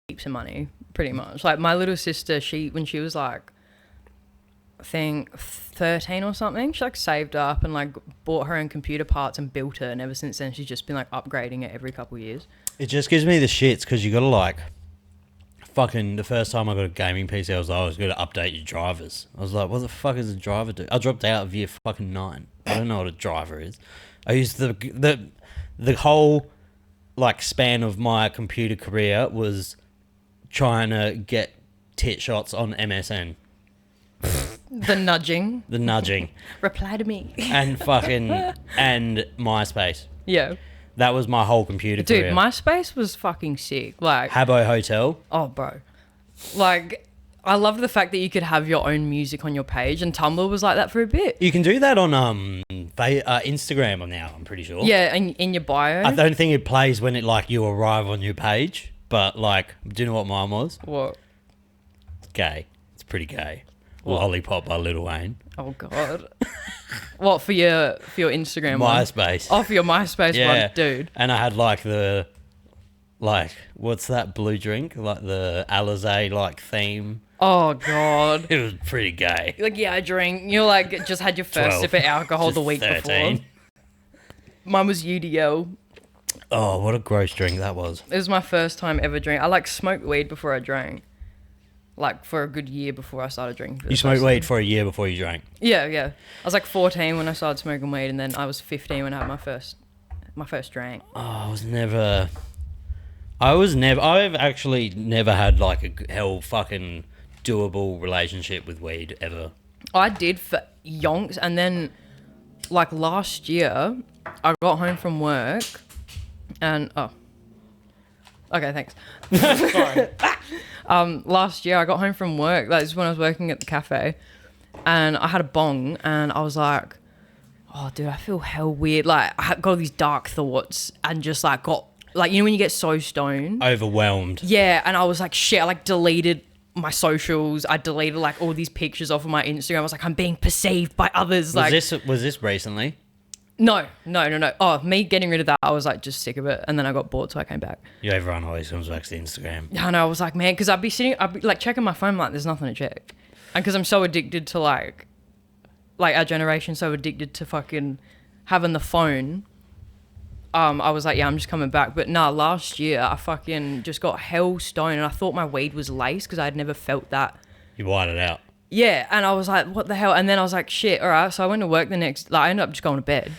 Heaps of money, pretty much. Like my little sister, when she was like, I think 13 or something, she like saved up and like bought her own computer parts and built it, and ever since then she's just been like upgrading it every couple of years. It just gives me the shits because you gotta like fucking the first time I got a gaming PC I was gonna update your drivers. I was like, what the fuck is a driver do? I dropped out of year fucking 9. I don't know what a driver is. I used the whole like span of my computer career was trying to get tit shots on MSN. The nudging. Reply to me. And MySpace. Yeah. That was my whole computer career. Dude, MySpace was fucking sick. Like Habbo Hotel. Oh, bro. Like, I love the fact that you could have your own music on your page, and Tumblr was like that for a bit. You can do that on Instagram now, I'm pretty sure. Yeah, in your bio. I don't think it plays when it like you arrive on your page, but like, do you know what mine was? What? It's gay. It's pretty gay. What? Lollipop by Lil Wayne. Oh god. What, for your Instagram MySpace. one? Oh, for your MySpace one, dude. And I had like what's that blue drink? Like the Alizé like theme. Oh god. It was pretty gay. Like, yeah, I drink. You like just had your first 12. sip of alcohol the week 13. before. Mine was UDL. Oh, what a gross drink that was. It was my first time ever drinking. I like smoked weed before I drank. Like for a good year before I started drinking. You smoked weed for a year before you drank? Yeah. I was like 14 when I started smoking weed, and then I was 15 when I had my first drink. Oh, I've actually never had like a hell fucking doable relationship with weed ever. I did for yonks, and then like last year I got home from work and okay, thanks. Sorry. Last year I got home from work, that is when I was working at the cafe, and I had a bong, and I was like, oh dude, I feel hell weird. Like I had got all these dark thoughts, and just like got like, you know when you get so stoned, Overwhelmed. Yeah, and I was like, shit, I like deleted my socials, I deleted like all these pictures off of my Instagram. I was like, I'm being perceived by others. Was this recently? No. Oh, me getting rid of that, I was like just sick of it, and then I got bored, so I came back. Yeah, everyone always comes back to Instagram. Yeah, I know. I was like, man, because I'd be like checking my phone, like there's nothing to check, and because I'm so addicted to like our generation's so addicted to fucking having the phone. I was like, yeah, I'm just coming back. But nah, last year I fucking just got hell stoned, and I thought my weed was laced because I'd never felt that. You white it out. Yeah, and I was like, what the hell? And then I was like, shit, all right. So I went to work I ended up just going to bed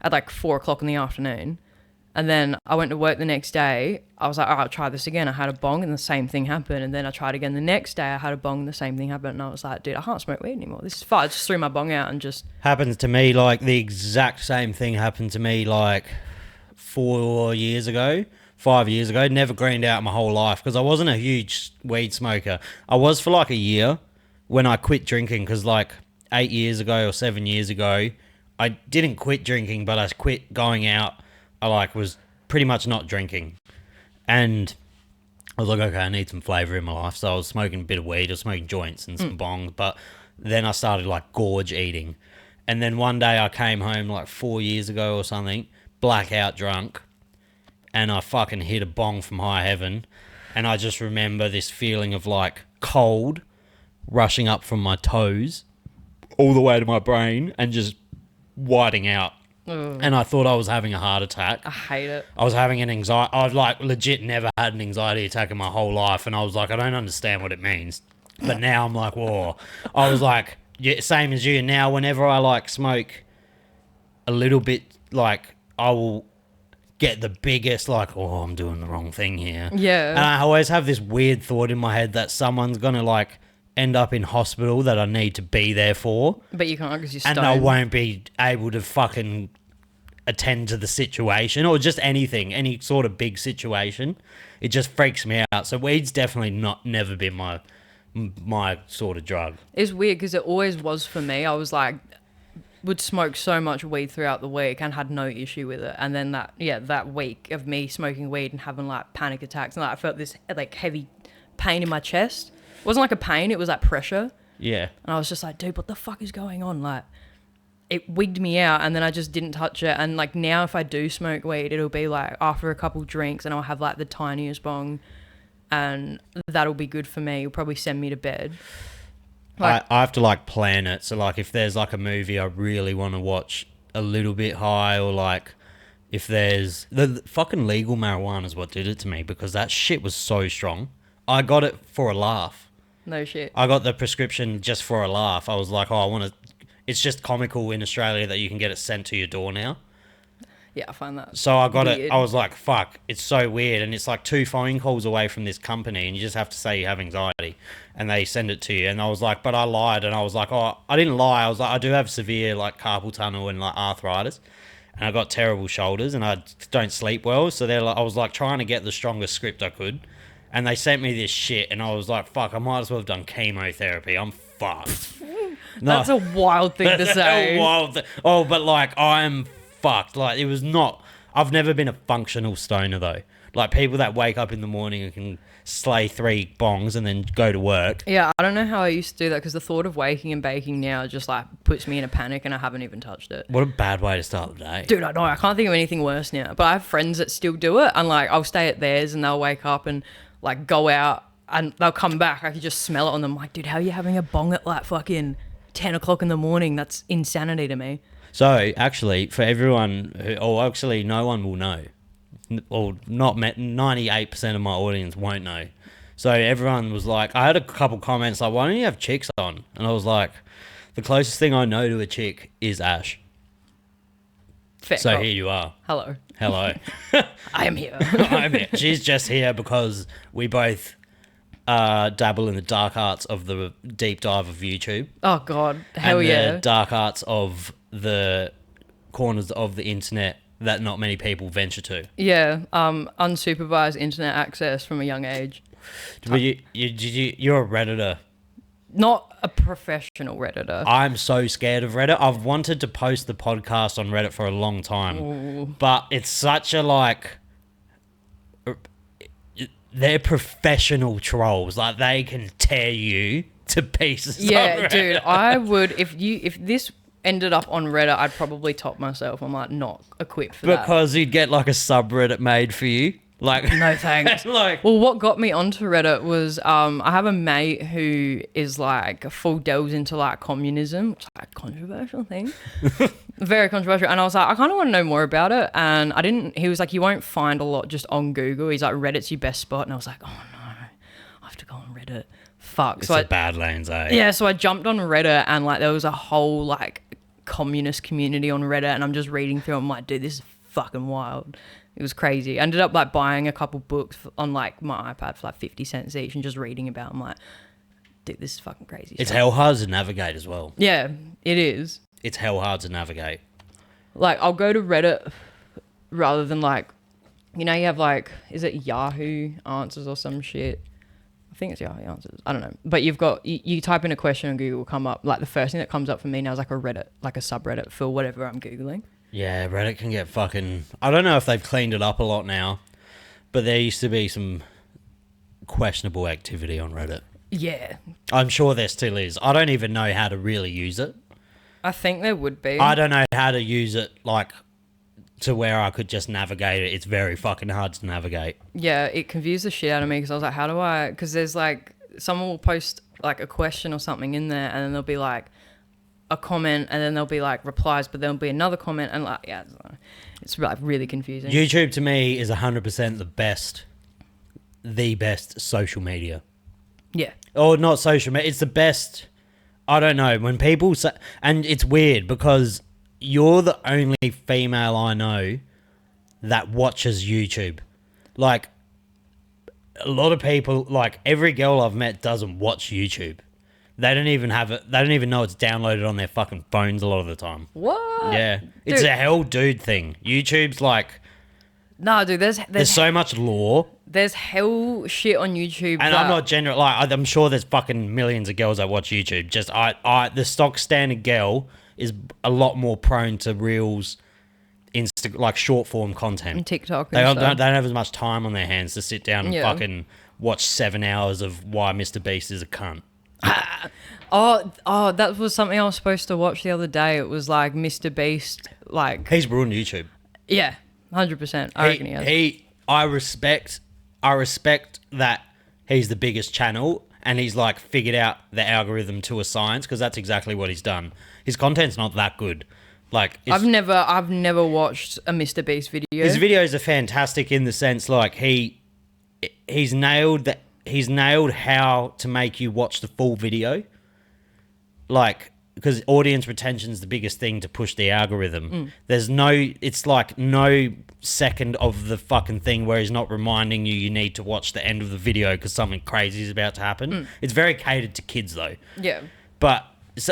at like 4:00 in the afternoon. And then I went to work the next day. I was like, all right, I'll try this again. I had a bong, and the same thing happened. And then I tried again the next day. I had a bong, and the same thing happened. And I was like, dude, I can't smoke weed anymore. This is fine. I just threw my bong out and just... Happens to me, like the exact same thing happened to me like 5 years ago. Never greened out my whole life because I wasn't a huge weed smoker. I was for like a year when I quit drinking, because like 8 years ago or 7 years ago, I didn't quit drinking, but I quit going out. I like was pretty much not drinking, and I was like, okay, I need some flavour in my life. So I was smoking a bit of weed, I was smoking joints and some bongs, but then I started like gorge eating. And then one day I came home like 4 years ago or something, blackout drunk, and I fucking hit a bong from high heaven. And I just remember this feeling of like cold rushing up from my toes all the way to my brain and just whiting out. And I thought I was having a heart attack. I hate it. I was having an anxiety. I've like legit never had an anxiety attack in my whole life, and I was like, I don't understand what it means. But now I'm like, whoa. I was like, yeah, same as you. Now whenever I like smoke a little bit, like I will get the biggest like, oh, I'm doing the wrong thing here. Yeah. And I always have this weird thought in my head that someone's gonna like end up in hospital that I need to be there for. But you can't because you're stoned. And I won't be able to fucking attend to the situation or just anything, any sort of big situation. It just freaks me out. So weed's definitely never been my sort of drug. It's weird because it always was for me. I was like, would smoke so much weed throughout the week and had no issue with it. And then that week of me smoking weed and having like panic attacks and like I felt this like heavy pain in my chest. It wasn't like a pain, it was like pressure. Yeah. And I was just like, dude, what the fuck is going on? Like, it wigged me out, and then I just didn't touch it. And like now if I do smoke weed, it'll be like after a couple drinks and I'll have like the tiniest bong, and that'll be good for me. It'll probably send me to bed. Like, I have to like plan it. So like if there's like a movie I really want to watch a little bit high, or like if there's the fucking legal marijuana is what did it to me, because that shit was so strong. I got it for a laugh. No shit. I got the prescription just for a laugh. I was like, oh, I want to. It's just comical in Australia that you can get it sent to your door now. Yeah, I find that. So I got weird. it. I was like, fuck, it's so weird. And it's like 2 phone calls away from this company, and you just have to say you have anxiety, and they send it to you. And I was like, but I lied. And I was like, oh, I didn't lie. I was like, I do have severe like carpal tunnel and like arthritis, and I got terrible shoulders, and I don't sleep well. So I was like trying to get the strongest script I could. And they sent me this shit, and I was like, fuck, I might as well have done chemotherapy. I'm fucked. That's a wild thing to say. Oh, but like, I'm fucked. Like, it was not... I've never been a functional stoner, though. Like, people that wake up in the morning and can slay 3 bongs and then go to work. Yeah, I don't know how I used to do that, because the thought of waking and baking now just, like, puts me in a panic, and I haven't even touched it. What a bad way to start the day. Dude, I know. I can't think of anything worse now. But I have friends that still do it, and, like, I'll stay at theirs, and they'll wake up and... like go out and they'll come back. I could just smell it on them. Like, dude, how are you having a bong at like fucking 10 o'clock in the morning? That's insanity to me. So actually, for everyone who, or actually no one will know, or not 98% of my audience won't know. So everyone was like, I had a couple comments like, why don't you have chicks on? And I was like, the closest thing I know to a chick is Ash. Fair so call. Here you are. Hello. I am here. I'm here. She's just here because we both dabble in the dark arts of the deep dive of YouTube. Oh, God. Hell and yeah. the dark arts of the corners of the internet that not many people venture to. Yeah. Unsupervised internet access from a young age. But you're a Redditor. Not a professional Redditor. I'm so scared of Reddit. I've wanted to post the podcast on Reddit for a long time. Ooh. But it's such a like... They're professional trolls. Like, they can tear you to pieces. Yeah, dude. I would... If this ended up on Reddit, I'd probably top myself. I'm like not equipped for that. Because you'd get like a subreddit made for you. Like, no thanks. Like, well, what got me onto Reddit was I have a mate who is like full delves into like communism, which is like a controversial thing, very controversial. And I was like, I kind of want to know more about it. And I didn't. He was like, you won't find a lot just on Google. He's like, Reddit's your best spot. And I was like, oh no, I have to go on Reddit. Fuck. It's so a Badlands, eh? Yeah. So I jumped on Reddit, and like there was a whole like communist community on Reddit, and I'm just reading through. I'm like, dude, this is fucking wild. It was crazy. I ended up like buying a couple books on like my iPad for like 50 cents each and just reading about them. Like, dude, this is fucking crazy. It's hell hard to navigate as well. Yeah, it is. It's hell hard to navigate. Like, I'll go to Reddit rather than like, you know, you have like, is it Yahoo Answers or some shit? I think it's Yahoo Answers. I don't know. But you've got, you type in a question on Google, will come up. Like the first thing that comes up for me now is like a Reddit, like a subreddit for whatever I'm Googling. Yeah, Reddit can get fucking... I don't know if they've cleaned it up a lot now, but there used to be some questionable activity on Reddit. Yeah. I'm sure there still is. I don't even know how to really use it. I think there would be. I don't know how to use it, like, to where I could just navigate it. It's very fucking hard to navigate. Yeah, it confused the shit out of me because I was like, how do I... Because there's like... Someone will post like a question or something in there, and then they'll be like... a comment, and then there'll be like replies, but there'll be another comment, and like, yeah, it's like really confusing. YouTube to me is 100% the best social media. Yeah. Or not social media, it's the best. I don't know, when people say, and it's weird because you're the only female I know that watches YouTube. Like, a lot of people, like every girl I've met doesn't watch YouTube. They don't even have it. They don't even know it's downloaded on their fucking phones a lot of the time. What? Yeah. It's a hell dude thing. YouTube's like Nah, dude, There's so much lore. there's hell shit on YouTube. And I'm not general. Like, I'm sure there's fucking millions of girls that watch YouTube. Just the stock standard girl is a lot more prone to reels, like short form content. and TikTok. They And don't stuff. have as much time on their hands to sit down and fucking watch 7 hours of why MrBeast is a cunt. Oh, that was something I was supposed to watch the other day. It was like MrBeast, like He's ruined YouTube. yeah, 100%. I reckon he has. I respect that he's the biggest channel and he's like figured out the algorithm to a science, because that's exactly what he's done. His content's not that good. Like, I've never watched a MrBeast video. His videos are fantastic in the sense like he's nailed how to make you watch the full video. Like, because audience retention is the biggest thing to push the algorithm. It's like no second of the fucking thing where he's not reminding you need to watch the end of the video because something crazy is about to happen. It's very catered to kids though. Yeah. But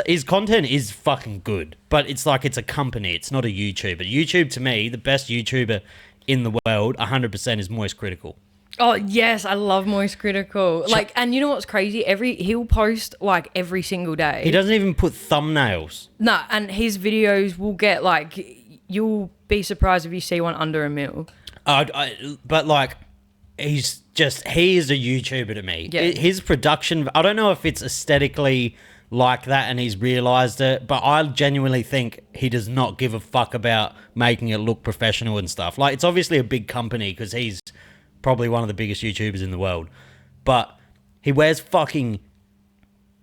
his content is fucking good. But it's like it's a company. It's not a YouTuber. YouTube, to me, the best YouTuber in the world, 100% is Moist Critical. Oh yes, I love Moist Critical. Like, and you know what's crazy? He'll post like every single day. He doesn't even put thumbnails. Nah, and his videos will get like, you'll be surprised if you see one under a mil. But like, he is a YouTuber to me. Yeah. His production, I don't know if it's aesthetically like that and he's realised it, but I genuinely think he does not give a fuck about making it look professional and stuff. Like, it's obviously a big company because he's probably one of the biggest YouTubers in the world, but he wears fucking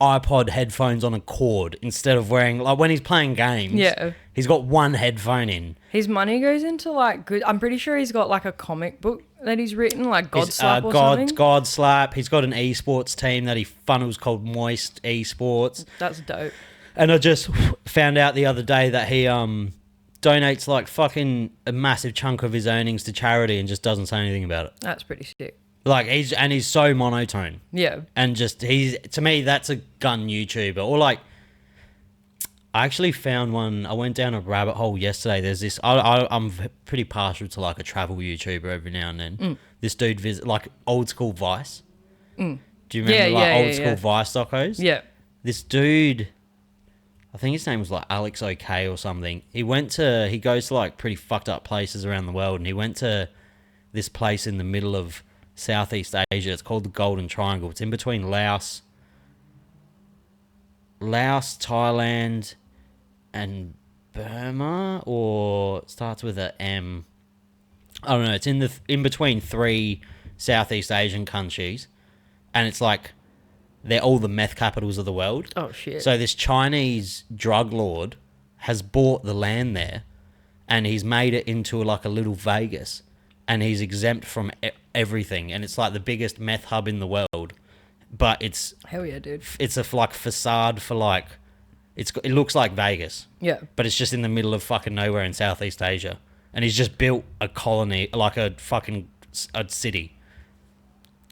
iPod headphones on a cord instead of wearing, like, when he's playing games. Yeah. He's got one headphone in. His money goes into like good. I'm pretty sure he's got like a comic book that he's written, like God Slap or something. God Slap. He's got an esports team that he funnels called Moist Esports. That's dope. And I just found out the other day that he donates like fucking a massive chunk of his earnings to charity and just doesn't say anything about it. That's pretty sick. Like, he's so monotone. Yeah. And just, to me, that's a gun YouTuber. Or like, I actually found one, I went down a rabbit hole yesterday. There's this, I'm pretty partial to like a travel YouTuber every now and then. This dude like old school Vice. Do you remember old school Vice docos? Yeah. This dude, I think his name was like Alex OK or something. He goes to like pretty fucked up places around the world, and he went to this place in the middle of Southeast Asia. It's called the Golden Triangle. It's in between Laos, Thailand, and Burma, or it starts with a M. I don't know. It's in between 3 Southeast Asian countries, and it's like they're all the meth capitals of the world. Oh shit. So this Chinese drug lord has bought the land there, and he's made it into like a little Vegas, and he's exempt from everything, and it's like the biggest meth hub in the world. But it's hell yeah, dude. It's a like facade for like it looks like Vegas. Yeah. But it's just in the middle of fucking nowhere in Southeast Asia, and he's just built a colony, like a city.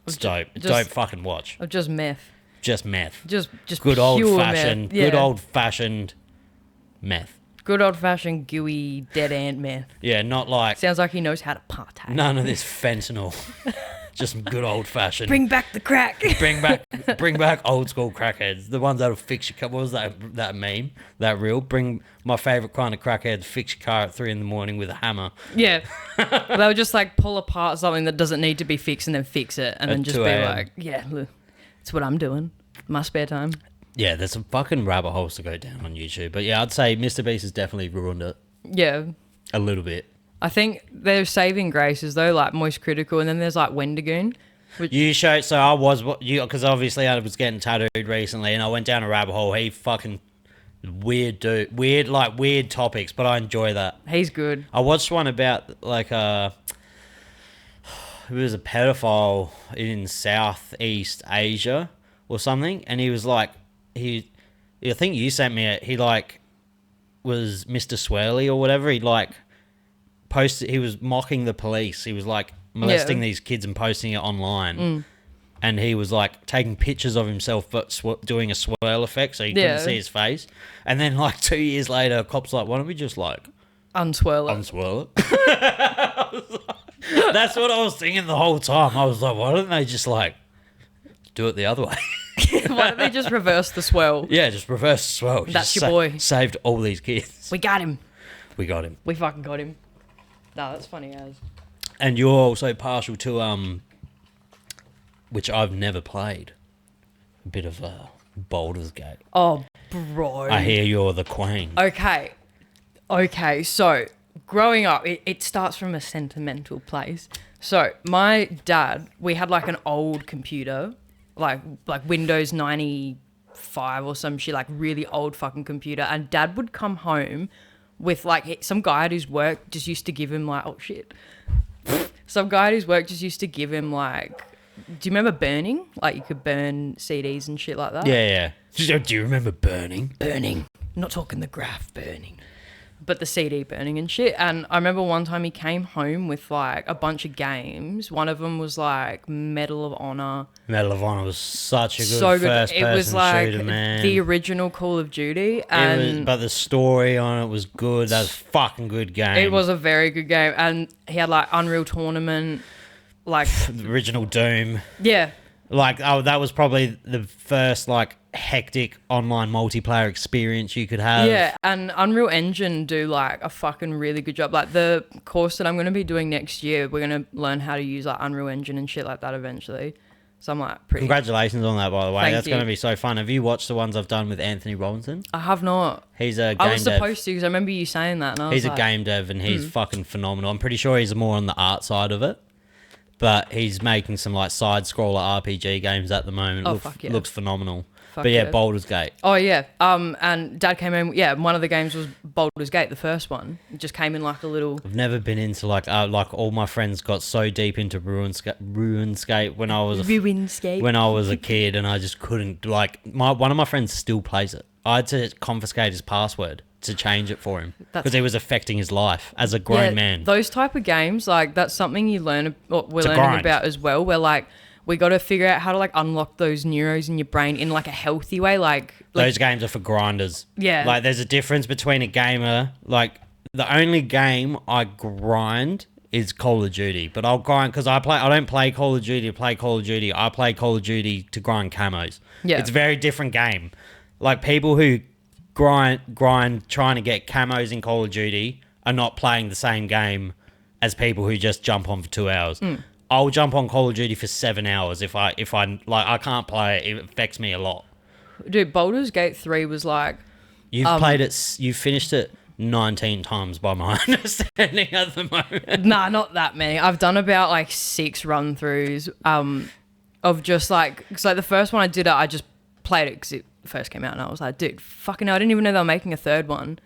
It's dope. Dope fucking watch. Of just meth. Just meth. Just good old pure fashioned. meth. Yeah. Good old fashioned meth. Good old fashioned gooey dead ant meth. Yeah, not like Sounds like he knows how to partake. none of this fentanyl. Just some good old fashioned. Bring back the crack. Bring back old school crackheads. The ones that'll fix your car. What was that meme? That reel? Bring my favourite kind of crackheads, fix your car at 3 a.m. with a hammer. Yeah. They'll just like pull apart something that doesn't need to be fixed and then fix it and then just 2 be a.m. like, yeah, look, that's what I'm doing. My spare time. Yeah, there's some fucking rabbit holes to go down on YouTube. But yeah, I'd say MrBeast has definitely ruined it. Yeah. A little bit. I think there's saving graces though, like Moist Critical, and then there's like Wendigoon. So I was, because obviously I was getting tattooed recently, and I went down a rabbit hole. He fucking weird dude, weird topics, but I enjoy that. He's good. I watched one about like he was a pedophile in Southeast Asia or something, and he was like I think you sent me it. He like was Mr. Swirly or whatever. He like posted. He was mocking the police. He was like molesting these kids and posting it online. And he was like taking pictures of himself but doing a swirl effect so you couldn't see his face. And then like 2 years later, cops like, why don't we just like Unswirl it. unswirl it? That's what I was thinking the whole time. I was like, why don't they just like do it the other way? Why don't they just reverse the swirl? Yeah, just reverse the swirl. That's Just your boy. Saved all these kids. We got him. We got him. We fucking got him. No, that's funny as. And you're also partial to which I've never played. A bit of Baldur's Gate. Oh, bro. I hear you're the queen. Okay, so growing up, it starts from a sentimental place. So my dad, we had like an old computer, like Windows 95 or some shit, like really old fucking computer. And dad would come home with like some guy at his work just used to give him like, oh shit. Some guy at his work just used to give him like, do you remember burning? Like you could burn CDs and shit like that? Yeah. Do you remember burning? Burning. I'm not talking the graph burning, but the CD burning and shit. And I remember one time he came home with like a bunch of games. One of them was like Medal of Honor. Medal of Honor was such a good So good. first It person was like shooter, man. the original Call of Duty. And But the story on it was good. That was a fucking good game. it was a very good game. And he had like Unreal Tournament. Like, the original Doom. yeah. Like, that was probably the first, like, hectic online multiplayer experience you could have. Yeah, and Unreal Engine do like a fucking really good job. Like the course that I'm going to be doing next year, we're going to learn how to use like Unreal Engine and shit like that eventually. So I'm like pretty... Congratulations on that, by the way. Thank That's you. going to be so fun. Have you watched the ones I've done with Anthony Robinson? I have not. He's a game I was dev. supposed to because I remember you saying that. And I was He's a like, game dev and he's fucking phenomenal. I'm pretty sure he's more on the art side of it. But he's making some like side-scroller RPG games at the moment. Oh, fuck yeah. Looks phenomenal. Fuck But yeah, yeah. Baldur's Gate. Oh yeah. And Dad came in. Yeah, one of the games was Baldur's Gate, the first one. It just came in like a little. I've never been into like all my friends got so deep into RuneScape when I was RuneScape. when I was a kid, and I just couldn't like one of my friends still plays it. I had to confiscate his password to change it for him because it was affecting his life as a grown man. Those type of games, like that's something you learn. We're It's a learning grind. about as well. Where like we got to figure out how to like unlock those neurons in your brain in like a healthy way. Like Those games are for grinders. Yeah. Like there's a difference between a gamer. Like the only game I grind is Call of Duty, but I'll grind because I don't play Call of Duty to play Call of Duty. I play Call of Duty to grind camos. Yeah. It's a very different game. Like people who grind trying to get camos in Call of Duty are not playing the same game as people who just jump on for 2 hours. I'll jump on Call of Duty for 7 hours if I like I can't play it. It affects me a lot. dude, Baldur's Gate 3 was like You've played it. You finished it 19 times by my understanding at the moment. nah, not that many. I've done about like 6 run throughs of just like because like the first one I did I just played it because it first came out and I was like, dude, fucking hell, I didn't even know they were making a third one.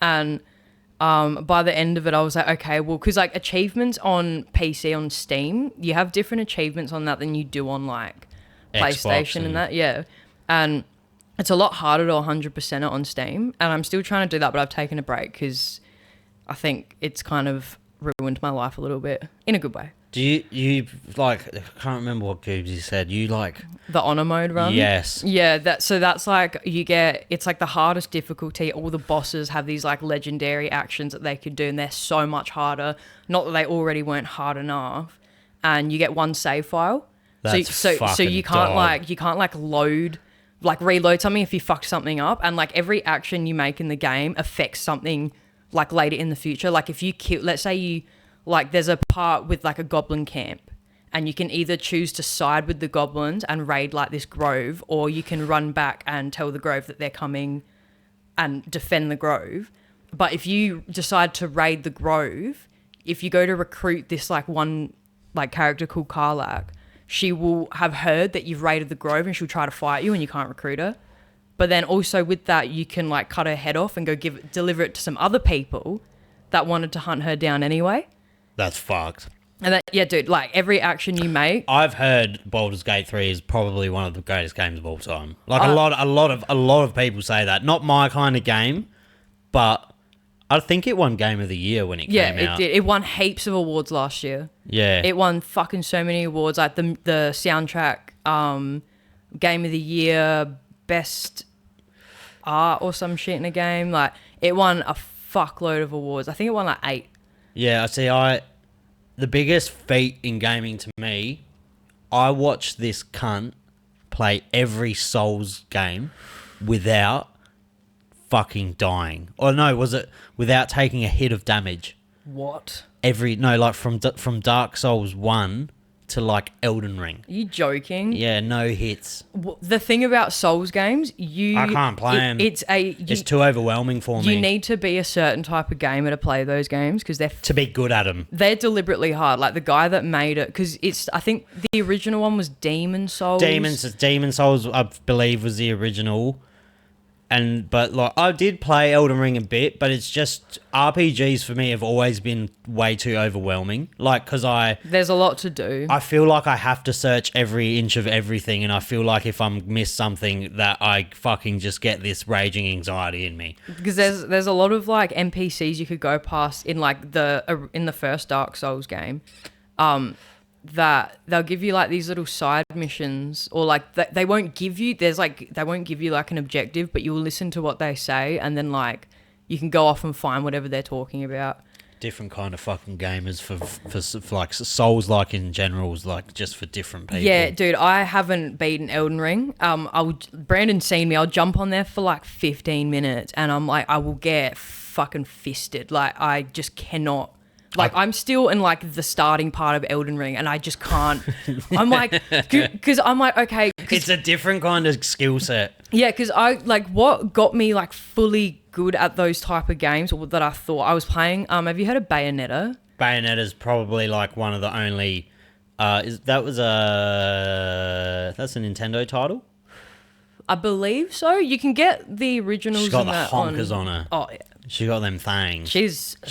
And by the end of it I was like, okay, well, because like achievements on PC on Steam, you have different achievements on that than you do on like PlayStation and that, yeah. And it's a lot harder to 100% it on Steam, and I'm still trying to do that, but I've taken a break because I think it's kind of ruined my life a little bit in a good way. Do you like? I can't remember what Goobsy said. You like The honor mode run? Yes. Yeah, that's like it's like the hardest difficulty. All the bosses have these like legendary actions that they could do, and they're so much harder. Not that they already weren't hard enough. And you get one save file. That's so you can't reload something if you fucked something up, and like every action you make in the game affects something like later in the future. Like if you kill, let's say you like there's a part with like a goblin camp, and you can either choose to side with the goblins and raid like this grove, or you can run back and tell the grove that they're coming and defend the grove. But if you decide to raid the grove, if you go to recruit this like one like character called Karlak, she will have heard that you've raided the grove and she'll try to fight you, and you can't recruit her. But then also with that, you can like cut her head off and go deliver it to some other people that wanted to hunt her down anyway. That's fucked. And that, yeah, dude, like every action you make. I've heard Baldur's Gate 3 is probably one of the greatest games of all time. Like a lot of people say that. Not my kind of game, but I think it won Game of the Year when it came out. Yeah, it did. It won heaps of awards last year. Yeah. It won fucking so many awards, like the soundtrack, Game of the Year, Best Art or some shit in a game. Like it won a fuckload of awards. I think it won like 8. Yeah, I see. the biggest feat in gaming to me, I watched this cunt play every Souls game without fucking dying. Or no, was it without taking a hit of damage? What? From Dark Souls 1 to like Elden Ring. Are you joking? Yeah, no hits. The thing about Souls games, I can't play them. It's too overwhelming for me. You need to be a certain type of gamer to play those games because to be good at them. They're deliberately hard. Like the guy that made it, because I think the original one was Demon Souls. Demon Souls, I believe, was the original. But like I did play Elden Ring a bit, but it's just RPGs for me have always been way too overwhelming. Like, because there's a lot to do. I feel like I have to search every inch of everything, and I feel like if I miss something, that I fucking just get this raging anxiety in me. Because there's a lot of like NPCs you could go past in like in the first Dark Souls game. That they'll give you like these little side missions, or like they won't give you like an objective, but you'll listen to what they say, and then like you can go off and find whatever they're talking about. Different kind of fucking gamers for like Souls, like in general, is like just for different people. Yeah, dude, I haven't beaten Elden Ring. Brandon's seen me. I'll jump on there for like 15 minutes, and I'm like, I will get fucking fisted. Like I just cannot. Like, I'm still in, like, the starting part of Elden Ring, and I just can't. I'm like, because I'm like, okay. It's a different kind of skill set. Yeah, because what got me, like, fully good at those type of games, or that I thought I was playing, have you heard of Bayonetta? Bayonetta's probably, like, one of the only, that's a Nintendo title? I believe so. You can get the originals. She's got the honkers on her. Oh, yeah. She got them things. She's a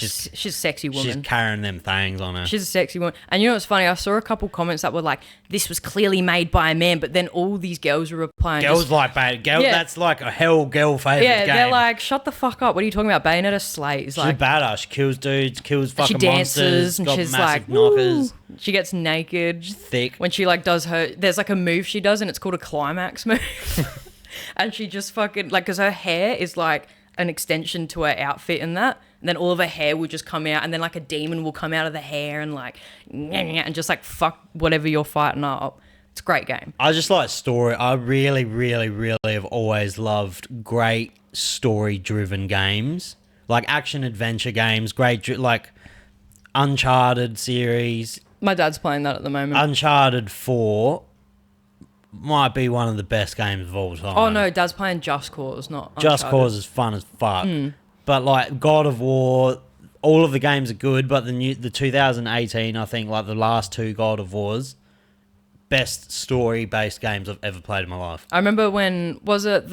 sexy woman. She's carrying them things on her. She's a sexy woman. And you know what's funny? I saw a couple comments that were like, this was clearly made by a man, but then all these girls were replying. Girls like Bayonetta. Yeah. That's like a girl favourite game. Yeah, they're like, shut the fuck up. What are you talking about? Bayonetta slays. She's badass. She kills dudes, kills fucking monsters. She dances, and she's like, knockers. She gets naked. She's thick. When she like does there's like a move she does, and it's called a climax move. And she just fucking, like, because her hair is like an extension to her outfit and that, and then all of her hair will just come out, and then like a demon will come out of the hair and like and just like fuck whatever you're fighting up. It's a great game. I just like story. I really, really, really have always loved great story driven games, like action adventure games. Like Uncharted series. My dad's playing that at the moment. Uncharted 4 might be one of the best games of all time. Oh no, Dad's playing Just Cause, not Uncharted. Just Cause is fun as fuck. But like God of War, all of the games are good, but the 2018, I think, like the last two God of Wars, best story based games I've ever played in my life. I remember when was it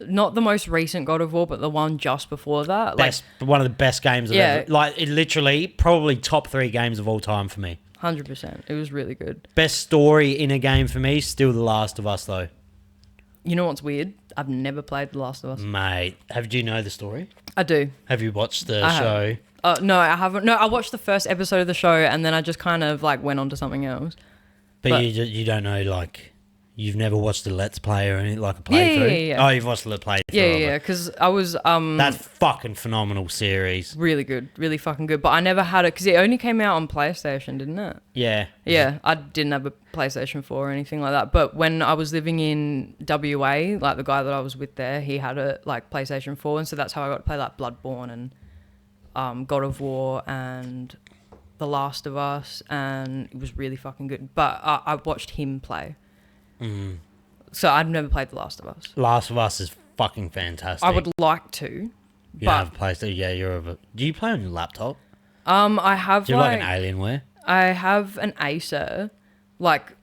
not the most recent God of War, but the one just before that? One of the best games I've ever. Like it literally probably top 3 games of all time for me. 100%. It was really good. Best story in a game for me, still The Last of Us, though. You know what's weird? I've never played The Last of Us. Mate, do you know the story? I do. Have you watched the show? No, I haven't. No, I watched the first episode of the show, and then I just kind of like went on to something else. But you don't know, like... You've never watched a Let's Play or anything, like a playthrough? Yeah. Oh, you've watched a playthrough. Yeah, because I was... That fucking phenomenal series. Really good. Really fucking good. But I never had it, because it only came out on PlayStation, didn't it? Yeah. Yeah, I didn't have a PlayStation 4 or anything like that. But when I was living in WA, like the guy that I was with there, he had a like PlayStation 4, and so that's how I got to play like Bloodborne and God of War and The Last of Us, and it was really fucking good. But I watched him play. Mm. So I've never played The Last of Us. Last of Us is fucking fantastic. I would like to. You don't have a PlayStation? Yeah, do you play on your laptop? I have. Do you have like an Alienware? I have an Acer. Like,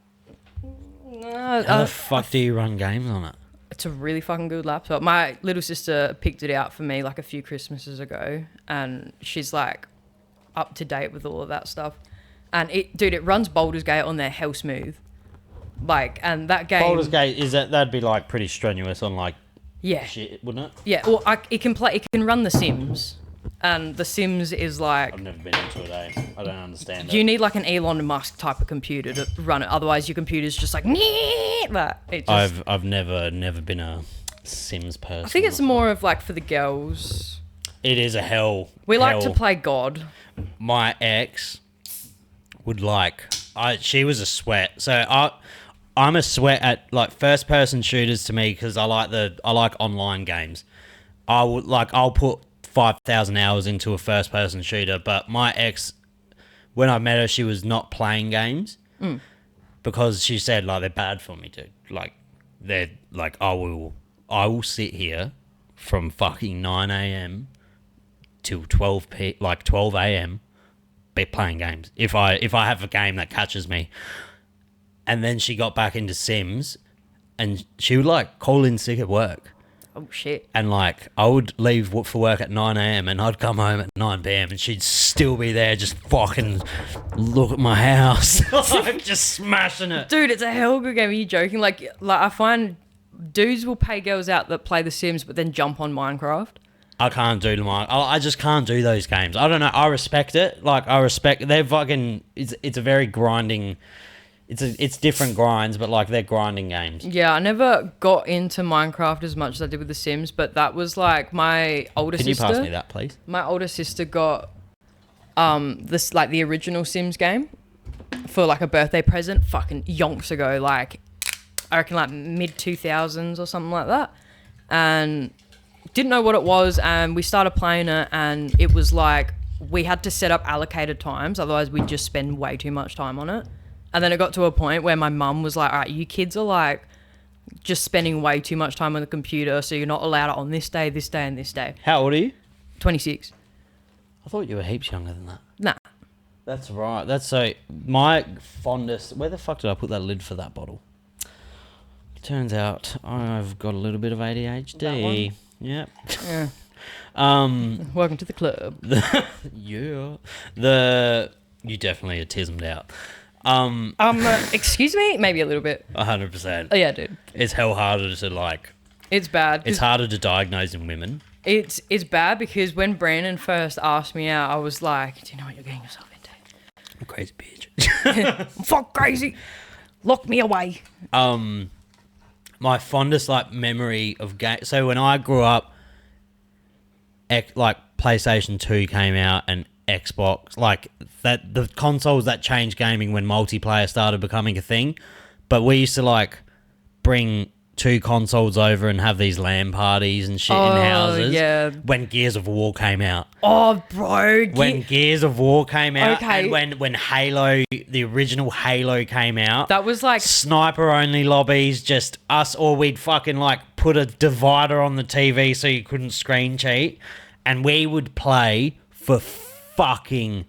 how the fuck do you run games on it? It's a really fucking good laptop. My little sister picked it out for me like a few Christmases ago, and she's like up to date with all of that stuff. And it runs Baldur's Gate on there hell smooth. Like, and that game... Baldur's Gate, that'd be like pretty strenuous on like shit, wouldn't it? Yeah, well, it can run The Sims, and The Sims is like... I've never been into it, eh? I don't understand it. You need like an Elon Musk type of computer to run it, otherwise your computer's just like... I've never been a Sims person. I think it's more of like for the girls. It is a hell. We like to play God. My ex... would like. She was a sweat. So I'm a sweat at like first person shooters to me because I like online games. I'll put 5,000 hours into a first person shooter, but my ex, when I met her, she was not playing games because she said like they're bad for me, dude. Like they're like I will sit here from fucking 9 a.m. till 12 a.m. be playing games if I have a game that catches me. And then she got back into Sims and she would like call in sick at work. Oh shit. And like I would leave for work at 9 a.m. and I'd come home at 9 p.m. and she'd still be there just fucking look at my house. Like just smashing it. Dude, it's a hell good game. Are you joking? Like I find dudes will pay girls out that play The Sims but then jump on Minecraft. I can't do I just can't do those games. I don't know. I respect it. Like I respect. They're fucking. It's a very grinding. It's different grinds, but like they're grinding games. Yeah, I never got into Minecraft as much as I did with The Sims, but that was like my older sister. Can you pass me that, please? My older sister got this like the original Sims game for like a birthday present fucking yonks ago, like I reckon like mid 2000s or something like that, and didn't know what it was, and we started playing it, and it was like we had to set up allocated times, otherwise we'd just spend way too much time on it. And then it got to a point where my mum was like, all right, you kids are like just spending way too much time on the computer, so you're not allowed it on this day, and this day. How old are you? 26. I thought you were heaps younger than that. Nah. That's right. That's so my fondest. Where the fuck did I put that lid for that bottle? Turns out I've got a little bit of ADHD. Yep. Yeah. Welcome to the club. Yeah. You definitely are tismed out. Excuse me? Maybe a little bit. 100%. Oh, yeah, dude. It's hell harder to like... It's bad. It's harder to diagnose in women. It's bad because when Brandon first asked me out, I was like, do you know what you're getting yourself into? I'm a crazy bitch. I'm fuck crazy. Lock me away. My fondest like memory of game. So when I grew up, like PlayStation 2 came out and Xbox, like that, the consoles that changed gaming when multiplayer started becoming a thing. But we used to like bring 2 consoles over and have these LAN parties and shit in houses. Yeah. When Gears of War came out. Oh, bro. When Gears of War came out, Okay. and when Halo, the original Halo came out. That was like... Sniper only lobbies, just us, or we'd fucking like put a divider on the TV so you couldn't screen cheat. And we would play for fucking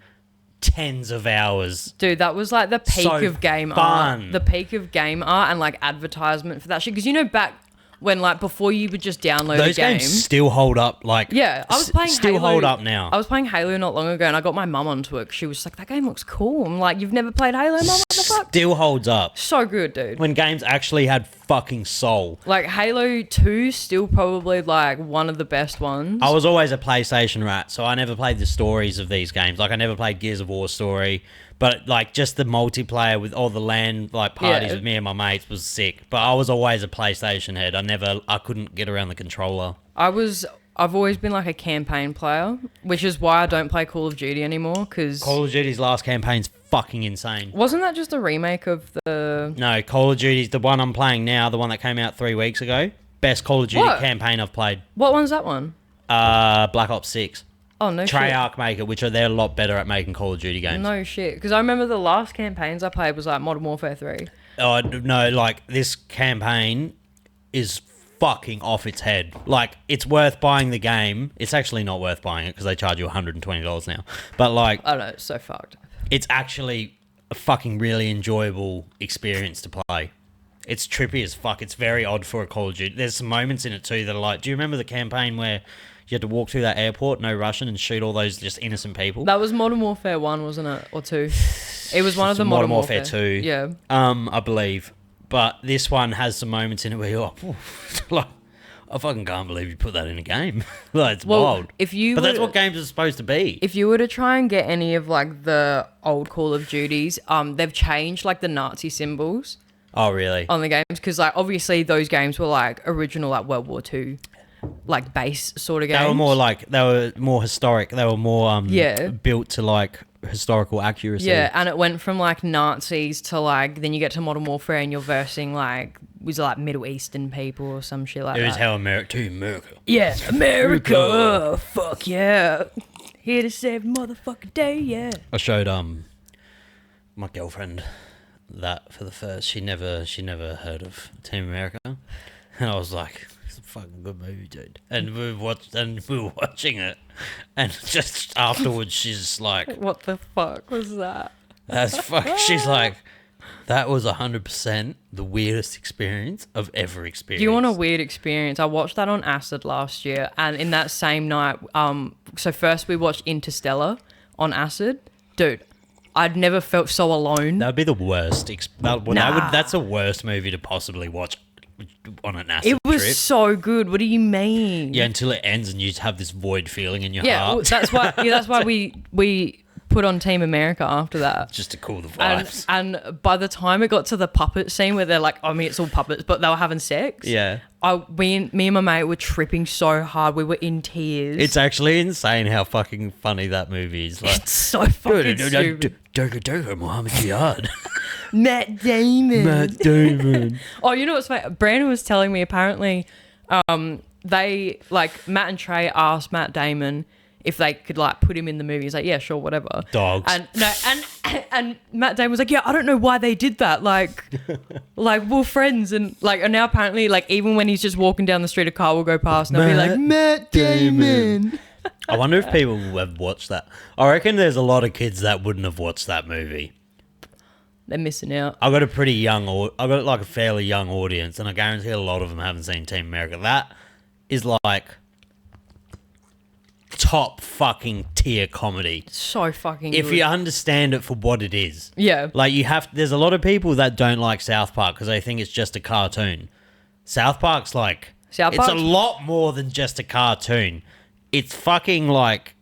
tens of hours. Dude, that was like the peak of game fun. art. The peak of game art and like advertisement for that shit. Because you know back when like before you would just download Those a game. games still hold up. Like yeah, I was playing still Halo. hold up now. I was playing Halo not long ago and I got my mum onto it. She was like, that game looks cool. I'm like, you've never played Halo, mum? What the fuck? Still holds up. So good, dude. When games actually had fucking soul. Like Halo 2 still probably like one of the best ones. I was always a PlayStation rat, so I never played the stories of these games. Like I never played Gears of War story, but like just the multiplayer with all the LAN like parties with me and my mates was sick. But I was always a PlayStation head. I couldn't get around the controller. I've always been like a campaign player, which is why I don't play Call of Duty anymore. Because Call of Duty's last campaign's fucking insane. Wasn't that just a remake of the? No, Call of Duty's the one I'm playing now, the one that came out 3 weeks ago. Best Call of Duty campaign I've played. What one's that one? Black Ops 6. Oh, no shit. Treyarch make it, which they're a lot better at making Call of Duty games. No shit. Because I remember the last campaigns I played was like Modern Warfare 3. Oh, no, like this campaign is fucking off its head. Like, it's worth buying the game. It's actually not worth buying it because they charge you $120 now. But like... I don't know, it's so fucked. It's actually a fucking really enjoyable experience to play. It's trippy as fuck. It's very odd for a Call of Duty. There's some moments in it too that are like... Do you remember the campaign where... You had to walk through that airport, no Russian, and shoot all those just innocent people. That was Modern Warfare 1, wasn't it? Or 2? It was one of the Modern Warfare 2. Yeah. I believe. But this one has some moments in it where you're like, I fucking can't believe you put that in a game. Like, it's wild. But that's what games are supposed to be. If you were to try and get any of like the old Call of Duties, they've changed like the Nazi symbols. Oh, really? On the games, because like obviously those games were like original like World War II. Like base sort of games. They were more historic. They were more built to like historical accuracy. Yeah, and it went from like Nazis to like then you get to Modern Warfare and you're versing like was it like Middle Eastern people or some shit like that. It was how America. Yeah, America. Fuck yeah. Here to save motherfucking day, yeah. I showed my girlfriend that for the first. She never heard of Team America, and I was like, "It's a fucking good movie, dude." And we were watching it, and just afterwards, she's like, What the fuck was that? "That's fuck." She's like, "That was 100% the weirdest experience I've ever experienced." Do you want a weird experience? I watched that on acid last year, and in that same night, so first we watched Interstellar on acid. Dude, I'd never felt so alone. That'd be the worst. That's the worst movie to possibly watch on an acid It was trip. so good. What do you mean? Yeah, until it ends and you just have this void feeling in your Yeah, heart. well, that's why. Yeah, that's why we put on Team America after that. Just to cool the vibes. And by the time it got to the puppet scene where they're like, I mean, it's all puppets, but they were having sex. Yeah. Me and my mate were tripping so hard. We were in tears. It's actually insane how fucking funny that movie is. Like, It's so fucking stupid. Doga, Muhammad Jihad. Matt Damon. Matt Damon. Oh, you know what's funny? Brandon was telling me apparently they, like, Matt and Trey asked Matt Damon if they could, like, put him in the movie. He's like, yeah, sure, whatever. Dogs. And Matt Damon was like, yeah, I don't know why they did that. Like we're friends. And, like, and now apparently, like, even when he's just walking down the street, a car will go past and they'll be like, Matt Damon. I wonder if people have watched that. I reckon there's a lot of kids that wouldn't have watched that movie. They're missing out. I got like a fairly young audience, and I guarantee a lot of them haven't seen Team America. That is like top fucking tier comedy. So fucking If good. you understand it for what it is. Yeah. Like there's a lot of people that don't like South Park because they think it's just a cartoon. South Park's it's a lot more than just a cartoon. It's fucking like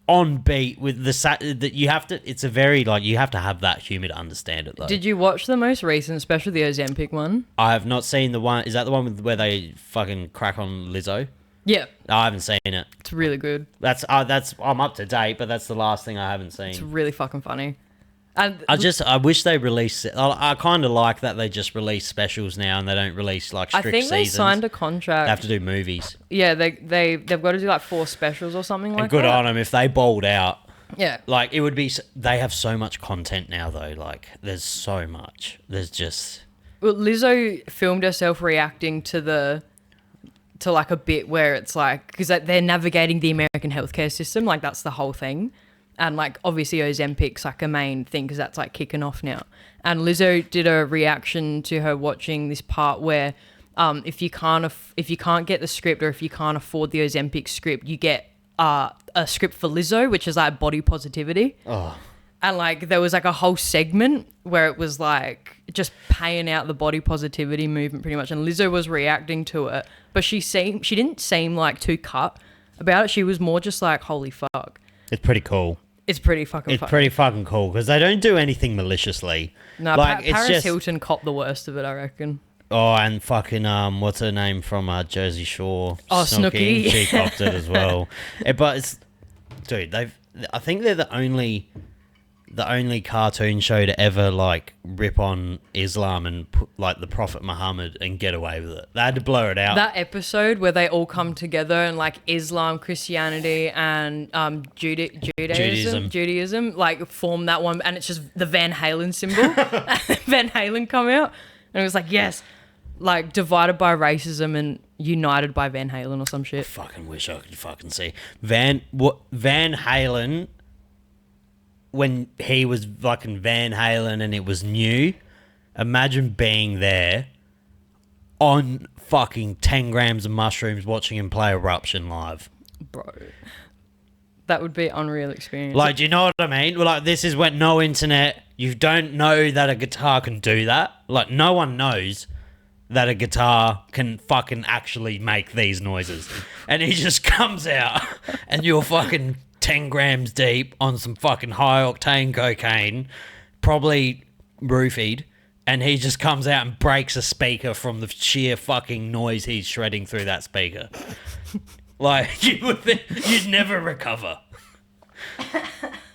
on beat with that you have to. It's a very you have to have that humor to understand it though. Did you watch the most recent special, the Ozempic one? I have not seen the one. Is that the one where they fucking crack on Lizzo? Yeah. I haven't seen it. It's really good. That's I'm up to date, but that's the last thing I haven't seen. It's really fucking funny. And I wish they released it. I kind of like that they just release specials now and they don't release like strict seasons. I think they signed a contract. They have to do movies. Yeah, they've got to do like 4 specials or something like that. And good on them if they bowled out. Yeah. Like it would be. They have so much content now though. Like there's so much. There's just. Well, Lizzo filmed herself reacting to like a bit where it's like because they're navigating the American healthcare system. Like that's the whole thing. And, like, obviously Ozempic's, like, a main thing because that's, like, kicking off now. And Lizzo did a reaction to her watching this part where if you can't get the script or if you can't afford the Ozempic script, you get a script for Lizzo, which is, like, body positivity. Oh. And, like, there was, like, a whole segment where it was, like, just paying out the body positivity movement pretty much. And Lizzo was reacting to it. But she didn't seem, like, too cut about it. She was more just, like, holy fuck. It's pretty cool. It's pretty fucking It's pretty fucking cool because they don't do anything maliciously. No, like, it's Paris just... Hilton copped the worst of it, I reckon. Oh, and fucking what's her name from Jersey Shore? Oh, Snooki. She copped it as well. But it's, dude, I think they're the only cartoon show to ever like rip on Islam and put like the Prophet Muhammad and get away with it. They had to blur it out. That episode where they all come together and like Islam, Christianity, and Judaism, like form that one, and it's just the Van Halen symbol. Van Halen come out, and it was like yes, like divided by racism and united by Van Halen or some shit. I fucking wish I could fucking see Van Halen. When he was fucking Van Halen and it was new, imagine being there on fucking 10 grams of mushrooms watching him play Eruption live. Bro. That would be an unreal experience. Like, do you know what I mean? Well, like, this is when no internet, you don't know that a guitar can do that. Like, no one knows that a guitar can fucking actually make these noises. And he just comes out and you're fucking 10 grams deep on some fucking high octane cocaine, probably roofied, and he just comes out and breaks a speaker from the sheer fucking noise he's shredding through that speaker. Like, you would think you'd never recover.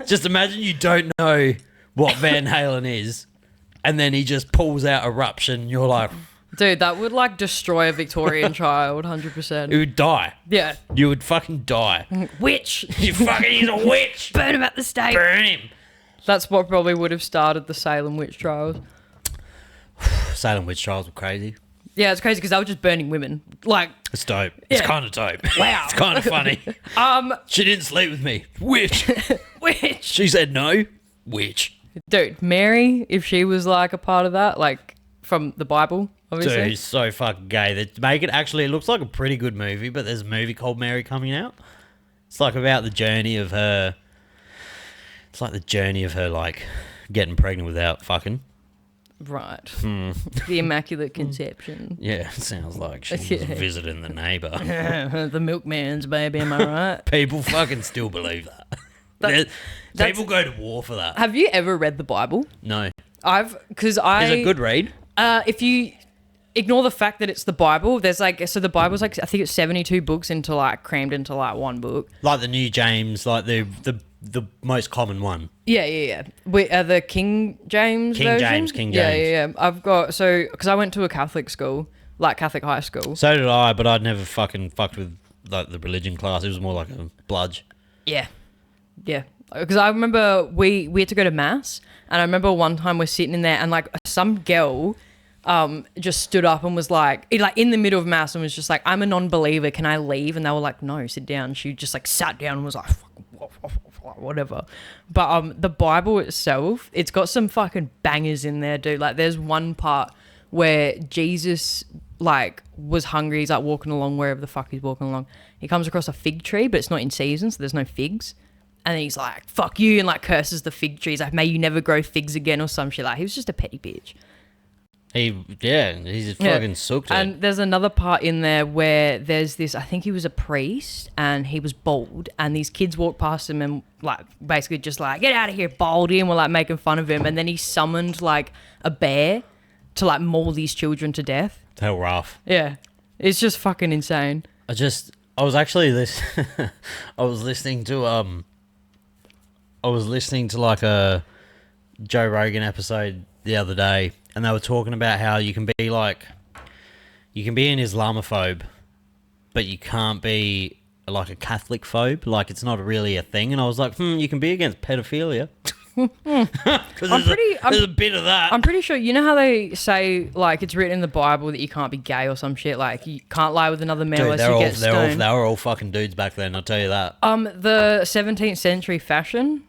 Just imagine you don't know what Van Halen is, and then he just pulls out Eruption. You're like... Dude, that would like destroy a Victorian child, 100%. He would die. Yeah. You would fucking die. Witch! He's a witch! Burn him at the stake! Burn him! That's what probably would have started the Salem witch trials. Salem witch trials were crazy. Yeah, it's crazy because they were just burning women. Like... It's dope. Yeah. It's kind of dope. Wow. It's kind of funny. She didn't sleep with me. Witch! Witch! She said no. Witch. Dude, Mary, if she was like a part of that, like from the Bible... Obviously. Dude, he's so fucking gay. They make it actually, it looks like a pretty good movie, but there's a movie called Mary coming out. It's like about the journey of her. It's like the journey of her, like, getting pregnant without fucking. Right. The Immaculate Conception. Yeah, it sounds like she was visiting the neighbour. The milkman's baby, am I right? People fucking still believe that. People go to war for that. Have you ever read the Bible? No. Is it a good read? If you ignore the fact that it's the Bible, there's like, so the Bible's like, I think it's 72 books crammed into like one book. Like the New James, like the most common one. Yeah. The King James version? King James. Yeah. I've got, because I went to a Catholic school, like Catholic high school. So did I, but I'd never fucking fucked with like the religion class. It was more like a bludge. Yeah. Because I remember we had to go to mass, and I remember one time we're sitting in there, and like some girl just stood up and was like in the middle of mass and was just like, I'm a non-believer, can I leave? And they were like, no, sit down. She just like sat down and was like, whatever. But the Bible itself, it's got some fucking bangers in there, dude. Like there's one part where Jesus like was hungry, he's like walking along wherever the fuck he's walking along. He comes across a fig tree, but it's not in season, so there's no figs. And then he's like, fuck you, and like curses the fig tree. He's like, may you never grow figs again or some shit. Like, he was just a petty bitch. He's fucking sucked it. And there's another part in there where there's this, I think he was a priest and he was bald, and these kids walked past him and like basically just like, get out of here, baldy, and were like making fun of him. And then he summoned like a bear to like maul these children to death. Hell rough. Yeah. It's just fucking insane. I was listening to like a Joe Rogan episode the other day, and they were talking about how you can be an Islamophobe, but you can't be like a Catholic phobe. Like it's not really a thing. And I was like, you can be against pedophilia. Because there's a bit of that. I'm pretty sure, you know how they say like it's written in the Bible that you can't be gay or some shit, like you can't lie with another man unless you get stoned. They were all fucking dudes back then, I'll tell you that. The 17th century fashion.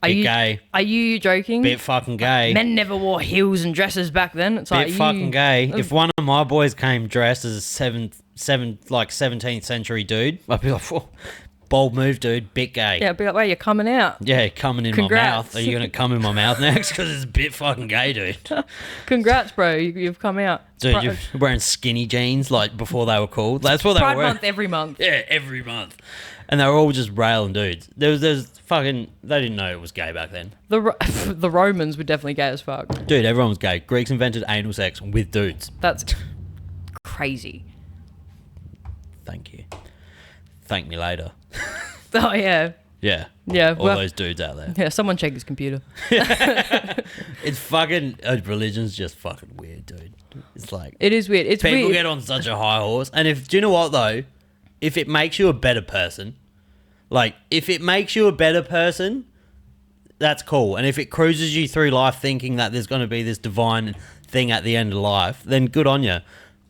Gay. Are you joking? Bit fucking gay. Men never wore heels and dresses back then. It's bit fucking gay. If one of my boys came dressed as a 17th century dude, I'd be like, oh, bold move, dude. Bit gay. Yeah, I'd be like, well, you're coming out. Yeah, coming in Congrats. my mouth. Are you going to come in my mouth next? Because it's a bit fucking gay, dude. Congrats, bro. You've come out. Dude, you're wearing skinny jeans like before they were cool. That's what they Pride were wearing. month every month. Yeah, every month. And they were all just railing dudes. There's fucking... They didn't know it was gay back then. The Romans were definitely gay as fuck. Dude, everyone was gay. Greeks invented anal sex with dudes. That's crazy. Thank you. Thank me later. Oh, yeah. Yeah. Yeah. All those dudes out there. Yeah, someone check his computer. It's fucking... religion's just fucking weird, dude. It's like... It is weird. It's people weird. get on such a high horse. And do you know what, though? If it makes you a better person... Like, if it makes you a better person, that's cool. And if it cruises you through life thinking that there's going to be this divine thing at the end of life, then good on you.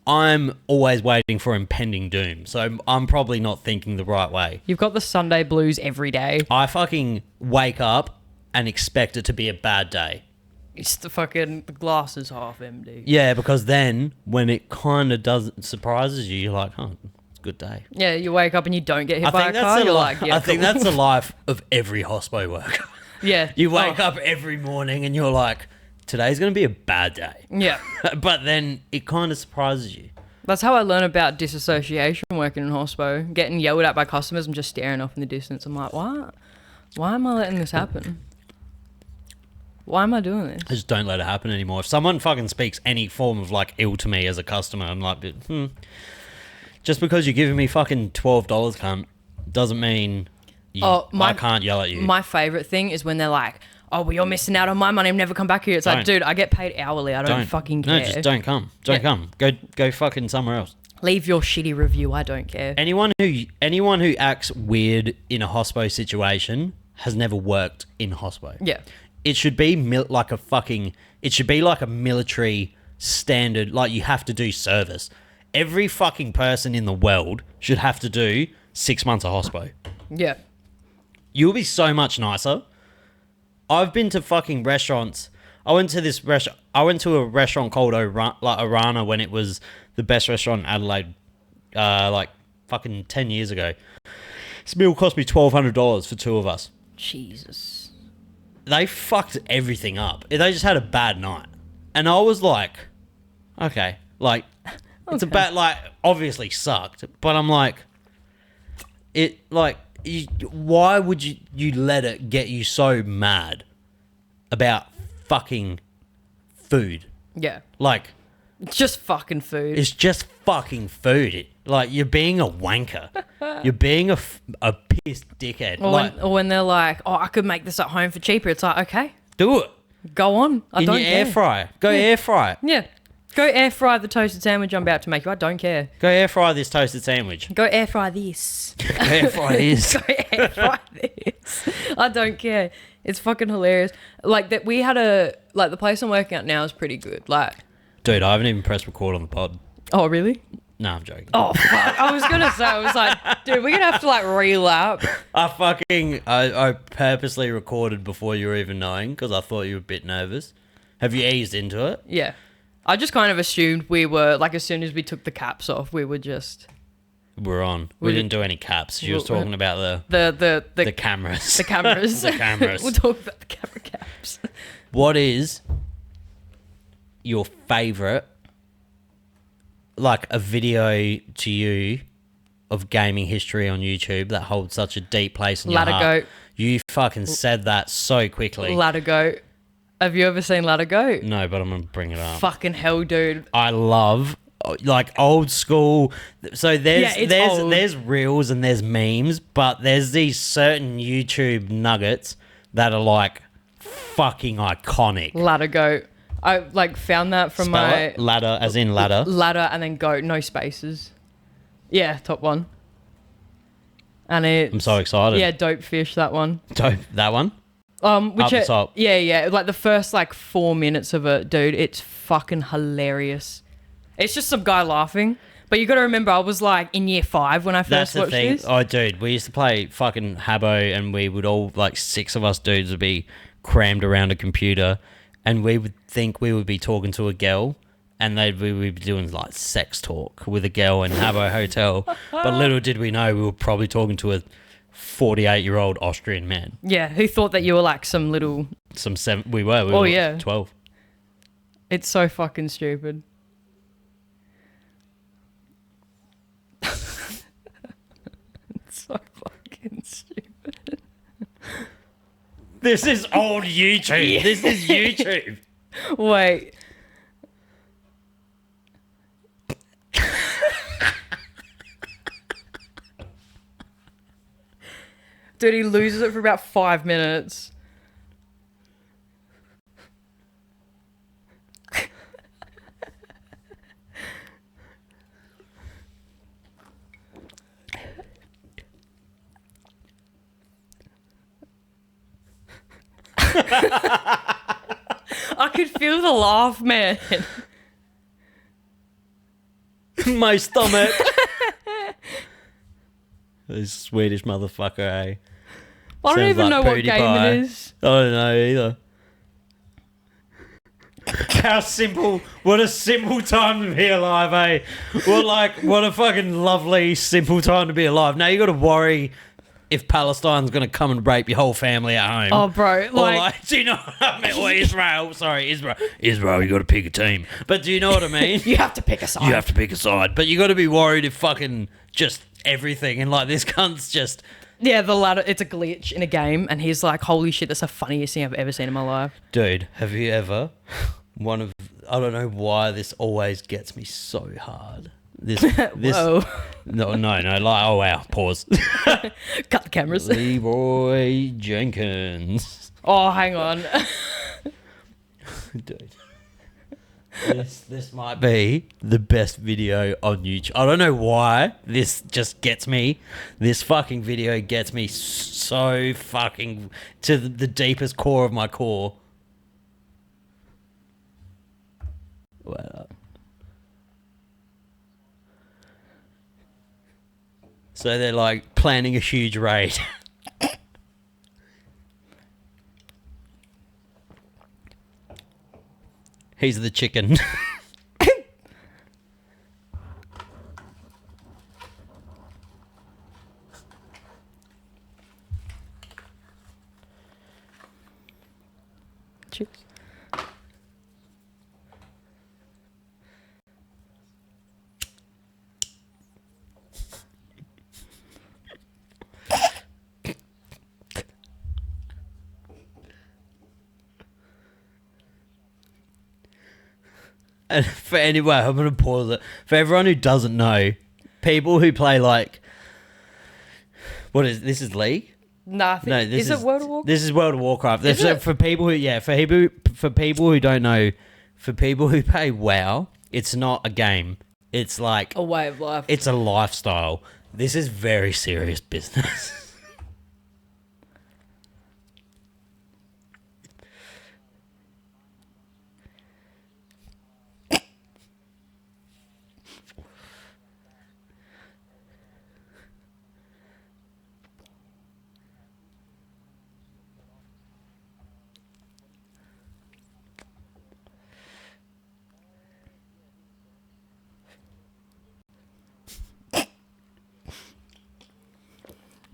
I'm always waiting for impending doom, so I'm probably not thinking the right way. You've got the Sunday blues every day. I fucking wake up and expect it to be a bad day. It's the glass is half empty. Yeah, because then when it kind of surprises you, you're like, oh... good day. Yeah, you wake up and you don't get hit by a car. You're like, yeah, I think that's the life of every hospo worker. Yeah. You wake up every morning and you're like, today's going to be a bad day. Yeah. But then it kind of surprises you. That's how I learn about disassociation working in hospo. Getting yelled at by customers and just staring off in the distance. I'm like, what? Why am I letting this happen? Why am I doing this? I just don't let it happen anymore. If someone fucking speaks any form of like ill to me as a customer, I'm like, Just because you're giving me fucking $12, cunt, doesn't mean I can't yell at you. My favourite thing is when they're like, oh, well, you're missing out on my money. I've never come back here. It's like, dude, I get paid hourly. I don't fucking care. No, just don't come. Don't come. Go fucking somewhere else. Leave your shitty review. I don't care. Anyone who acts weird in a hospo situation has never worked in hospo. Yeah. It should be like a military standard. Like, you have to do service. Every fucking person in the world should have to do 6 months of hospo. Yeah. You'll be so much nicer. I've been to fucking restaurants. I went to a restaurant called Orana when it was the best restaurant in Adelaide, like fucking 10 years ago. This meal cost me $1,200 for 2 of us. Jesus. They fucked everything up. They just had a bad night. And I was like, okay. Like, it's about, like, obviously sucked. But I'm like, why would you let it get you so mad about fucking food? Yeah. Like, it's just fucking food. It's just fucking food. Like, you're being a wanker. You're being a pissed dickhead. Or when they're like, oh, I could make this at home for cheaper. It's like, okay. Do it. Go on. I don't care. Air fryer. Go yeah. Air fry. Yeah. Go air fry the toasted sandwich I'm about to make you. I don't care. Go air fry this toasted sandwich. Go air fry this. Go air fry this. Go air fry this. I don't care. It's fucking hilarious. Like, that we had the place I'm working at now is pretty good. Like, dude, I haven't even pressed record on the pod. Oh, really? No, I'm joking. Oh, fuck. I was going to say, I was like, dude, we're going to have to, like, relap. I purposely recorded before you were even knowing because I thought you were a bit nervous. Have you eased into it? Yeah. I just kind of assumed we were, like, as soon as we took the caps off, we were just... We're on. We didn't do any caps. She was talking about the cameras. The cameras. The cameras. We'll talk about the camera caps. What is your favourite, like, a video to you of gaming history on YouTube that holds such a deep place in your heart? Ladder Goat. You fucking said that so quickly. Ladder Goat. Have you ever seen Ladder Goat? No, but I'm going to bring it up. Fucking hell, dude. I love, like, old school. So there's reels and there's memes, but there's these certain YouTube nuggets that are, like, fucking iconic. Ladder Goat. I, like, found that from Spell it. Ladder, as in ladder. Ladder and then goat, no spaces. Yeah, top one. And I'm so excited. Yeah, Dope Fish, that one. That one? Which up the top. Yeah. Like, the first, like, 4 minutes of it, dude, it's fucking hilarious. It's just some guy laughing. But you got to remember, I was, like, in year 5 when I first watched this. Oh, dude, we used to play fucking Habbo, and we would all, like, 6 of us dudes would be crammed around a computer, and we would think we would be talking to a girl, and we would be doing, like, sex talk with a girl in Habbo Hotel. But little did we know we were probably talking to a 48-year-old Austrian man. Yeah, who thought that you were, like, some little... We were yeah. 12. It's so fucking stupid. It's so fucking stupid. This is old YouTube. Yeah. This is YouTube. Wait. Dude, he loses it for about 5 minutes. I could feel the laugh, man. My stomach. This Swedish motherfucker, eh? I don't even know what game it is. I don't know either. How simple. What a simple time to be alive, eh? What a fucking lovely, simple time to be alive. Now you got to worry if Palestine's going to come and rape your whole family at home. Oh, bro. Like, do you know what I mean? Or Israel. Sorry, Israel. Israel, you got to pick a team. But do you know what I mean? You have to pick a side. You have to pick a side. But you got to be worried if fucking just everything. And, like, this cunt's just... Yeah, the ladder, it's a glitch in a game. And he's like, holy shit, that's the funniest thing I've ever seen in my life. Dude, have you ever... I don't know why this always gets me so hard. This Whoa. no, like, oh wow, pause. Cut the cameras. Leroy Jenkins. Oh, hang on. Dude. This might be the best video on YouTube. I don't know why this just gets me. This fucking video gets me so fucking to the deepest core of my core. Well, so they're like planning a huge raid. He's the chicken. Cheers. And for anyway, I'm gonna pause it. For everyone who doesn't know, people who play like, what is this? Is League? Nothing. No, this is it World of Warcraft? This is World of Warcraft. Is it? For people who, for people who don't know, for people who play WoW, it's not a game. It's like A way of life. it's a lifestyle. This is very serious business.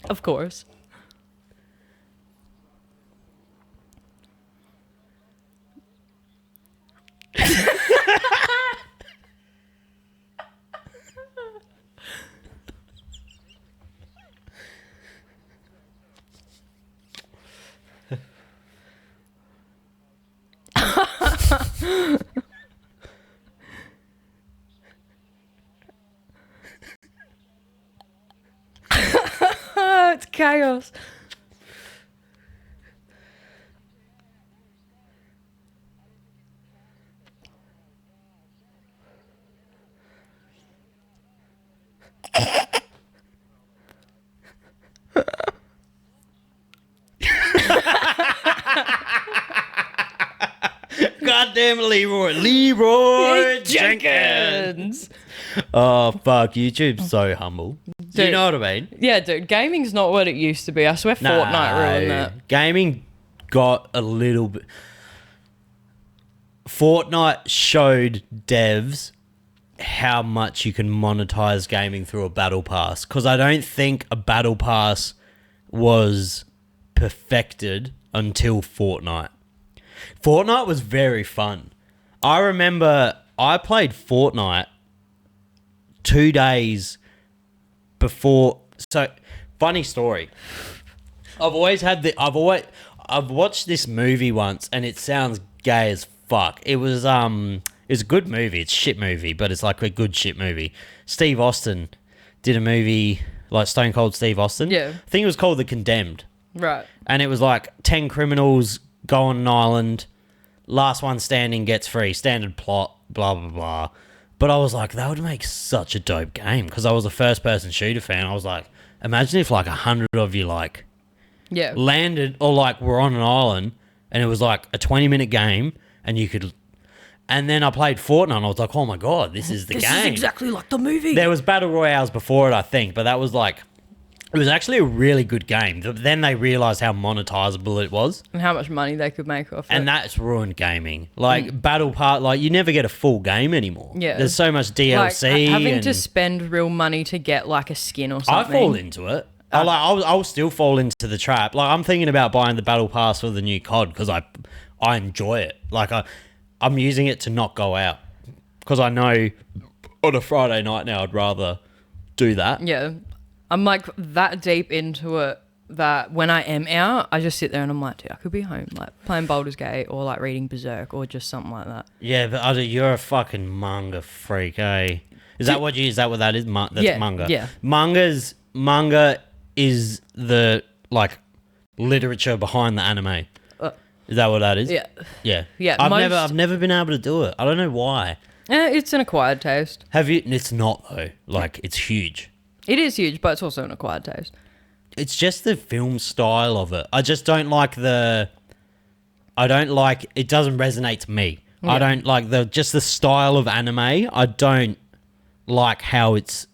Of course. It's chaos. Goddamn Leroy Jenkins. Oh fuck, YouTube's so humble. Do you Dude. know what I mean? Yeah, dude, gaming's not what it used to be. I swear Fortnite ruined that. Gaming got a little bit. Fortnite showed devs how much you can monetize gaming through a battle pass, because I don't think a battle pass was perfected until Fortnite. Fortnite was very fun. I remember I played Fortnite 2 days before. So, funny story. I've watched this movie once, and it sounds gay as fuck. It was a good movie. It's a shit movie, but it's like a good shit movie. Steve Austin did a movie like Stone Cold Steve Austin. Yeah. I think it was called The Condemned. Right. And it was like 10 criminals go on an island, last one standing gets free, standard plot, blah, blah, blah. But I was like, that would make such a dope game, because I was a first-person shooter fan. I was like, imagine if like 100 of you like Yeah. landed or like were on an island and it was like a 20-minute game and you could... And then I played Fortnite and I was like, oh my God, this is the This game. is exactly like the movie. There was Battle Royales before it, I think, but that was like... It was actually a really good game. Then they realised how monetizable it was. And how much money they could make off it. And that's ruined gaming. Like, Battle Part, like, you never get a full game anymore. Yeah. There's so much DLC. Like, having and to spend real money to get, like, a skin or I something. fall into it. I'll still fall into the trap. Like, I'm thinking about buying the Battle Pass for the new COD because I enjoy it. Like, I'm using it to not go out because I know on a Friday night now I'd rather do that. Yeah. I'm, like, that deep into it that when I am out, I just sit there and I'm like, dude, I could be home, like, playing Baldur's Gate or, like, reading Berserk or just something like that. Yeah, but you're a fucking manga freak, eh? Is that what that is? That's Yeah, manga. yeah. Manga is the like literature behind the anime. Is that what that is? Yeah. Yeah. Yeah, I've never been able to do it. I don't know why. It's an acquired taste. Have you? It's not though. Like it's huge. It is huge, but it's also an acquired taste. It's just the film style of it. I just don't like it doesn't resonate to me. Yeah. I don't like the style of anime. I don't like how it's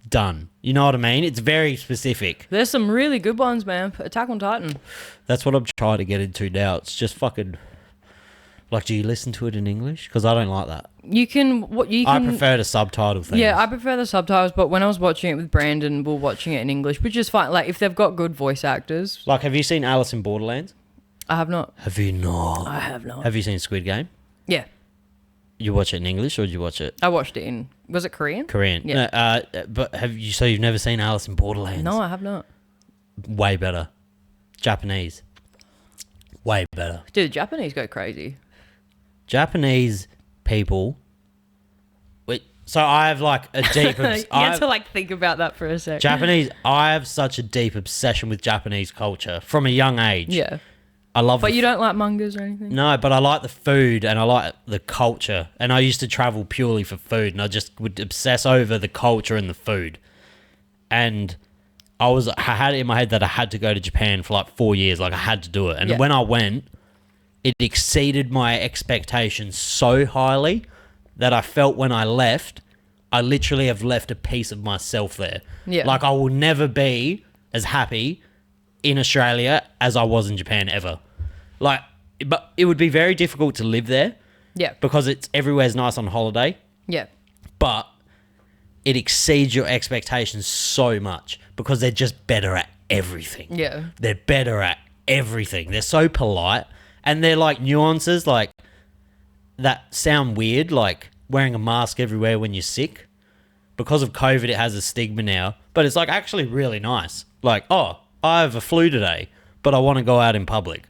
done. You know what I mean? It's very specific. There's some really good ones, man. Attack on Titan. That's what I'm trying to get into now. It's just fucking like, do you listen to it in English? Because I don't like that. I prefer to subtitle things. Yeah, I prefer the subtitles, but when I was watching it with Brandon, we're watching it in English, which is fine. Like, if they've got good voice actors. Like, have you seen Alice in Borderlands? I have not. Have you not? I have not. Have you seen Squid Game? Yeah. You watch it in English or did you watch it? I watched it in... Was it Korean? Korean. Yeah. No, but you've never seen Alice in Borderlands? No, I have not. Way better. Japanese. Way better. Dude, Japanese go crazy. Japanese people... So I have like a deep... You had to like think about that for a second. Japanese... I have such a deep obsession with Japanese culture from a young age. Yeah. I love... But you don't like mangas or anything? No, but I like the food and I like the culture. And I used to travel purely for food and I just would obsess over the culture and the food. And I had it in my head that I had to go to Japan for like 4 years. Like I had to do it. And when I went, it exceeded my expectations so highly that I felt when I left, I literally have left a piece of myself there. Yeah. Like I will never be as happy in Australia as I was in Japan ever. Like, but it would be very difficult to live there. Yeah. Because everywhere's nice on holiday. Yeah. But it exceeds your expectations so much because they're just better at everything. Yeah. They're better at everything. They're so polite and they're like nuances like that sound weird, like wearing a mask everywhere when you're sick. Because of COVID, it has a stigma now, but it's like actually really nice. Like, oh, I have a flu today, but I want to go out in public.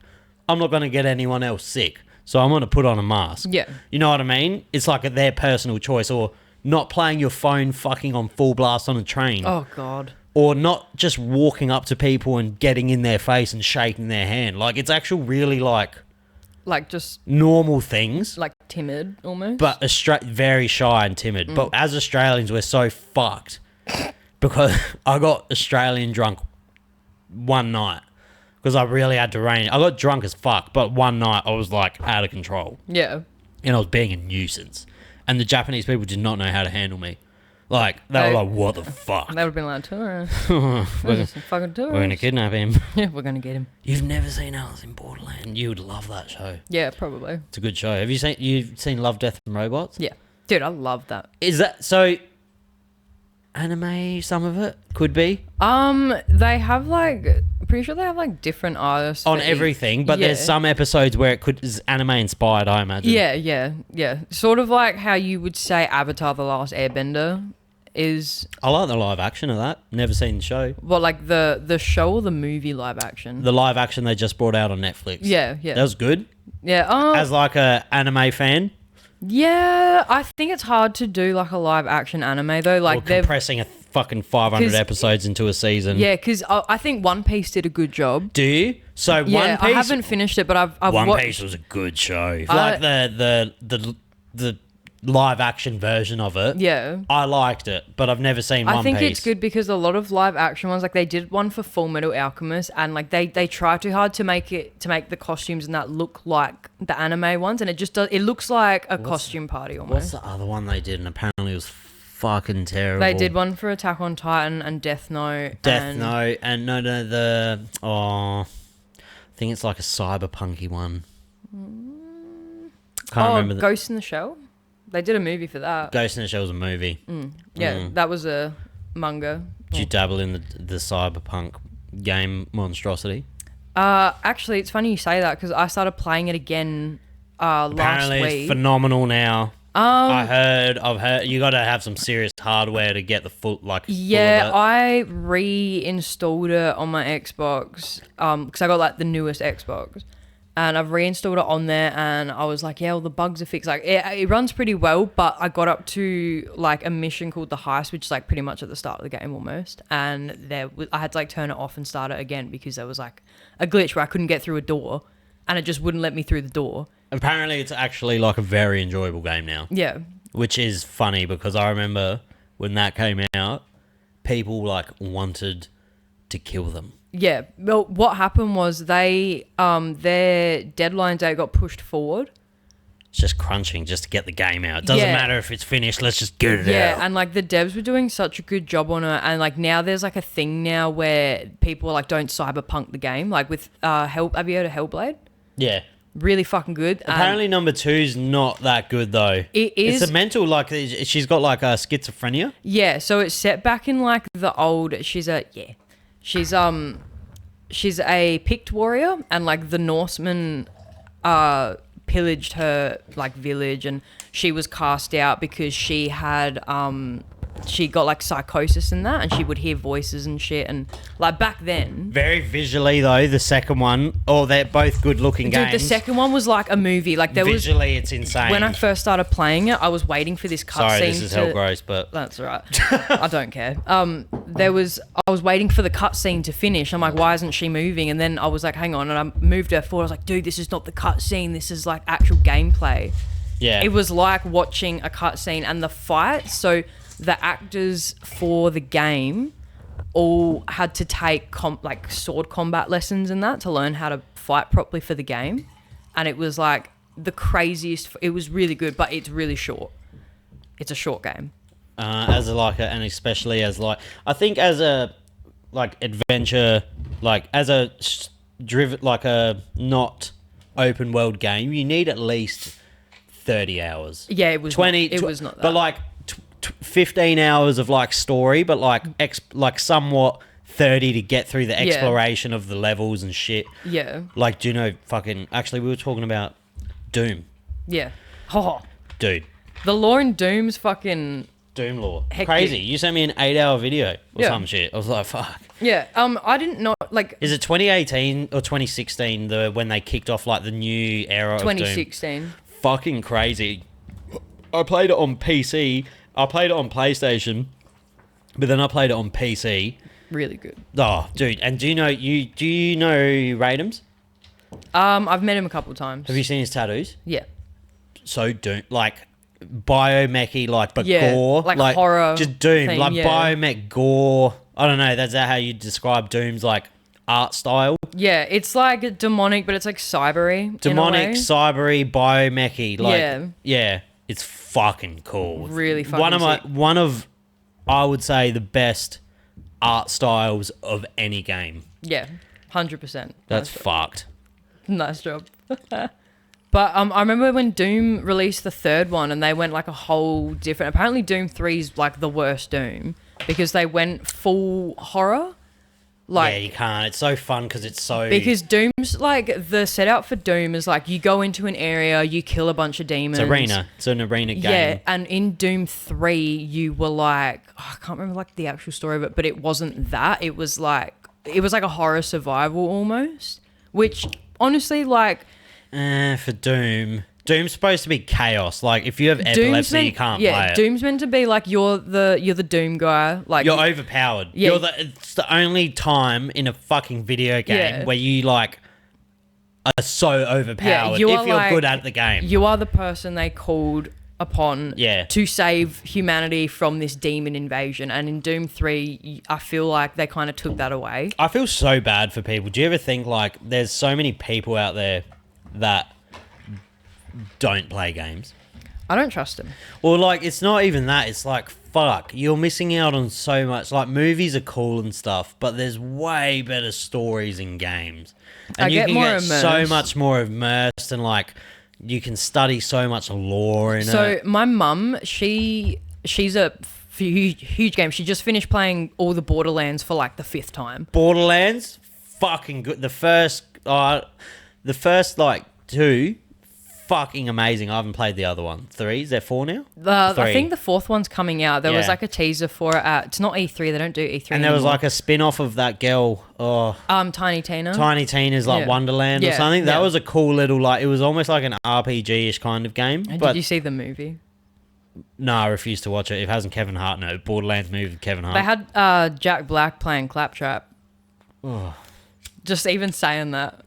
I'm not going to get anyone else sick, so I'm going to put on a mask. Yeah. You know what I mean? It's like their personal choice, or not playing your phone fucking on full blast on a train. Oh, God. Or not just walking up to people and getting in their face and shaking their hand. Like, it's actually really like just... normal things. Like timid, almost. But very shy and timid. But as Australians, we're so fucked. Because I got Australian drunk one night. Because I really had to rein it. I got drunk as fuck, but one night I was like out of control. Yeah. And I was being a nuisance. And the Japanese people did not know how to handle me. Like, they were like, what the fuck? They would have been like, tourist. we're Fucking tourist. going to kidnap him. Yeah, we're going to get him. You've never seen Alice in Borderland. You would love that show. Yeah, probably. It's a good show. Have you've seen Love, Death and Robots? Yeah. Dude, I love that. Is that, so, anime, some of it? Could be? They have like... Pretty sure they have like different artists on everything, but there's some episodes where is anime inspired, I imagine. Yeah. Sort of like how you would say Avatar: The Last Airbender is. I like the live action of that. Never seen the show. Well, like the show or the movie live action? The live action they just brought out on Netflix. Yeah. That was good. Yeah. As like a anime fan. Yeah, I think it's hard to do like a live action anime though. Like they're compressing a fucking 500 episodes into a season. Yeah, because I think One Piece did a good job. Do you? So One Piece. I haven't finished it, but I've One watched... Piece was a good show. Like the live action version of it. Yeah. I liked it, but I've never seen One Piece. I think it's good because a lot of live action ones, like they did one for Full Metal Alchemist, and like they try too hard to make the costumes and that look like the anime ones, and it just does. It looks like a costume party almost. What's the other one they did? And apparently it was fucking terrible. They did one for Attack on Titan and Death Note. I think it's like a cyberpunky one. Can't remember. Ghost in the Shell. They did a movie for that. Ghost in the Shell was a movie. That was a manga. Did you dabble in the cyberpunk game monstrosity? Actually, it's funny you say that because I started playing it again last Apparently week. It's phenomenal now. I've heard you got to have some serious hardware to get the full Yeah, I reinstalled it on my Xbox because I got like the newest Xbox, and I've reinstalled it on there, and I was like, yeah, all the bugs are fixed. Like it runs pretty well, but I got up to like a mission called the heist, which is like pretty much at the start of the game almost, and I had to like turn it off and start it again because there was like a glitch where I couldn't get through a door, and it just wouldn't let me through the door. Apparently, it's actually like a very enjoyable game now. Yeah. Which is funny because I remember when that came out, people like wanted to kill them. Yeah. Well, what happened was their deadline date got pushed forward. It's just crunching just to get the game out. It doesn't matter if it's finished. Let's just get it out. Yeah, and like the devs were doing such a good job on it, and like now there's like a thing now where people like don't cyberpunk the game. Like with have you heard of Hellblade? Yeah. Really fucking good. Apparently number 2's not that good though. It is. It's a mental, like, she's got like a schizophrenia. Yeah, so it's set back in like the old, she's a picked warrior, and like the Norsemen pillaged her like village, and she was cast out because she had she got like psychosis in that, and she would hear voices and shit, and like back then. Very visually though, the second one, they're both good looking games. Dude, the second one was like a movie. Like visually, it's insane. When I first started playing it, I was waiting for this cutscene. Sorry, this is hell gross, but that's all right. I don't care. I was waiting for the cutscene to finish. I'm like, why isn't she moving? And then I was like, hang on, and I moved her forward. I was like, dude, this is not the cutscene. This is like actual gameplay. Yeah. It was like watching a cutscene, and the fight. So the actors for the game all had to take like sword combat lessons and that to learn how to fight properly for the game, and it was like the craziest. It was really good, but it's really short. It's a short game. And especially as like, I think as a like adventure, like as a driven, like a not open world game, you need at least 30 hours. Yeah, it was 20. It was not that. But like 15 hours of like story, but like like somewhat 30 to get through the exploration of the levels and shit. Yeah. Like, do you know actually we were talking about Doom. Yeah. Oh. Dude. The lore in Doom's fucking Doom lore. hectic. Crazy. You sent me an 8-hour video or some shit. I was like, fuck. Yeah. I didn't know, like... Is it 2018 or 2016 when they kicked off like the new era of Doom? 2016. Fucking crazy. I played it on PC. I played it on PlayStation, but then I played it on PC. Really good. Oh, dude! And do you know Radams? I've met him a couple of times. Have you seen his tattoos? Yeah. So Doom, like biomechy, like but gore, like horror, just Doom, thing, like biomech gore. I don't know. That's how you describe Doom's like art style. Yeah, it's like demonic, but it's like cybery. Demonic, cybery, biomechy. Like, yeah. It's fucking cool. Really fucking one of I would say the best art styles of any game. Yeah, 100%. That's fucked. Nice job. But I remember when Doom released the third one, and they went like a whole different. Apparently, Doom 3 is like the worst Doom because they went full horror. Like, yeah, you can't. It's so fun because it's so... Because Doom's, like, the setup for Doom is, like, you go into an area, you kill a bunch of demons. It's an arena game. Yeah, and in Doom 3, you were, like... I can't remember, like, the actual story of it, but it wasn't that. It was, like a horror survival almost, which, honestly, like... For Doom... Doom's supposed to be chaos. Like, if you have epilepsy, you can't play it. Yeah, Doom's meant to be like you're the Doom guy. Like you're overpowered. Yeah. It's the only time in a fucking video game where you like are so overpowered if you're good at the game. You are the person they called upon to save humanity from this demon invasion. And in Doom 3, I feel like they kind of took that away. I feel so bad for people. Do you ever think like there's so many people out there that don't play games? I don't trust them. Or like, it's not even that. It's like, fuck, you're missing out on so much. Like, movies are cool and stuff, but there's way better stories in games. And you can get so much more immersed, and like, you can study so much lore in it. So my mum, she's a huge game. She just finished playing all the Borderlands for like the 5th time. Borderlands, fucking good. The first like 2, fucking amazing. I haven't played the other one. 3? Is there 4 now? I 3. think the 4th one's coming out. There was Yeah. like a teaser for it at... It's not E3. They don't do E3 And there was anymore. like a spin-off of that girl. Oh, Tiny Tina. Tiny Tina's like Yeah. Wonderland or Yeah, something. That yeah. was a cool little like. It was almost like an RPG-ish kind of game. Did But you see the movie? no, I refuse to watch it. It hasn't Kevin Hart in it. Borderlands movie with Kevin Hart. They had Jack Black playing Claptrap. Oh. Just even saying that.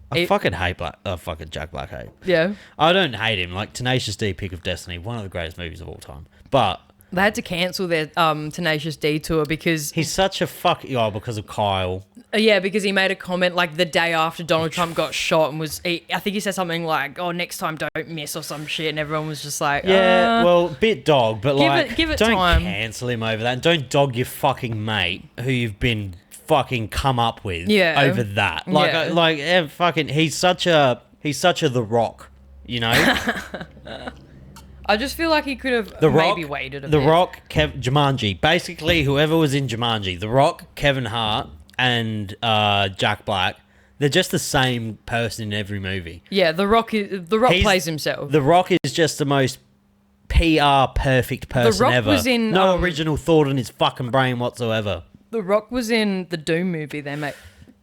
I fucking hate fucking Jack Black. Hate. Yeah. I don't hate him. Like Tenacious D, Pick of Destiny, one of the greatest movies of all time. But They had to cancel their Tenacious D tour because... he's such a because of Kyle. Yeah, because he made a comment like the day after Donald Trump got shot and I think he said something like, "Oh, next time don't miss" or some shit, and everyone was just like, Yeah, well, bit dog, but give it don't time. cancel him over that. And don't dog your fucking mate who you've been fucking come up with over that. Fucking, he's such a The Rock, you know. I just feel like he could have maybe waited a bit. The Rock, Jumanji. Basically, whoever was in Jumanji, The Rock, Kevin Hart, and Jack Black, they're just the same person in every movie. Yeah, The Rock plays himself. The Rock is just the most PR perfect person Rock ever. was in, no original thought in his fucking brain whatsoever. The Rock was in the Doom movie they made.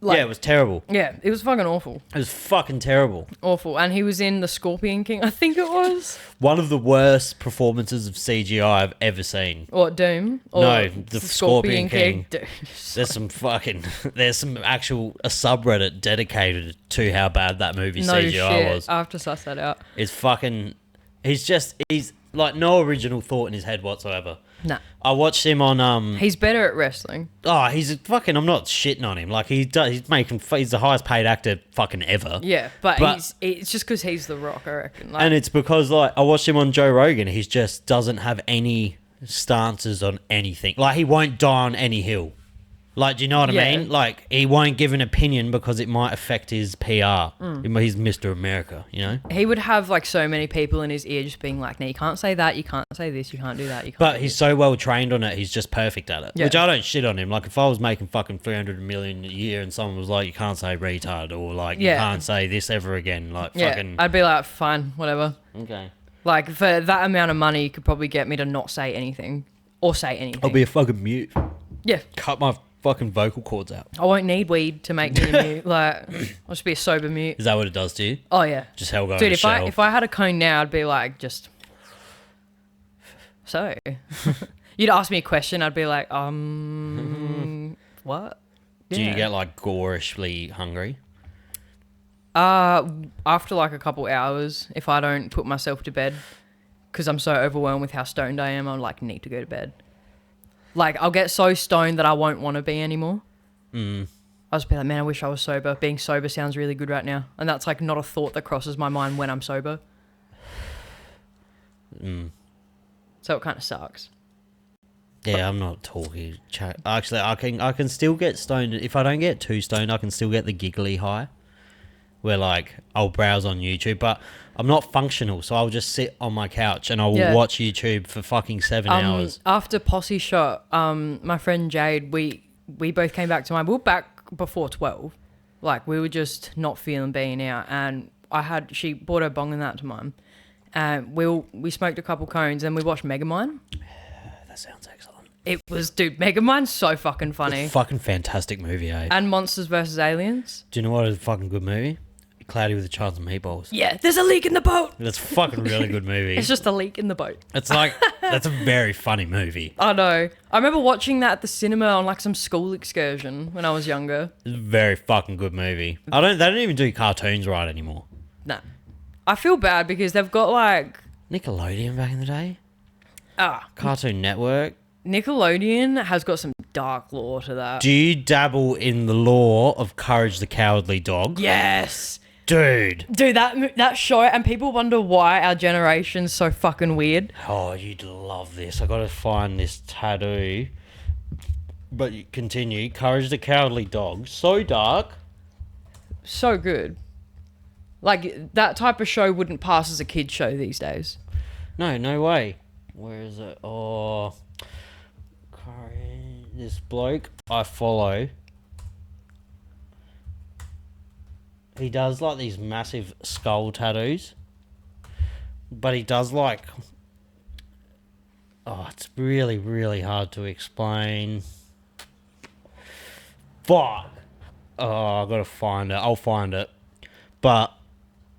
Yeah, it was terrible. Yeah, it was fucking awful. It was fucking terrible. Awful. And he was in The Scorpion King, I think it was. One of the worst performances of CGI I've ever seen. Or Doom? Or No, the Scorpion King. Dude. There's some actual a subreddit dedicated to how bad that movie No CGI shit. was. I have to suss that out. It's fucking... He's like no original thought in his head whatsoever. Nah. I watched him on... He's better at wrestling. Oh, he's a fucking... I'm not shitting on him. Like, he's the highest paid actor fucking ever. Yeah, but it's just because he's The Rock, I reckon. Like, And it's because, like, I watched him on Joe Rogan. He just doesn't have any stances on anything. Like, he won't die on any hill. Like, do you know what I mean? Like, he won't give an opinion because it might affect his PR. He's Mr. America, you know? he would have, like, so many people in his ear just being like, no, you can't say that, you can't say this, you can't do that, you can't But do he's this. so well trained on it, he's just perfect at it. Yeah. Which I don't shit on him. Like, if I was making fucking 300 million a year and someone was like, you can't say retard or, like, you can't say this ever again, like, fucking... I'd be like, fine, whatever. Okay. Like, for that amount of money, you could probably get me to not say anything. Or say anything. I'll be a fucking mute. Yeah. Cut my fucking vocal cords out. I won't need weed to make me a mute. Like, I'll just be a sober mute. Is that what it does to you? Oh, yeah. Just hell go Dude, on if I had a cone now, I'd be like, just... So? You'd ask me a question, I'd be like, what? Do you Yeah. get, like, gorishly hungry? After like a couple hours, if I don't put myself to bed, because I'm so overwhelmed with how stoned I am, I'm like, need to go to bed. Like, I'll get so stoned that I won't want to be anymore. I'll just be like, man, I wish I was sober. Being sober sounds really good right now. And that's like not a thought that crosses my mind when I'm sober. So it kind of sucks. Yeah, I'm not talking. Actually, I can still get stoned. If I don't get too stoned, I can still get the giggly high. Where, like, I'll browse on YouTube, but I'm not functional, so I'll just sit on my couch and I'll watch YouTube for fucking 7 hours. After Posse shot, my friend Jade, we both came back to mine. We were back before 12. Like, we were just not feeling being out, and she bought her bong and that to mine. And we smoked a couple cones and we watched Megamind. That sounds excellent. It was, dude, Megamind's so fucking funny. Fucking fantastic movie, eh? And Monsters vs. Aliens. Do you know what is a fucking good movie? Cloudy with a Chance of Meatballs. Yeah, there's a leak in the boat. That's a fucking really good movie. It's just a leak in the boat. It's like, that's a very funny movie. I know. I remember watching that at the cinema on like some school excursion when I was younger. It's a very fucking good movie. They don't even do cartoons right anymore. Nah. I feel bad because they've got like... Nickelodeon back in the day? Cartoon Network? Nickelodeon has got some dark lore to that. Do you dabble in the lore of Courage the Cowardly Dog? Yes. Dude, that show, and people wonder why our generation's so fucking weird. oh, you'd love this. I gotta find this tattoo. But you continue. Courage the Cowardly Dog. So dark. So good. Like, that type of show wouldn't pass as a kid's show these days. No way. Where is it? Oh, this bloke I follow. he does like these massive skull tattoos, but he does like, oh, it's really, really hard to explain. Fuck. Oh, I gotta find it. I'll find it. But,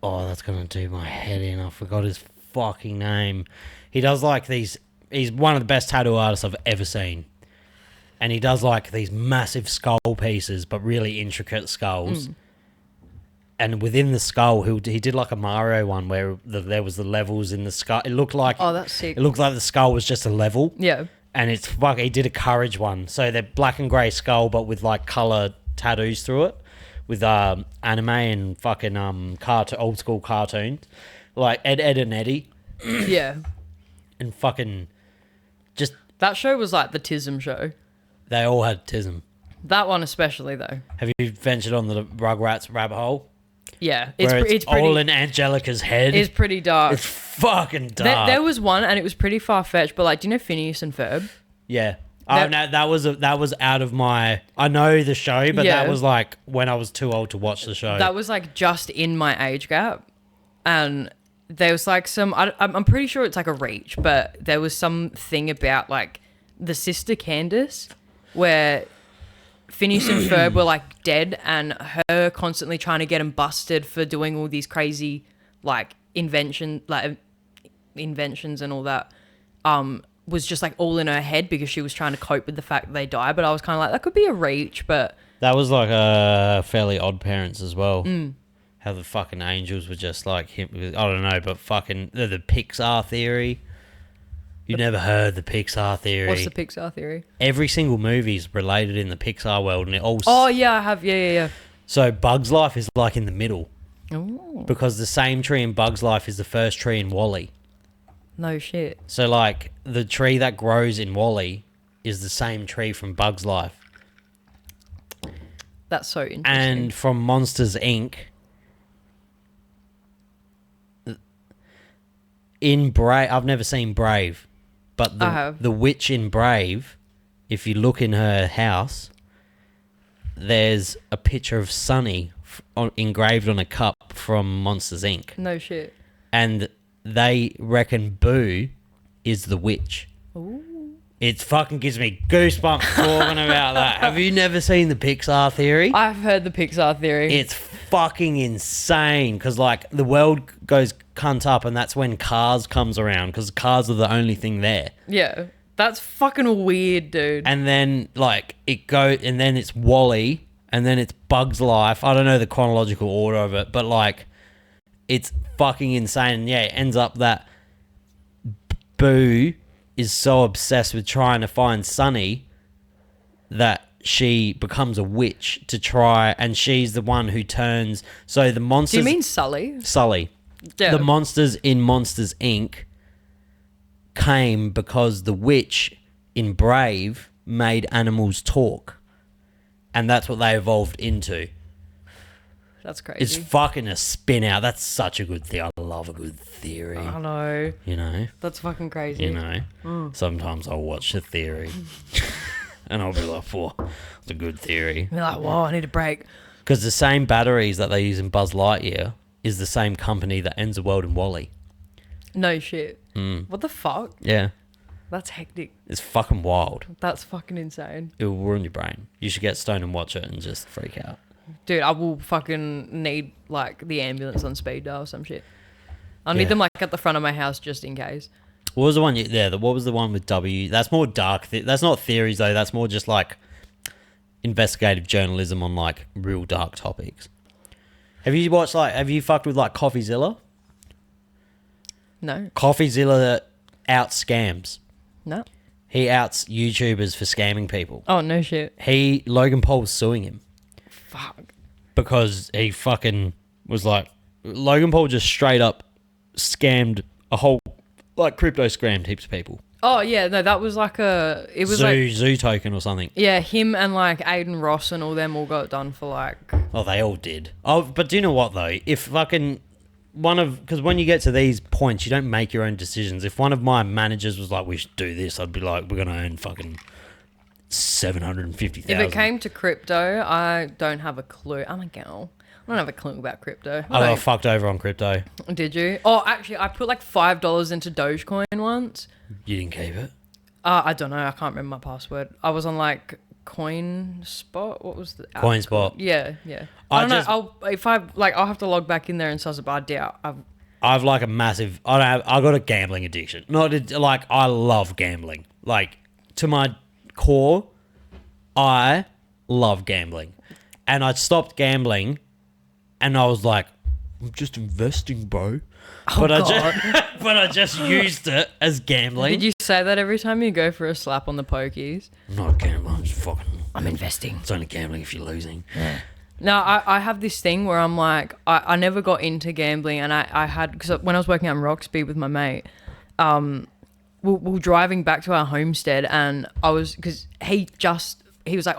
oh, that's gonna do my head in. I forgot his fucking name. He does like these. He's one of the best tattoo artists I've ever seen. And he does like these massive skull pieces, but really intricate skulls. And within the skull, he did like a Mario one where there was the levels in the skull. It looked like, Oh, that's sick. it looked like the skull was just a level. Yeah. And it's fuck. He did a courage one, so they're black and grey skull, but with like color tattoos through it, with anime and fucking old school cartoons, like Ed and Eddie, Yeah. and fucking just That show was like the Tism show. they all had tism. That one especially, though. Have you ventured on the Rugrats rabbit hole? Yeah. Where It's all pretty... in Angelica's head. It's pretty dark. It's fucking dark. There was one, and it was pretty far-fetched, but like, do you know Phineas and Ferb? Yeah. Oh, no, that was out of my... I know the show, but Yeah. that was like when I was too old to watch the show. That was like just in my age gap. And there was like I'm pretty sure it's like a reach, but there was something about like the sister Candace where Phineas and Ferb were like dead, and her constantly trying to get him busted for doing all these crazy like inventions and all that was just like all in her head because she was trying to cope with the fact that they died. But I was kind of like, that could be a reach, but That was like Fairly Odd Parents as well. How the fucking angels were just like him. I don't know, but fucking the Pixar Theory. You never heard the Pixar Theory. what's the Pixar Theory? Every single movie is related in the Pixar world, and it all. Oh yeah, I have. Yeah. So Bug's Life is like in the middle Oh, because the same tree in Bug's Life is the first tree in Wall-E. no shit. So like the tree that grows in Wall-E is the same tree from Bug's Life. That's so interesting. And from Monsters Inc. In Brave, I've never seen Brave, but I have. the witch in Brave, if you look in her house, there's a picture of Sunny engraved on a cup from Monsters Inc. No shit. And they reckon Boo is the witch. Ooh. It fucking gives me goosebumps talking about that. Have you never seen the Pixar Theory? I've heard the Pixar Theory. It's fucking insane because like the world goes cunt up, and that's when Cars comes around because cars are the only thing there. Yeah. That's fucking weird, dude. And then like and then it's Wall-E, and then it's Bug's Life. I don't know the chronological order of it, but like it's fucking insane. And yeah, it ends up that Boo is so obsessed with trying to find Sunny that she becomes a witch to try, and she's the one who turns. So the monsters. Do you mean Sully? Sully? Yeah. The monsters in Monsters Inc. came because the witch in Brave made animals talk, and that's what they evolved into. That's crazy. It's fucking a spin out. That's such a good thing. I love a good theory. I know. You know. That's fucking crazy. You know. Sometimes I'll watch the theory, and I'll be like, "Whoa, it's a good theory." You're like, whoa, I need a break. Because the same batteries that they use in Buzz Lightyear is the same company that ends the world in Wall-E. No shit. What the fuck? Yeah. That's hectic. It's fucking wild. That's fucking insane. It will ruin your brain. You should get stoned and watch it and just freak out. Dude, I will fucking need like the ambulance on speed dial or some shit. I'll need Yeah. them like at the front of my house just in case. What was the one? What was the one with W? That's more dark. That's not theories though. That's more just like investigative journalism on like real dark topics. Have you fucked with like CoffeeZilla? No. CoffeeZilla out scams. No. He outs YouTubers for scamming people. Oh, no shit. Logan Paul was suing him Fuck. because he fucking was like, Logan Paul just straight up scammed a whole, like crypto scammed heaps of people. Oh, yeah. No, that was like it was Zoo token or something. yeah, him and like Aiden Ross and all them all got done for like... Oh, they all did. Oh, but do you know what though? If fucking because when you get to these points, you don't make your own decisions. If one of my managers was like, "We should do this," I'd be like, "We're gonna earn fucking 750,000." If it came to crypto, I don't have a clue. I'm a girl. I don't have a clue about crypto. I got fucked over on crypto. Did you? Oh, actually, I put like $5 into Dogecoin once. You didn't keep it? I don't know. I can't remember my password. I was on like CoinSpot. What was the app CoinSpot. called? Yeah. I don't know. I'll have to log back in there and suss it, but I doubt. I've like a massive. I got a gambling addiction. Like I love gambling. Like to my core, I love gambling, and I stopped gambling, and I was like, I'm just investing, bro. But I just used it as gambling. Did you say that every time you go for a slap on the pokies? I'm not gambling. I'm just fucking. I'm investing. It's only gambling if you're losing. Yeah. No, I have this thing where I'm like, I never got into gambling, and I had, because when I was working out in Roxby with my mate, we were driving back to our homestead, and I was, because he was like,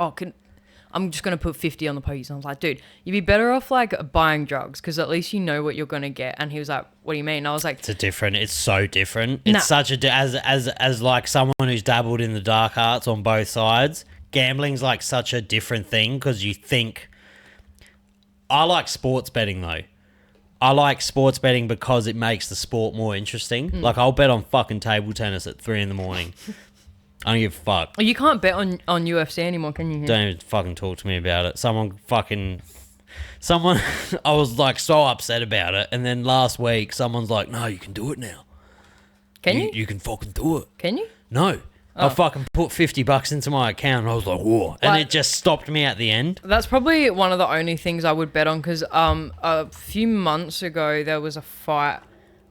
I'm just going to put 50 on the pokies. And I was like, dude, you'd be better off like buying drugs, because at least you know what you're going to get. And he was like, what do you mean? And I was like, it's so different. It's such a, as like someone who's dabbled in the dark arts on both sides, gambling's like such a different thing, because you think, I like sports betting though. I like sports betting because it makes the sport more interesting. Like I'll bet on fucking table tennis at 3 a.m. I don't give a fuck. You can't bet on UFC anymore, can you? Don't even fucking talk to me about it. Someone, I was like so upset about it. And then last week, someone's like, no, you can do it now. Can you? You can fucking do it. Can you? No. I fucking put $50 into my account and I was like, whoa. And it just stopped me at the end. That's probably one of the only things I would bet on, because a few months ago there was a fight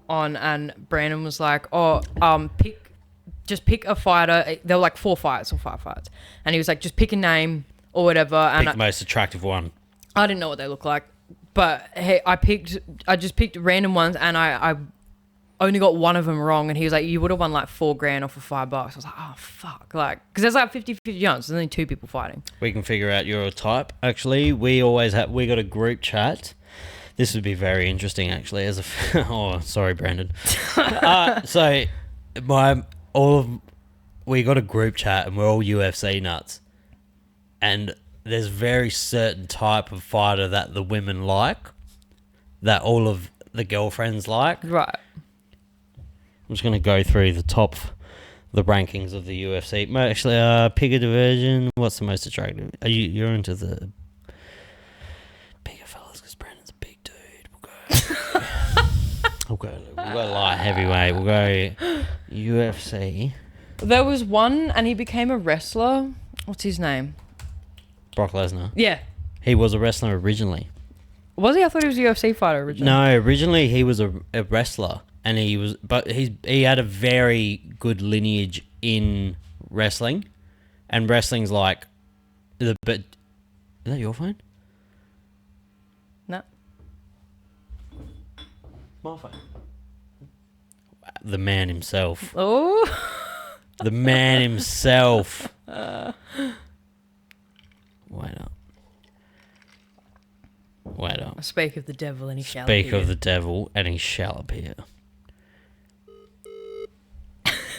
on, and Brandon was like, pick a fighter. There were like 4 fights or 5 fights. And he was like, just pick a name or whatever. And Pick the most attractive one. I didn't know what they looked like. But hey, I just picked random ones, and I only got one of them wrong. And he was like, you would have won like $4,000 off of $5. I was like, oh, fuck. Like, because there's like 50-50 chance. There's only 2 people fighting. We can figure out your type. Actually, we got a group chat. This would be very interesting, actually. Oh, sorry, Brandon. We got a group chat, and we're all UFC nuts. And there's very certain type of fighter that the women like, that all of the girlfriends like. Right. I'm just going to go through the rankings of the UFC. Actually, pick a division. What's the most attractive? You're into the bigger fellas, because Brandon's a big dude. We'll go light heavyweight. We'll go UFC. There was one, and he became a wrestler. What's his name? Brock Lesnar. Yeah. He was a wrestler originally. Was he? I thought he was a UFC fighter originally. No, originally he was a wrestler, and he had a very good lineage in wrestling, and wrestling's like is that your phone? No. My phone. The man himself. Oh. The man himself. Wait up. Speak of the devil and he shall appear. Speak appear. of the devil and he shall appear.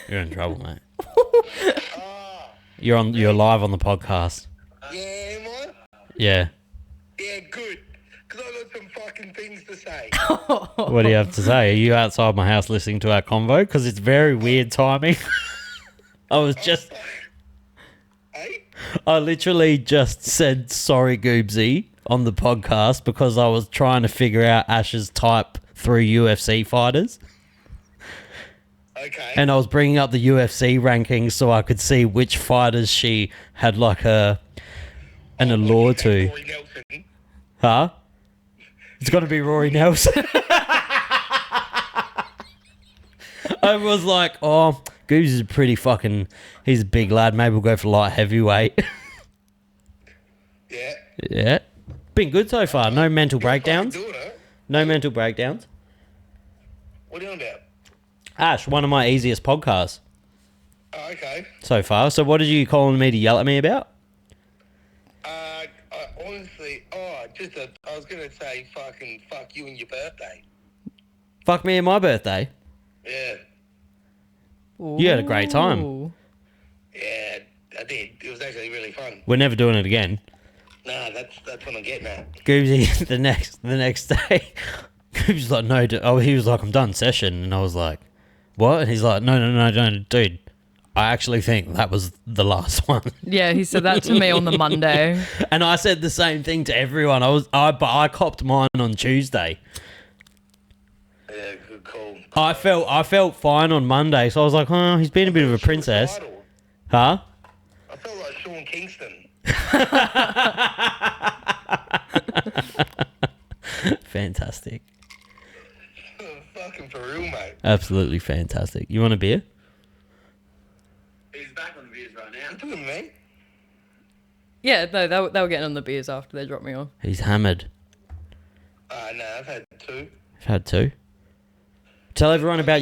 You're in trouble, mate. You're live on the podcast. Yeah, am I? Yeah. Yeah, good. Because I got some fucking things to say. What do you have to say? Are you outside my house listening to our convo? Because it's very weird timing. I literally just said sorry, Goobsy, on the podcast because I was trying to figure out Ash's type through UFC fighters. Okay. And I was bringing up the UFC rankings so I could see which fighters she had like an allure to. Rory Nelson. Huh? It's got to be Rory Nelson. I was like, oh, Goobs is he's a big lad. Maybe we'll go for light heavyweight. Yeah. Yeah. Been good so far. No mental breakdowns. No mental breakdowns. What are you on about? Ash, one of my easiest podcasts Oh, okay. so far. So what did you calling me to yell at me about? Honestly, I was going to say fuck you and your birthday. Fuck me and my birthday. Yeah. You had a great time. Ooh. Yeah, I did. It was actually really fun. We're never doing it again. Nah, that's what I'm getting at. Goobsy, the next day, Goobsy's like, no, he was like, I'm done session. And I was like, what? And he's like, no, dude. I actually think that was the last one. Yeah, he said that to me on the Monday. And I said the same thing to everyone. But I copped mine on Tuesday. Yeah, good call. I felt fine on Monday, so I was like, oh, he's been a bit of a princess. Huh? I felt like Sean Kingston. Fantastic. Fucking for real, mate. Absolutely fantastic. You want a beer? He's back on the beers right now. You doing, mate? Yeah, no, they were getting on the beers after they dropped me off. He's hammered. No, I've had 2. You've had 2? Tell everyone about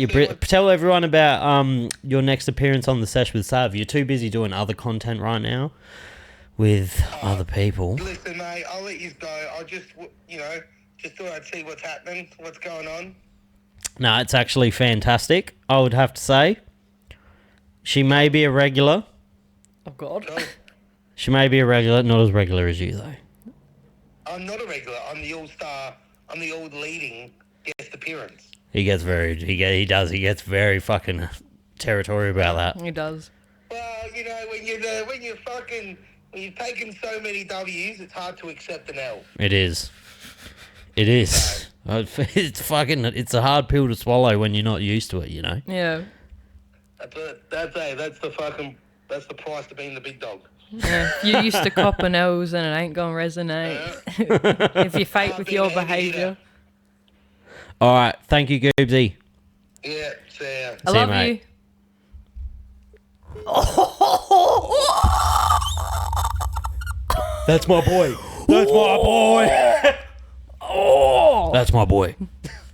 your next appearance on the sesh with Sav. You're too busy doing other content right now with other people. Listen, mate, I'll let you go. I'll just thought I'd see what's happening, what's going on. No, it's actually fantastic, I would have to say. She may be a regular. Oh, God. No, She may be a regular, not as regular as you, though. I'm not a regular. I'm the all-star. I'm the old leading guest appearance. He gets very fucking territorial about that. He does. Well, when you've taken so many W's, it's hard to accept an L. It is. It's a hard pill to swallow when you're not used to it, you know? Yeah. That's the price to being the big dog. Yeah. You used to copping L's and it ain't gonna resonate. If you fake with your behaviour. All right, thank you, Goobsy. Yeah, see ya. I See you, love mate. you. That's my boy. That's my boy. That's my boy.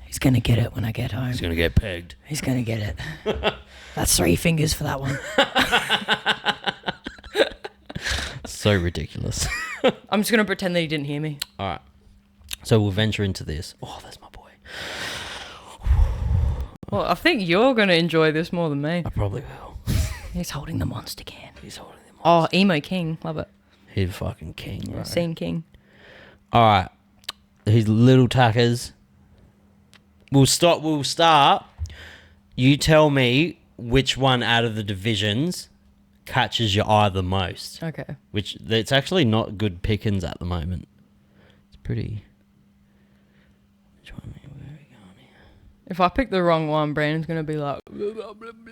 He's gonna get it when I get home. He's gonna get pegged. He's gonna get it. That's 3 fingers for that one. So ridiculous. I'm just gonna pretend that he didn't hear me. All right, so we'll venture into this. Oh, that's my boy. Well, I think you're gonna enjoy this more than me. I probably will. He's holding the monster can. He's holding him. Oh, emo king, love it. He's fucking king, bro. Scene king. All right, these little tackers. We'll start. You tell me which one out of the divisions catches your eye the most. Okay. Which it's actually not good pickings at the moment. It's pretty. Which one? Where are we going here? If I pick the wrong one, Brandon's gonna be like.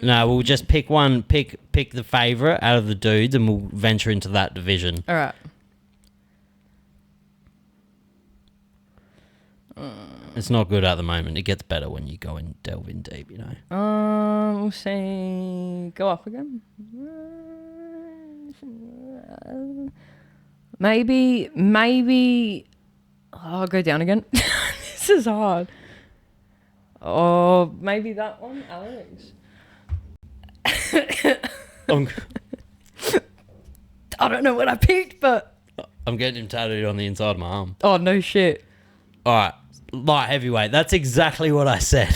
No, we'll just pick one. Pick the favorite out of the dudes, and we'll venture into that division. All right. It's not good at the moment. It gets better when you go and delve in deep, you know. We'll say go up again. Maybe. I'll go down again. This is hard. Oh, maybe that one, Alex. I don't know what I picked, but I'm getting him tattooed on the inside of my arm. oh no shit. All right, light heavyweight. That's exactly what I said.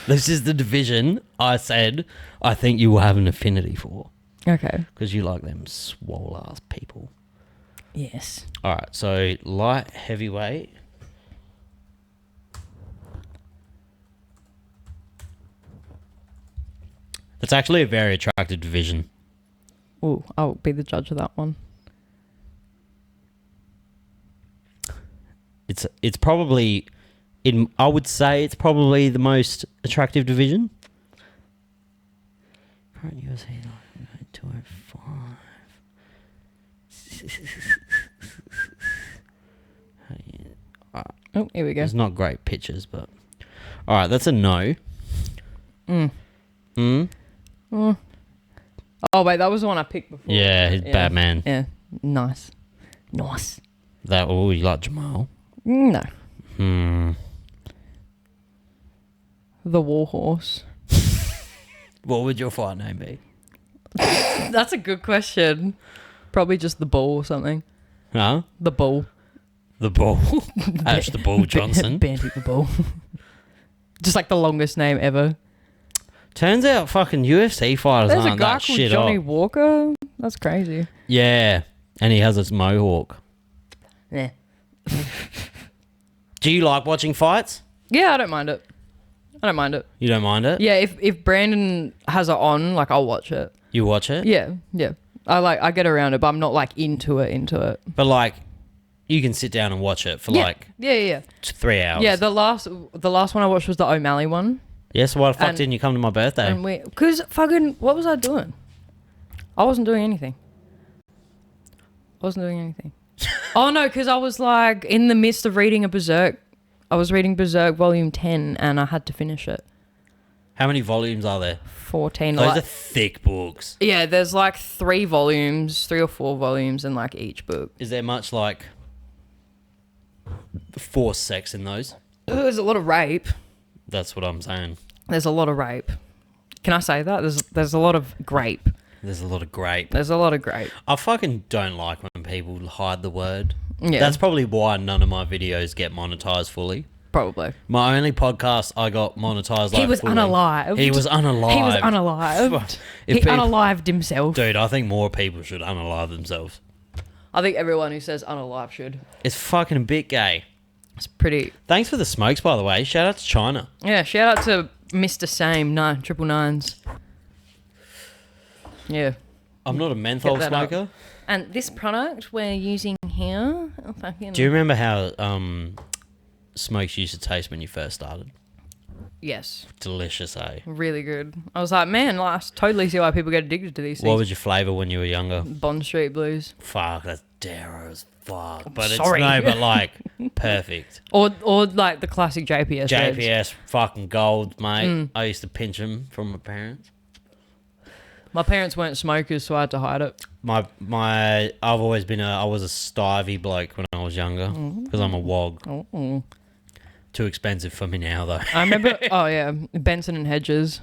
This is the division I said I think you will have an affinity for. Okay. Because you like them swole ass people. Yes. All right, so light heavyweight. It's actually a very attractive division. Oh, I'll be the judge of that one. It's probably I would say it's probably the most attractive division. Current USA 205. Oh, here we go. There's not great pictures, but all right, that's a no. Oh wait, that was the one I picked before. Yeah, he's bad man. Yeah, nice. That you like Jamal? No, Hmm. the Warhorse. What would your fight name be? That's a good question. Probably just the Bull or something. Huh? The Bull. The Bull. Ash the Bull Johnson. Bandy the Bull. Just like the longest name ever. Turns out fucking UFC fighters There's a aren't guy that called shit Johnny up. Walker. That's crazy. Yeah, and he has this mohawk. Yeah. Do you like watching fights? Yeah, I don't mind it. You don't mind it? Yeah, if Brandon has it on, like, I'll watch it. You watch it? Yeah. I get around it, but I'm not like into it. But like, you can sit down and watch it for Yeah. 3 hours. Yeah, the last one I watched was the O'Malley one. Yes, why the fuck didn't you come to my birthday? Because fucking, what was I doing? I wasn't doing anything. Oh no, because I was like in the midst of reading a Berserk. I was reading Berserk Volume 10 and I had to finish it. How many volumes are there? 14. Those are thick books. Yeah, there's like 3 or 4 volumes in like each book. Is there much like forced sex in those? There's a lot of rape. That's what I'm saying. There's a lot of rape. Can I say that? There's a lot of grape. There's a lot of grape. I fucking don't like when people hide the word. Yeah. That's probably why none of my videos get monetized fully. Probably. My only podcast I got monetized like He was fully. unalived. He was He unalived himself. Dude, I think more people should unalive themselves. I think everyone who says unalive should. It's fucking a bit gay. It's pretty... Thanks for the smokes, by the way. Shout out to China. Yeah, shout out to Mr. Same, 999s. Yeah. I'm not a menthol Get that up. smoker. And this product we're using here... Do you remember how smokes used to taste when you first started? Yes. Delicious, eh? Really good. I was like, man, I totally see why people get addicted to these things. What was your flavour when you were younger? Bond Street Blues. Fuck, that's dare as fuck. But sorry. it's but like perfect. Or like the classic JPS. JPS Reds. fucking gold, mate. I used to pinch them from my parents. My parents weren't smokers, so I had to hide it. I've always been I was a stivey bloke when I was younger because I'm a wog. Oh. Too expensive for me now though. I remember, Benson and Hedges.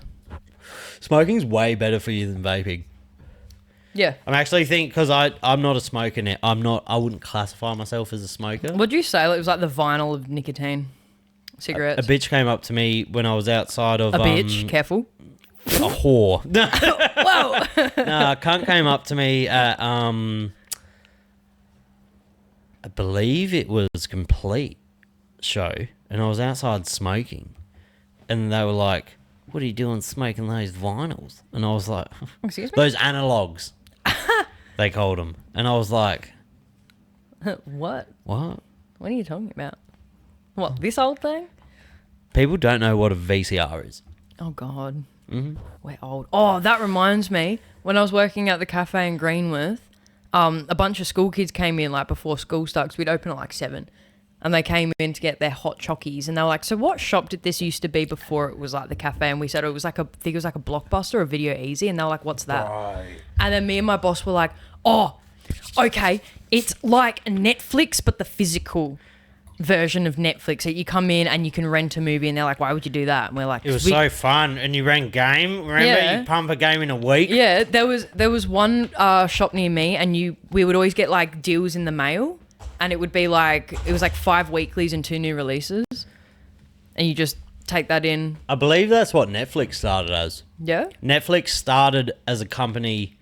Smoking's way better for you than vaping. Yeah. I'm actually because I'm not a smoker now. I wouldn't classify myself as a smoker. What'd you say? It was like the vinyl of nicotine. Cigarettes. A bitch came up to me when I was outside of... A bitch? Careful. A whore. Whoa! No, a cunt came up to me at... I believe it was Complete show. And I was outside smoking. And they were like, what are you doing smoking those vinyls? And I was like... Excuse me? Those analogs. They called them. And I was like... What? What? What are you talking about? What, this old thing? People don't know what a VCR is. Oh, God. Mm-hmm. We're old. Oh, that reminds me. When I was working at the cafe in Greenworth, a bunch of school kids came in like before school starts. We'd open at like 7. And they came in to get their hot chockies. And they were like, so what shop did this used to be before it was like the cafe? And we said it was like I think it was like a Blockbuster or Video Easy. And they were like, what's that? Right. And then me and my boss were like, oh, okay. It's like Netflix, but the physical version of Netflix. So you come in and you can rent a movie and they're like, why would you do that? And we're like... It was so fun. And you ran game. Remember? Yeah. You pump a game in a week. Yeah, there was one shop near me and we would always get like deals in the mail. And it would be like, it was like 5 weeklies and 2 new releases. And you just take that in. I believe that's what Netflix started as. Yeah? Netflix started as a company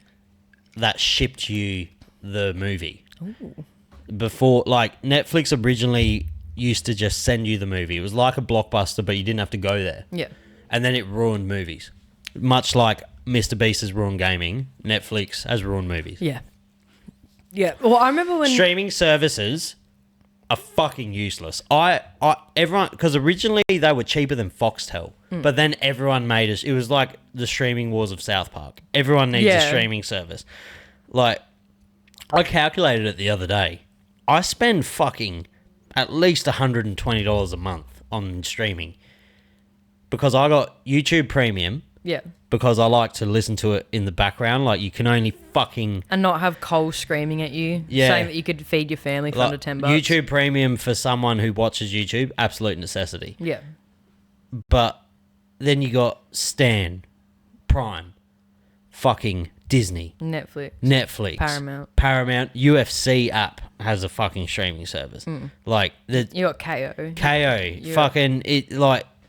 that shipped you the movie. Ooh. Before, like, Netflix originally used to just send you the movie. It was like a Blockbuster, but you didn't have to go there. Yeah. And then it ruined movies. Much like MrBeast has ruined gaming, Netflix has ruined movies. Yeah. Yeah. Well, I remember when... Streaming services are fucking useless. Everyone, because originally they were cheaper than Foxtel, but then everyone made it. It was like the streaming wars of South Park. Everyone needs a streaming service. Like, I calculated it the other day. I spend fucking at least $120 a month on streaming because I got YouTube Premium. Yeah. Because I like to listen to it in the background. Like, you can only fucking... And not have Cole screaming at you. Yeah. Saying that you could feed your family for under $10. YouTube Premium for someone who watches YouTube, absolute necessity. Yeah. But then you got Stan, Prime, fucking Disney. Netflix. Paramount. UFC app has a fucking streaming service. Like... You got KO. Fucking...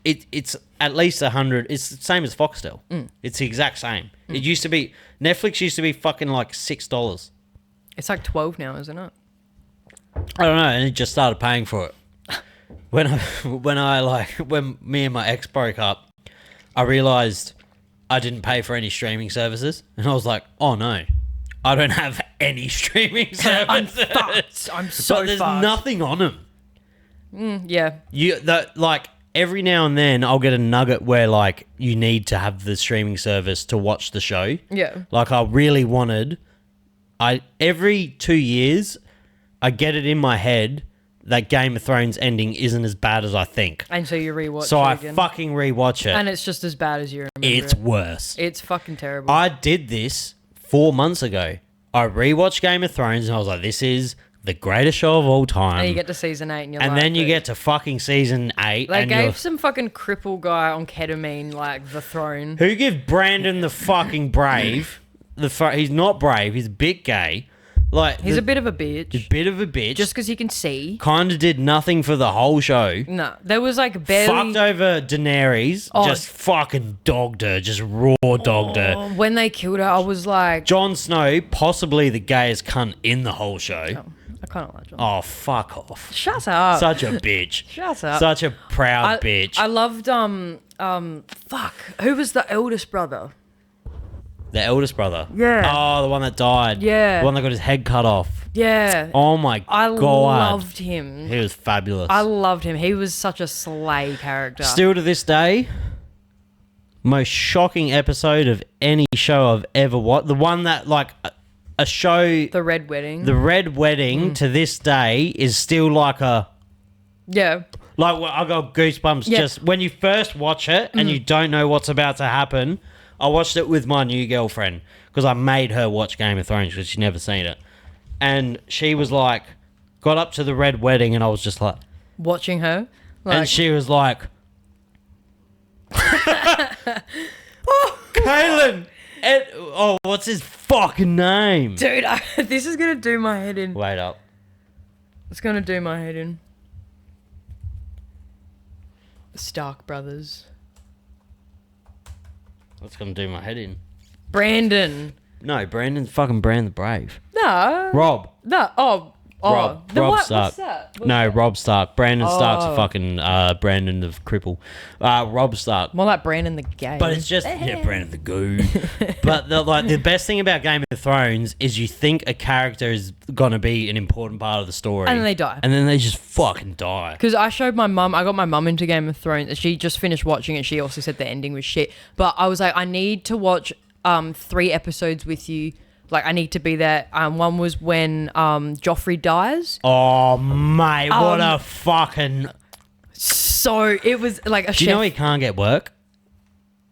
It's at least 100. It's the same as Foxtel. It's the exact same. It used to be... Netflix used to be fucking like $6. It's like 12 now, isn't it? I don't know, and he just started paying for it. When me and my ex broke up, I realised I didn't pay for any streaming services, and I was like, oh no, I don't have any streaming services. I'm fucked. I'm so but there's fucked. nothing on them. Yeah. Every now and then I'll get a nugget where like you need to have the streaming service to watch the show. Yeah. Like I really wanted, every 2 years I get it in my head that Game of Thrones ending isn't as bad as I think. And so you rewatch So it I again. fucking rewatch it. And it's just as bad as you remember It's it. worse. It's fucking terrible. I did this 4 months ago. I rewatched Game of Thrones and I was like, this is the greatest show of all time. and you get to season 8 and you're And like... then you but- get to fucking season 8 They and you're... gave some fucking cripple guy on ketamine, like, the throne. Who give Brandon the fucking brave? He's not brave. He's a bit gay. Like He's a bit of a bitch. bit of a bitch. Just because he can see. Kind of did nothing for the whole show. No, there was, like, barely... Fucked over Daenerys. Oh. Just fucking dogged her. Just raw dogged her. Oh, when they killed her, I was like... Jon Snow, possibly the gayest cunt in the whole show. Oh, I kind of like Jon. Oh, fuck off. Shut up. Such a bitch. Shut up. Such a proud bitch. I loved, fuck. Who was the eldest brother? The eldest brother. Yeah. Oh, the one that died. Yeah. The one that got his head cut off. Yeah. Oh my I god. loved him. He was fabulous. I loved him. He was such a slay character. Still to this day, most shocking episode of any show I've ever watched. The one that, like, a show... The Red Wedding. The Red Wedding, to this day, is still like a... Yeah. Like, I got goosebumps Yeah. just... When you first watch it and you don't know what's about to happen... I watched it with my new girlfriend because I made her watch Game of Thrones because she'd never seen it. And she was like... Got up to the Red Wedding and I was just like... Watching her. Like, And she was like... Oh, Halen! What's his fucking name? dude, this is going to do my head in. Wait up. It's going to do my head in. The Stark brothers. That's going to do my head in. Brandon. No, Brandon's fucking Brand the Brave. No. Rob. No. Oh. Rob. The Rob what? Stark. What's that? What's No, that? Rob Stark. Brandon Stark's Oh. a fucking Brandon the Cripple. Rob Stark. More like Brandon the Gay. But it's just Brandon the Goo. But the best thing about Game of Thrones is you think a character is gonna be an important part of the story, And then they die. and then they just fucking die. Because I showed my mum, I got my mum into Game of Thrones. She just finished watching it. She also said the ending was shit. But I was like, I need to watch 3 episodes with you. Like, I need to be there. One was when Joffrey dies. Oh mate, what a fucking! So it was like a Do you know he can't get work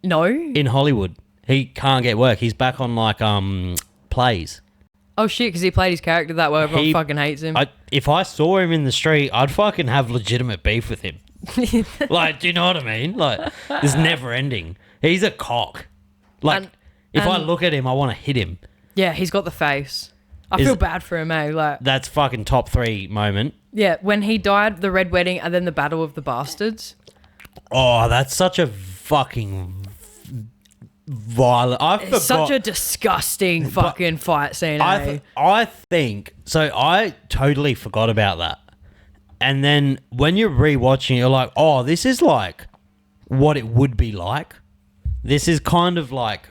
No. in Hollywood? He can't get work. He's back on like plays. Oh shit, because he played his character that way. Everyone He- fucking hates him. If I saw him in the street, I'd fucking have legitimate beef with him. Like, do you know what I mean? Like, it's never ending. He's a cock. Like, if I and- look at him, I want to hit him. Yeah, he's got the face. I Is- feel bad for him, eh? Like, That's fucking top 3 moment. yeah, when he died, the Red Wedding, and then the Battle of the Bastards. Oh, that's such a fucking violent. I forgot. It's such a disgusting fucking fight scene, eh? I think so. I totally forgot about that. And then when you're rewatching, you're like, oh, this is like what it would be like. This is kind of like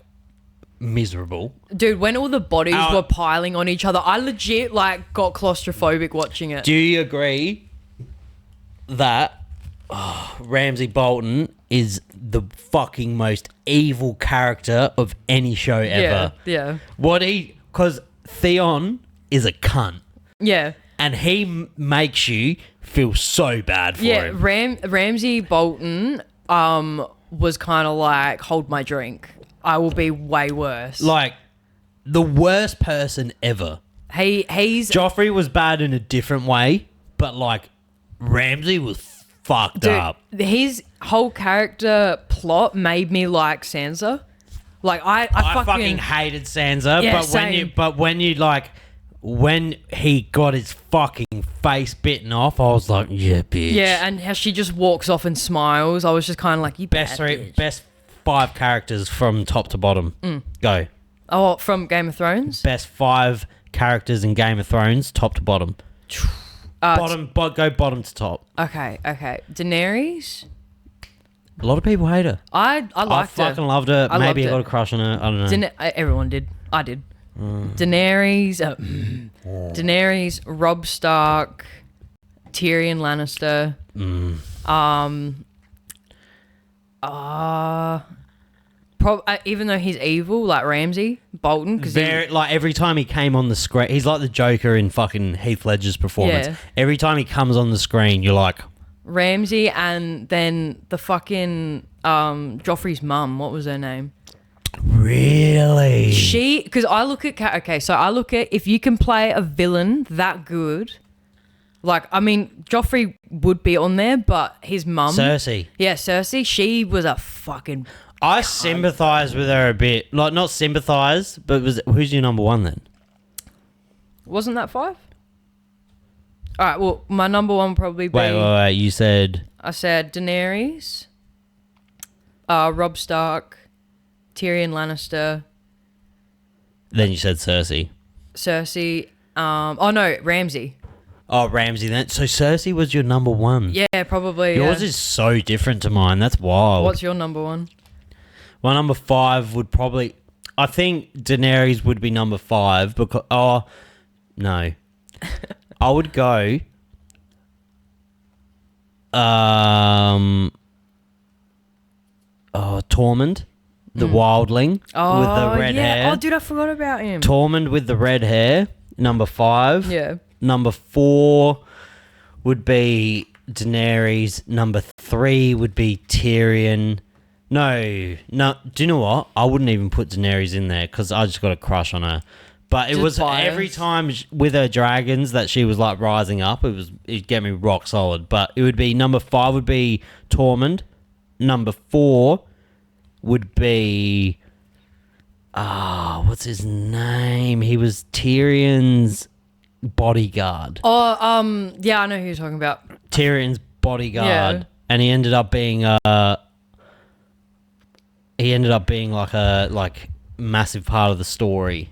miserable. Dude, when all the bodies Uh, were piling on each other, I legit like got claustrophobic watching it. Do you agree that Ramsay Bolton is the fucking most evil character of any show ever? Yeah, Because Theon is a cunt. yeah. And he makes you feel so bad for Yeah, him. Ramsay Bolton was kind of like, hold my drink. I will be way worse. Like, the worst person ever. He's Joffrey was bad in a different way, but, like, Ramsay was fucked up. his whole character plot made me like Sansa. Like, I fucking hated Sansa, Yeah, but same. when he got his fucking face bitten off, I was like, yeah, bitch. Yeah, and how she just walks off and smiles. I was just kind of like, you best bad bitch. best 5 characters from top to bottom. Go. Oh, from Game of Thrones? Best 5 characters in Game of Thrones, top to bottom. Go bottom to top. Okay. Daenerys. A lot of people hate her. I liked her. I fucking loved her. Maybe I got loved a crush on her. I don't know. Everyone did. I did. Daenerys. Daenerys. Robb Stark. Tyrion Lannister. Even though he's evil, like Ramsay Bolton, because like every time he came on the screen, he's like the Joker in fucking Heath Ledger's performance. Yeah. Every time he comes on the screen, you're like, Ramsay, and then the fucking Joffrey's mum. What was her name? really? Because I look at if you can play a villain that good, like, I mean, Joffrey would be on there, but his mum, Cersei. Yeah, Cersei. She was a fucking. I sympathise with her a bit. Like, not sympathise, but who's your number one then? Wasn't that 5? All right. Well, my number one would probably be. Wait. You said. I said Daenerys, Robb Stark, Tyrion Lannister. Then you said Cersei. Cersei. Oh no, Ramsay. Oh, Ramsay then. So Cersei was your number one. Yeah, probably. Yours is so different to mine. That's wild. What's your number one? My number 5 would probably... I think Daenerys would be number 5 because... Oh, no. I would go... Tormund, the wildling with the red hair. Oh, dude, I forgot about him. Tormund with the red hair, number 5. Yeah. Number 4 would be Daenerys. Number 3 would be Tyrion. No. Do you know what? I wouldn't even put Daenerys in there because I just got a crush on her. But it was every time with her dragons that she was like rising up, it'd get me rock solid. But it would be number 5 would be Tormund. Number 4 would be what's his name? He was Tyrion's bodyguard. Oh, yeah, I know who you're talking about. Tyrion's bodyguard, Yeah. and he ended up being like a massive part of the story.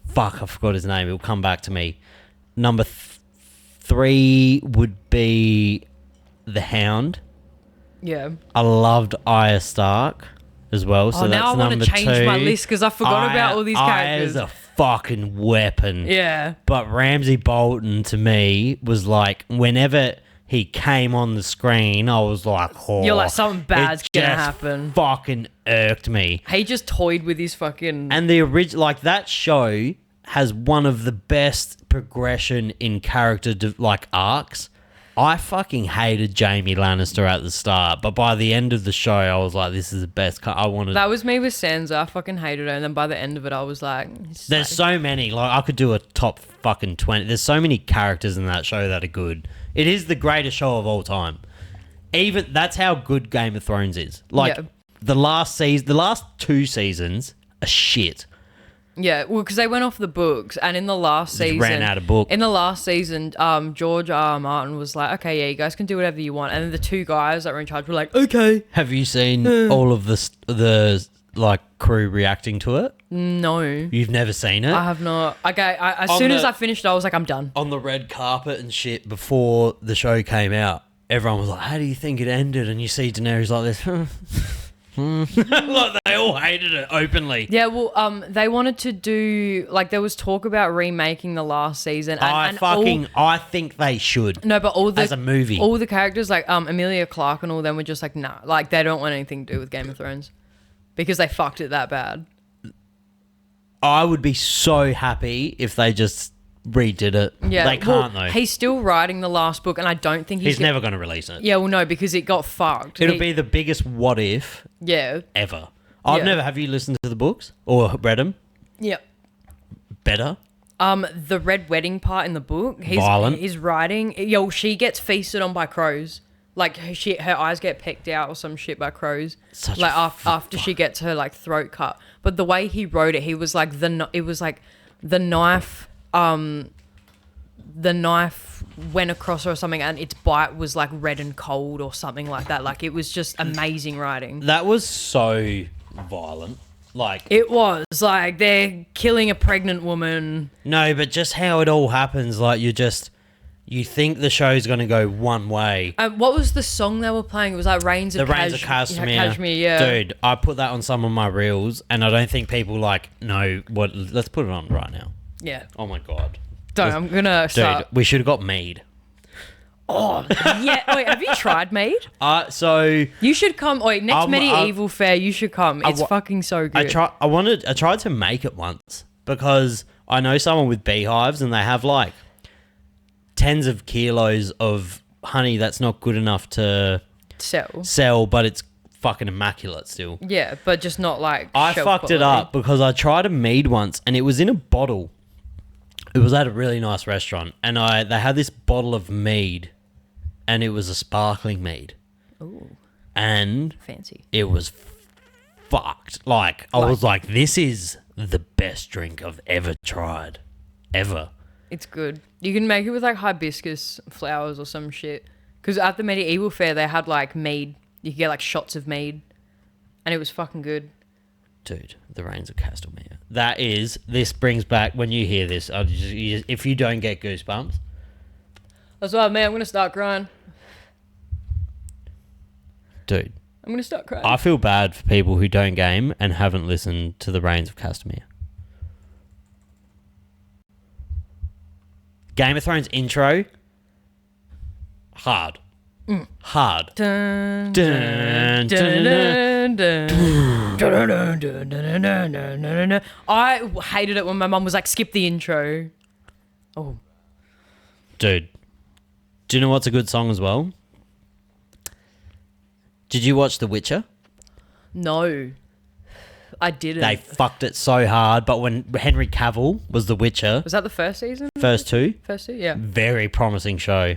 Fuck, I forgot his name. It'll come back to me. Number 3 would be the Hound. Yeah. I loved Arya Stark as well. So now I that's want number to change 2. my list because I forgot about all these characters. Arya's a fucking weapon. Yeah. But Ramsay Bolton to me was like, whenever he came on the screen, I was like, oh. You're like, something bad's it gonna just happen. Fucking irked me. He just toyed with his fucking. And the original, like, that show has one of the best progression in character, arcs. I fucking hated Jaime Lannister at the start, but by the end of the show, I was like, this is the best. I wanted. That was me with Sansa. I fucking hated her. And then by the end of it, I was like, there's so many. Like, I could do a top fucking 20. There's so many characters in that show that are good. It is the greatest show of all time. Even that's how good Game of Thrones is. Like, the last 2 seasons are shit. Yeah, well, because they went off the books, and in the last season, ran out of book. In the last season, George R. R. Martin was like, "Okay, yeah, you guys can do whatever you want," and then the 2 guys that were in charge were like, "Okay." Have you seen all of the crew reacting to it? No, you've never seen it. I have not. Okay, as soon as I finished, I was like, "I'm done." On the red carpet and shit before the show came out, everyone was like, "How do you think it ended?" And you see Daenerys like this. Like, they all hated it openly. Yeah, well, they wanted to do, like, there was talk about remaking the last season. And I think they should. No, but as a movie, all the characters, like Emilia Clarke and all them, were just like, nah, like, they don't want anything to do with Game of Thrones because they fucked it that bad. I would be so happy if they just redid it. Yeah, they can't though. He's still writing the last book, and I don't think he's never going to release it. Yeah, well, no, because it got fucked. It'll be the biggest what if. Yeah. Ever. Have you listened to the books or read them? Yeah. Better. The Red Wedding part in the book. Violent. He's writing. She gets feasted on by crows. Like, her eyes get pecked out or some shit by crows. After she gets her like throat cut. But the way he wrote it, he was like the knife. The knife went across her or something, and its bite was like red and cold or something like that. Like, it was just amazing writing. That was so violent. Like, it was like they're killing a pregnant woman. No, but just how it all happens. Like, you're just You think the show's going to go one way. What was the song they were playing? It was like Rains of Cashmere. Cashmere, yeah. Dude, I put that on some of my reels, and I don't think people know what. Let's put it on right now. Yeah. Oh my god. I'm gonna start. Dude, we should have got Meade. Oh yeah. Wait, have you tried Meade? So you should come. Wait, next medieval fair, you should come. It's fucking so good. I tried to make it once because I know someone with beehives, and they have like tens of kilos of honey that's not good enough to sell, but it's fucking immaculate still. Yeah, but just not like I fucked it up because I tried a Meade once, and it was in a bottle. It was at a really nice restaurant, and they had this bottle of Meade, and it was a sparkling Meade. Ooh. And fancy. It was fucked. Like, I was like, this is the best drink I've ever tried. Ever. It's good. You can make it with like hibiscus flowers or some shit. Because at the medieval fair, they had like Meade. You could get like shots of Meade. And it was fucking good. Dude, the Rains of Castlemaine. This brings back, when you hear this, if you don't get goosebumps. That's why, man, I'm going to start crying. Dude. I'm going to start crying. I feel bad for people who don't game and haven't listened to the Rains of Castamere. Game of Thrones intro, hard. Hard. Dun, Dun, dun, dun, dun. I hated it when my mum was like, skip the intro. Oh. Dude, do you know what's a good song as well? Did you watch The Witcher? No. I didn't. They fucked it so hard, but when Henry Cavill was The Witcher... Was that the first season? First two? First two, yeah. Very promising show.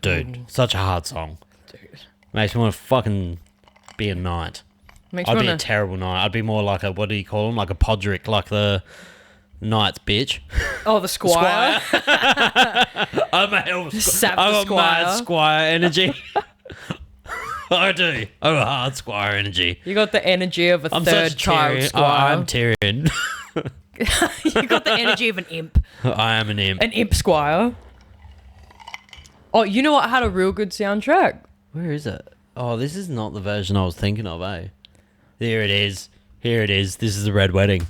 Dude, such a hard song. Dude. Makes me want to fucking be a knight. I'd be a terrible knight. I'd be more like a, what do you call him? Like a podrick, like the knight's bitch. Oh, the squire. I'm a mad squire energy. I do. I'm a hard squire energy. You got the energy of a third child squire. I'm Tyrion. You got the energy of an imp. I am an imp. An imp squire. Oh, you know what had a real good soundtrack? Where is it? Oh, this is not the version I was thinking of, eh? There it is. Here it is. This is the Red Wedding.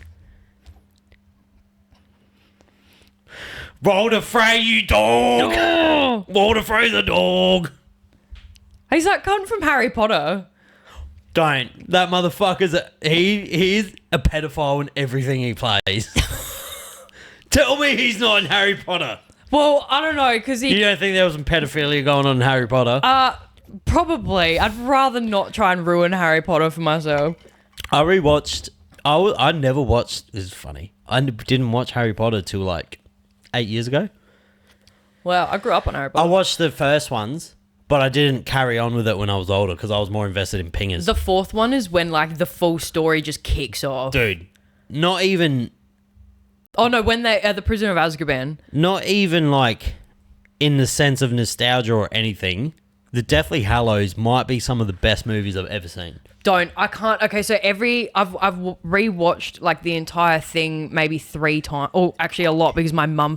Roll the fray, you dog! Oh! Roll the fray, the dog! He's that cunt from Harry Potter. Don't. That motherfucker's he's a pedophile in everything he plays. Tell me he's not in Harry Potter. Well, I don't know, because he... You don't think there was some pedophilia going on in Harry Potter? Probably. I'd rather not try and ruin Harry Potter for myself. I rewatched... I never watched... This is funny. I didn't watch Harry Potter till like 8 years ago. Well, I grew up on Harry Potter. I watched the first ones, but I didn't carry on with it when I was older because I was more invested in pingers. The fourth one is when like the full story just kicks off. Dude, not even... Oh no, when they are the Prisoner of Azkaban. Not even like in the sense of nostalgia or anything. The Deathly Hallows might be some of the best movies I've ever seen. I can't. Okay, so I've rewatched like the entire thing maybe 3 times. Oh, actually a lot because my mum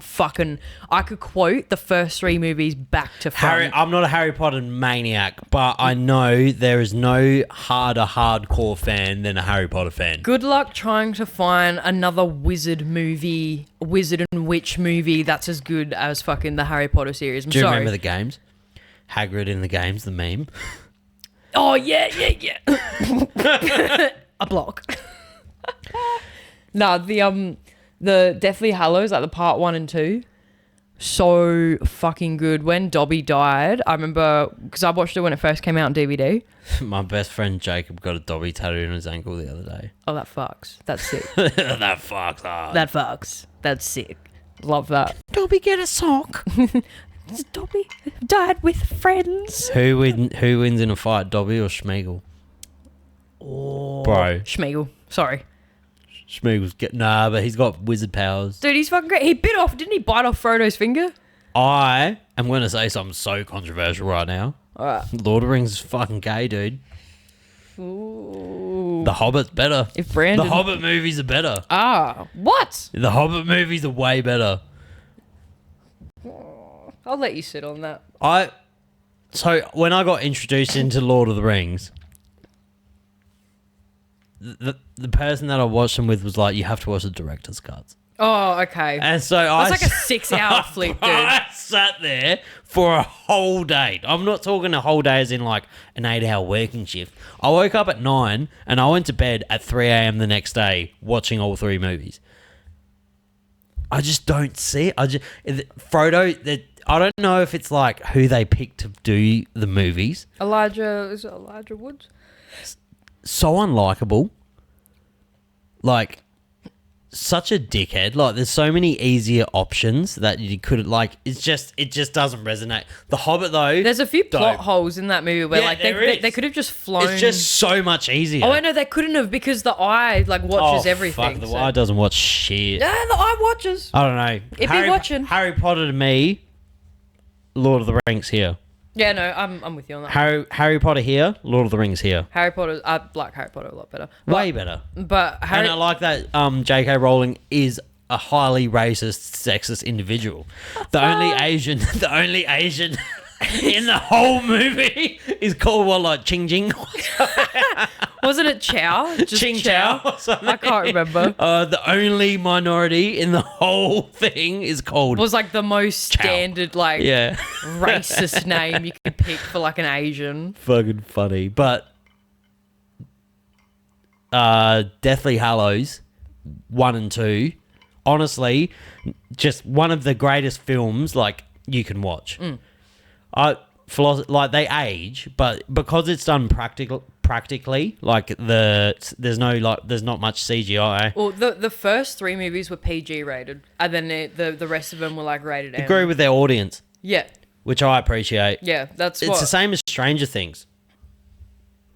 I could quote the first 3 movies back to front. I'm not a Harry Potter maniac, but I know there is no harder hardcore fan than a Harry Potter fan. Good luck trying to find another wizard and witch movie that's as good as fucking the Harry Potter series. Do you remember the games? Hagrid in the games, the meme. Oh, yeah. A block. No, the Deathly Hallows, like the part 1 and 2, so fucking good. When Dobby died, I remember, because I watched it when it first came out on DVD. My best friend Jacob got a Dobby tattoo on his ankle the other day. Oh, that fucks. That's sick. That fucks hard. That fucks. That's sick. Love that. Dobby, get a sock. Dobby died with friends. Who wins in a fight, Dobby or Schmeagol? Oh, bro, Schmeagol. Sorry, Schmeagol's but he's got wizard powers. Dude, he's fucking great. Didn't he bite off Frodo's finger? I am going to say something so controversial right now. All right. Lord of the Rings is fucking gay, dude. Ooh. Ooh. The Hobbit's better. If Brandon... The Hobbit movies are better. Ah, what? The Hobbit movies are way better. I'll let you sit on that. So when I got introduced into Lord of the Rings, the person that I watched them with was like, you have to watch the director's cuts. Oh, okay. And so That's like a 6-hour flick, dude. I sat there for a whole day. I'm not talking a whole day as in like an 8-hour working shift. I woke up at 9 and I went to bed at 3 a.m. the next day watching all 3 movies. I just don't see it. Frodo, I don't know if it's like who they picked to do the movies. Is it Elijah Woods? So unlikable. Like, such a dickhead. Like, there's so many easier options that you couldn't, like, it just doesn't resonate. The Hobbit, though. There's a few plot holes in that movie where, Yeah, like, they could have just flown. It's just so much easier. Oh, I know, they couldn't have because the eye, like, watches everything. Fuck, the eye doesn't watch shit. Yeah, the eye watches. I don't know. It be watching. Harry Potter to me, Lord of the Rings here. Yeah, no, I'm with you on that. Harry Potter here, Lord of the Rings here. Harry Potter, I like Harry Potter a lot better. Way better. But And I like that J.K. Rowling is a highly racist, sexist individual. The only Asian in the whole movie is called what, like Ching Ching? Wasn't it Chow? Just Ching Chow or something? I can't remember. The only minority in the whole thing is called... Was like the most Chow. standard, like, Yeah. racist name you could pick for like an Asian. Fucking funny. But Deathly Hallows 1 and 2, honestly, just one of the greatest films like you can watch. Like they age, but because it's done practically, like there's not much CGI. Well, the first 3 movies were PG rated, and then the rest of them were like rated M. Agree with their audience, Yeah, which I appreciate. yeah, it's It's the same as Stranger Things.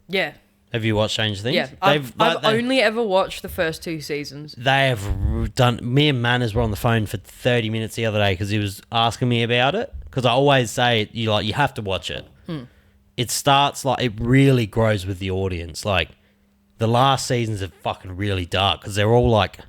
Yeah, Have you watched Stranger Things? yeah. I've only ever watched the first 2 seasons. They have done... Me and Manners were on the phone for 30 minutes the other day because he was asking me about it. Because I always say, you have to watch it. It starts, like, it really grows with the audience. Like, the last seasons are fucking really dark because they're all, like,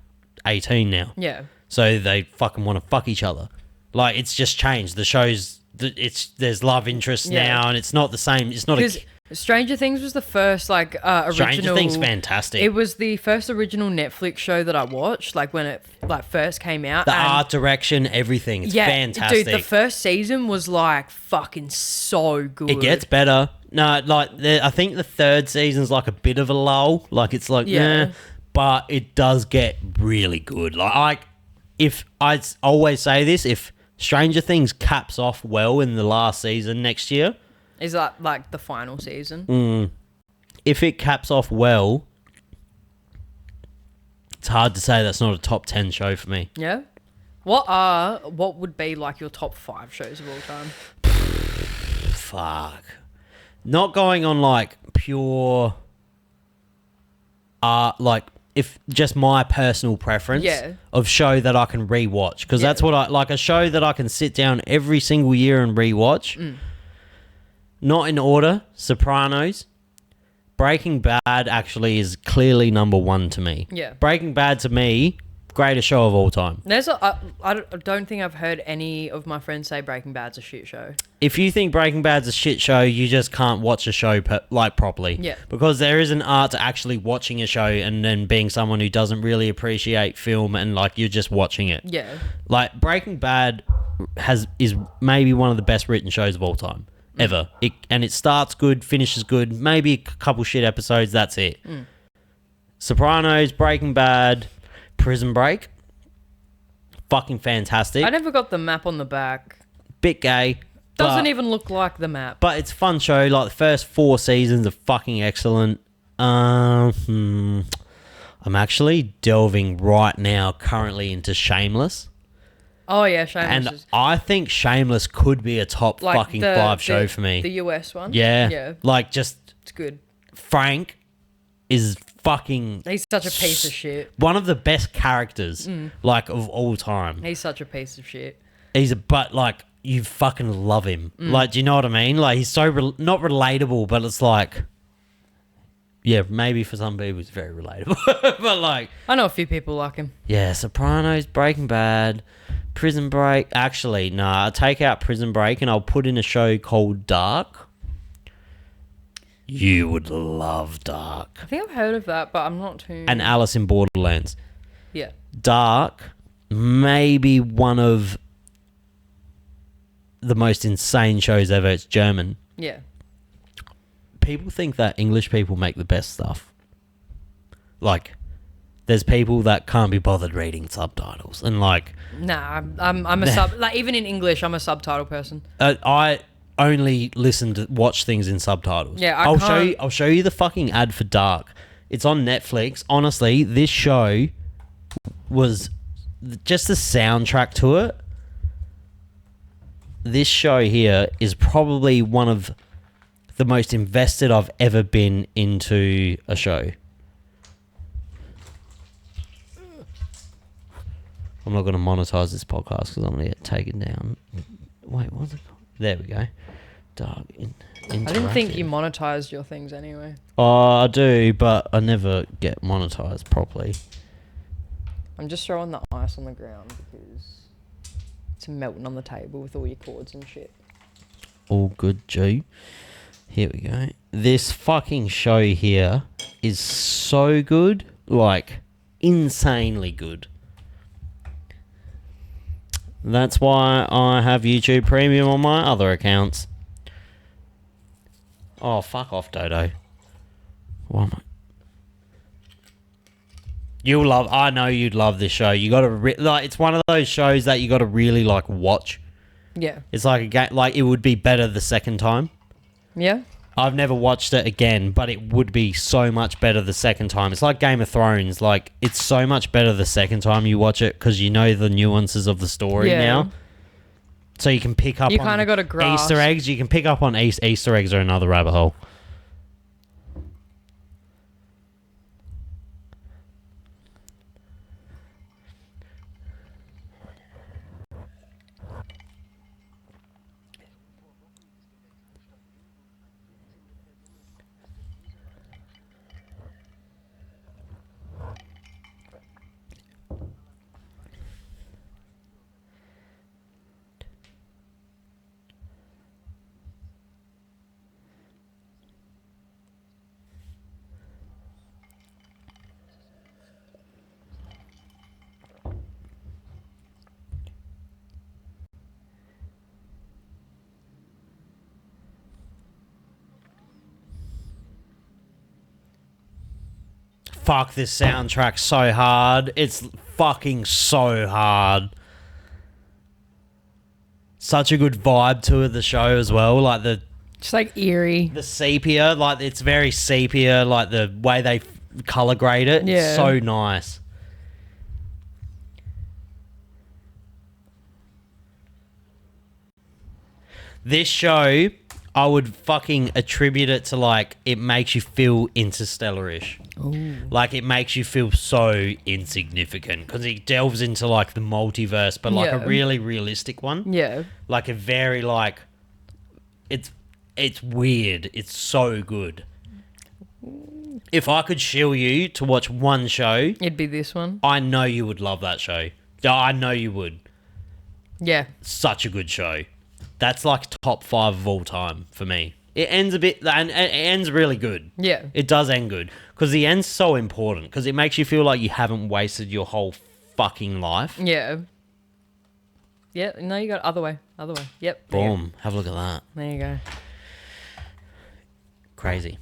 18 now. Yeah. So they fucking want to fuck each other. Like, it's just changed. The show's... There's love interest now and it's not the same. It's not a... Stranger Things was the first, like, original... Stranger Things fantastic. It was the first original Netflix show that I watched, like, when it, like, first came out. The art direction, everything. It's fantastic. Dude, the first season was, like, fucking so good. It gets better. No, like, I think the 3rd season's, like, a bit of a lull. Like, it's like, yeah. But it does get really good. Like, if... I always say this, if Stranger Things caps off well in the last season next year... Is that like the final season? If it caps off well, it's hard to say that's not a top 10 show for me. Yeah. What would be like your top 5 shows of all time? Fuck. Not going on like pure like if just my personal preference of show that I can rewatch, because that's what I like, a show that I can sit down every single year and rewatch. Not in order. Sopranos. Breaking Bad actually is clearly number 1 to me. Yeah. Breaking Bad to me, greatest show of all time. I don't think I've heard any of my friends say Breaking Bad's a shit show. If you think Breaking Bad's a shit show, you just can't watch a show properly. Yeah. Because there is an art to actually watching a show and then being someone who doesn't really appreciate film and like you're just watching it. Yeah. Like Breaking Bad is maybe one of the best written shows of all time. Ever. It starts good, finishes good, maybe a couple shit episodes, that's it. Sopranos, Breaking Bad, Prison Break. Fucking fantastic. I never got the map on the back. Bit gay. Doesn't even look like the map. But it's a fun show. Like the first 4 seasons are fucking excellent. I'm actually delving right now currently into Shameless. Oh, yeah, Shameless. And I think Shameless could be a top like fucking 5 show for me. The US one? Yeah. Yeah. Like, just... It's good. Frank is fucking... He's such a piece of shit. One of the best characters, like, of all time. He's such a piece of shit. But, like, you fucking love him. Like, do you know what I mean? Like, he's so... not relatable, but it's like... yeah, maybe for some people it's very relatable. But like, I know a few people like him. yeah, Sopranos, Breaking Bad, Prison Break. Actually, nah, I'll take out Prison Break and I'll put in a show called Dark. You would love Dark. I think I've heard of that, but I'm not too... And Alice in Borderlands. Yeah. Dark, maybe one of the most insane shows ever. It's German. Yeah. People think that English people make the best stuff. Like, there's people that can't be bothered reading subtitles, and like, Nah, I'm a sub... Like, even in English, I'm a subtitle person. I only watch things in subtitles. Yeah, I'll show you the fucking ad for Dark. It's on Netflix. Honestly, this show was just the soundtrack to it. This show here is probably one of the most invested I've ever been into a show. I'm not going to monetize this podcast because I'm going to get taken down. Wait, what's it called? There we go. Dark. I didn't think you monetized your things anyway. Oh, I do, but I never get monetized properly. I'm just throwing the ice on the ground because it's melting on the table with all your cords and shit. All good, G. Here we go. This fucking show here is so good. Like, insanely good. That's why I have YouTube Premium on my other accounts. Oh, fuck off, Dodo. Why am I... You'll love... I know you'd love this show. You gotta... like, it's one of those shows that you gotta really, like, watch. Yeah. It's like a game... Like, it would be better the second time. Yeah? I've never watched it again, but it would be so much better the second time. It's like Game of Thrones. Like, it's so much better the second time you watch it because you know the nuances of the story now. So you can pick up You on kind of got to grasp. Easter eggs. You can pick up on Easter eggs or another rabbit hole. Fuck, this soundtrack so hard. It's fucking so hard. Such a good vibe to it, the show as well. Like Just like eerie. the sepia, like it's very sepia, like the way they color grade it. Yeah. It's so nice. This show, I would fucking attribute it to like, it makes you feel interstellar-ish. Ooh. Like, it makes you feel so insignificant because it delves into like the multiverse, but like a Yeah. really realistic one. Yeah. Like a very like, it's weird. It's so good. If I could shill you to watch one show, It'd be this one. I know you would love that show. I know you would. Yeah. Such a good show. That's like top 5 of all time for me. It ends a bit, and it ends really good. Yeah. It does end good. Because the end's so important. Because it makes you feel like you haven't wasted your whole fucking life. Yeah. Yeah. No, you got other way. Other way. Yep. there you go. Boom. Have a look at that. There you go. Crazy.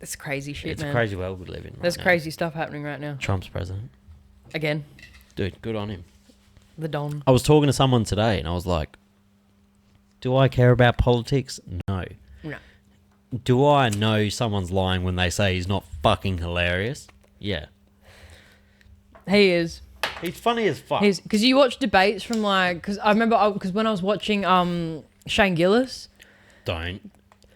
It's crazy shit, It's man. a crazy world we live in right There's now. crazy stuff happening right now. Trump's president. Again. Dude, good on him. The Don. I was talking to someone today and I was like, do I care about politics? No. No. Do I know someone's lying when they say he's not fucking hilarious? Yeah. He is. He's funny as fuck. Because you watch debates from like, because I remember, because when I was watching Shane Gillis. Don't.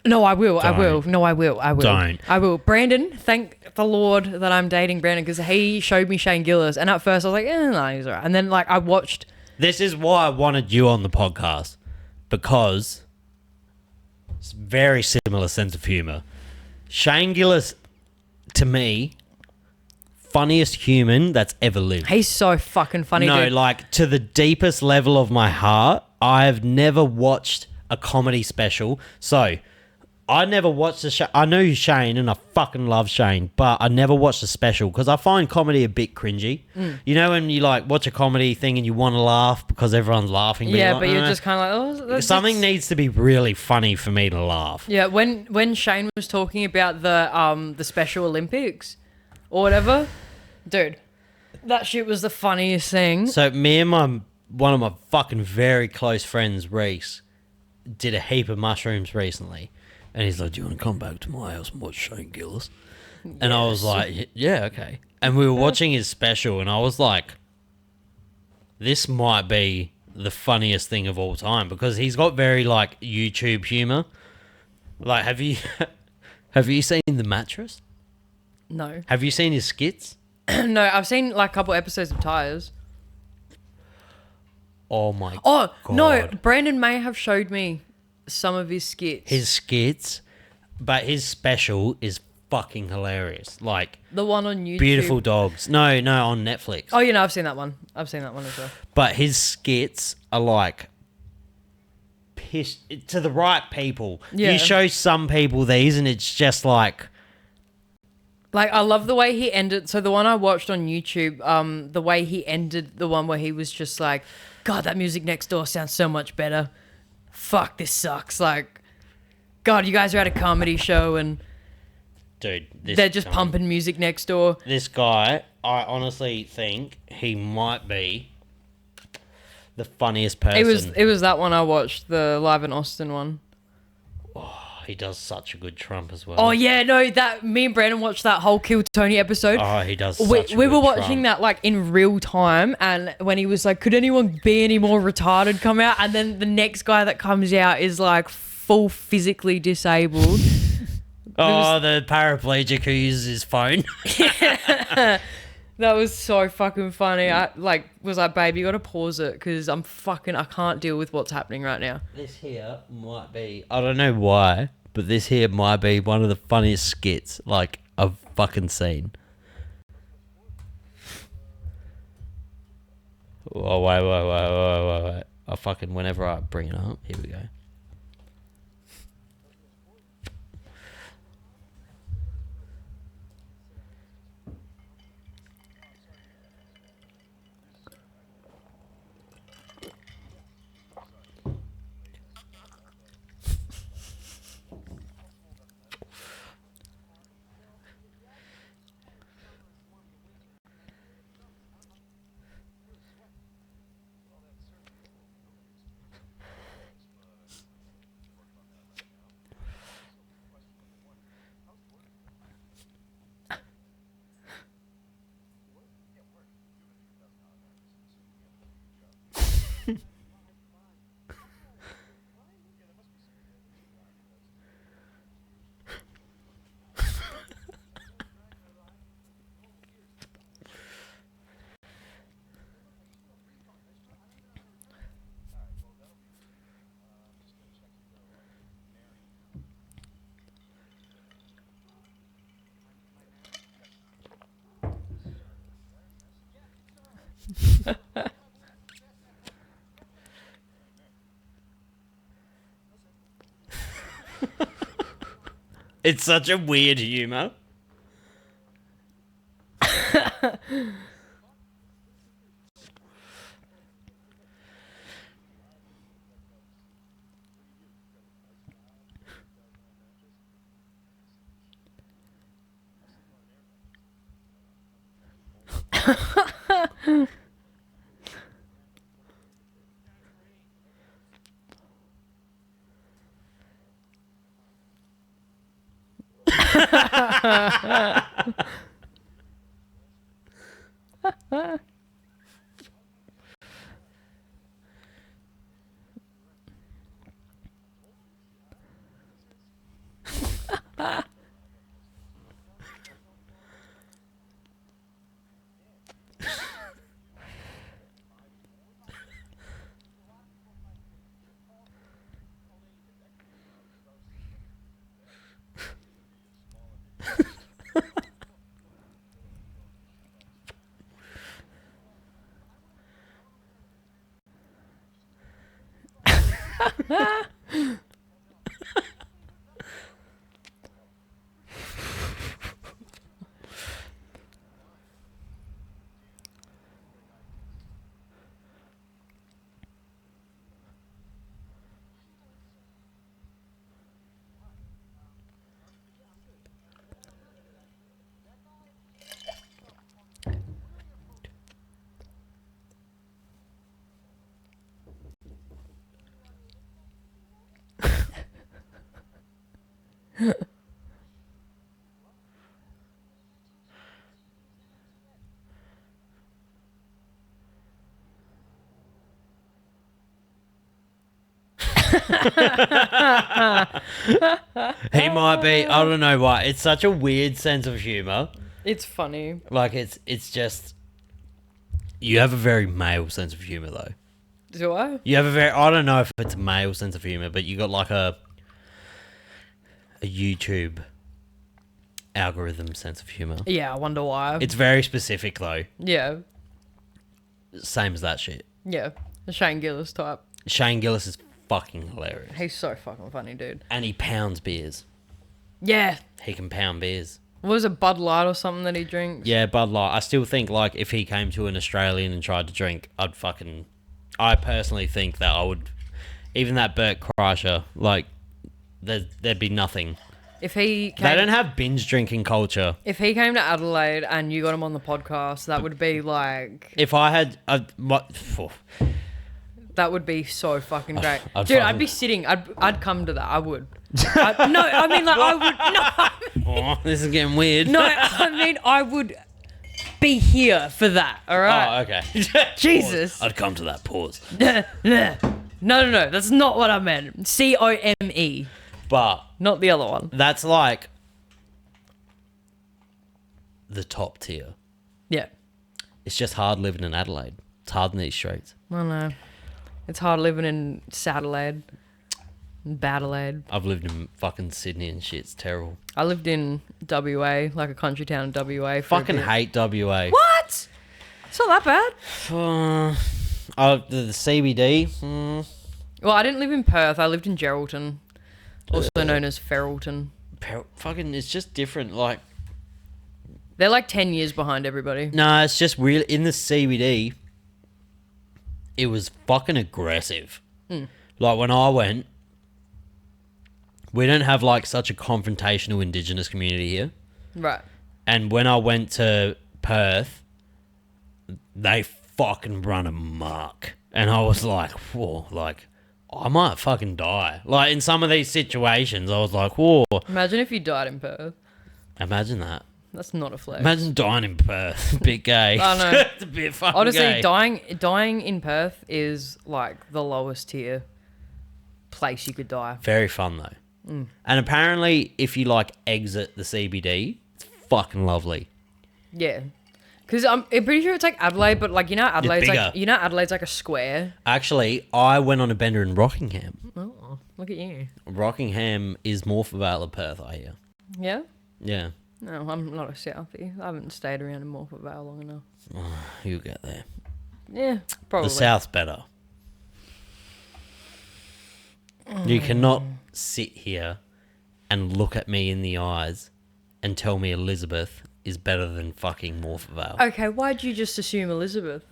No, I will. I Don't. will. No, I will. I will. Don't. I will. Brandon, thank the Lord that I'm dating Brandon because he showed me Shane Gillis, and at first I was like, no, he's alright. And then like I watched. This is why I wanted you on the podcast. Because it's very similar sense of humor. Shane Gillis to me, funniest human that's ever lived. He's so fucking funny, No, dude. like to the deepest level of my heart, I've never watched a comedy special. So I never watched the show. I know Shane and I fucking love Shane, but I never watched the special because I find comedy a bit cringy. You know when you like watch a comedy thing and you want to laugh because everyone's laughing. Yeah, like, but you're just kind of like, oh, that's something needs to be really funny for me to laugh. Yeah, when Shane was talking about the Special Olympics or whatever, dude, that shit was the funniest thing. So me and one of my fucking very close friends, Reese, did a heap of mushrooms recently. And he's like, do you want to come back to my house and watch Shane Gillis? Yes. And I was like, yeah, okay. And we were watching his special and I was like, this might be the funniest thing of all time because he's got very like YouTube humor. Like, have you seen The Mattress? No. Have you seen his skits? No, I've seen like a couple episodes of Tires. Oh my god. Oh, no, Brandon may have showed me some of his skits. His skits, but his special is fucking hilarious. Like the one on YouTube. Beautiful Dogs. No, on Netflix. Oh, I've seen that one. I've seen that one as well. But his skits are like pissed to the right people. Yeah. You show some people these and it's just like I love the way he ended. So the one I watched on YouTube, the way he ended the one where he was just like, God, that music next door sounds so much better. Fuck, this sucks. Like, God, you guys are at a comedy show and dude, they're just pumping music next door. This guy, I honestly think he might be the funniest person. It was that one I watched, the Live in Austin one. He does such a good Trump as well. Oh yeah, no, that me and Brandon watched that whole Kill Tony episode. Oh, he does. We were watching that like in real time, and when he was like, "Could anyone be any more retarded?" come out, and then the next guy that comes out is like full physically disabled. The paraplegic who uses his phone. That was so fucking funny. I was like, babe, you gotta pause it because I can't deal with what's happening right now. This here might be, I don't know why, but this here might be one of the funniest skits like I've fucking seen. Oh, wait. I fucking, whenever I bring it up, here we go. It's such a weird humor. He might be. I don't know why. It's such a weird sense of humor. It's funny. Like it's just. You have a very male sense of humor, though. Do I? You have a very. I don't know if it's a male sense of humor, but you got like a YouTube algorithm sense of humor. Yeah, I wonder why. It's very specific, though. Yeah. Same as that shit. Yeah. The Shane Gillis type. Shane Gillis is fucking hilarious. He's so fucking funny, dude. And he pounds beers. Yeah. He can pound beers. What was it, Bud Light or something that he drinks? Yeah, Bud Light. I still think, like, if he came to an Australian and tried to drink, I personally think that I would... Even that Bert Kreischer, like, there'd be nothing. If he came, They don't have binge drinking culture. If he came to Adelaide and you got him on the podcast, that would be like... If I had... That would be so fucking great. I'd I'd be sitting. I'd come to that. I would. I would. Oh, this is getting weird. No, I mean, I would be here for that. All right. Oh, okay. Jesus. I'd come to that pause. No. That's not what I meant. COME. But Not the other one. that's like the top tier. Yeah. It's just hard living in Adelaide. It's hard in these streets. I know. It's hard living in Sadelaide. Badelaide. I've lived in fucking Sydney and shit. It's terrible. I lived in WA, like a country town in WA. For Fucking hate WA. What? It's not that bad. The CBD. Well, I didn't live in Perth. I lived in Geraldton, also known as Ferrelton. Fucking, it's just different. Like, They're like 10 years behind everybody. no, it's just real. In the CBD, it was fucking aggressive. Like, when I went, we don't have like such a confrontational Indigenous community here. Right. And when I went to Perth, they fucking run amok. And I was like, whoa, like, I might fucking die. Like, in some of these situations, I was like, whoa. Imagine if you died in Perth. Imagine that. That's not a flex. Imagine dying in Perth. A bit gay. I know. It's a bit fucking Honestly, gay. dying in Perth is like the lowest tier place you could die. Very fun, though. And apparently, if you, like, exit the CBD, it's fucking lovely. Yeah. Because I'm pretty sure it's like Adelaide, but like, Adelaide's bigger. Adelaide's like a square. Actually, I went on a bender in Rockingham. Oh, look at you. Rockingham is more for Vale of Perth, I hear. Yeah? Yeah. No, I'm not a Southie. I haven't stayed around in Morpeth Vale long enough. You'll get there. Yeah, probably. The South's better. You cannot sit here and look at me in the eyes and tell me Elizabeth is better than fucking Morpeth Vale. Okay, why'd you just assume Elizabeth?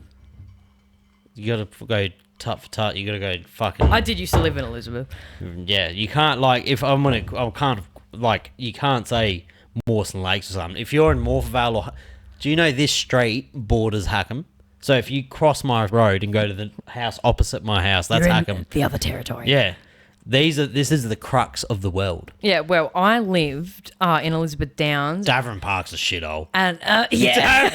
You gotta go tut for tut. You gotta go fucking... I did used to live in Elizabeth. Yeah, you can't, like, if I'm gonna... I can't, like, you can't say Mawson Lakes or something. If you're in Morpeth Vale or... Do you know this street borders Hackham? So if you cross my road and go to the house opposite my house, that's Hackham. The other territory. Yeah. This is the crux of the world. Yeah, well, I lived in Elizabeth Downs. Davern Park's a shithole. And, yeah.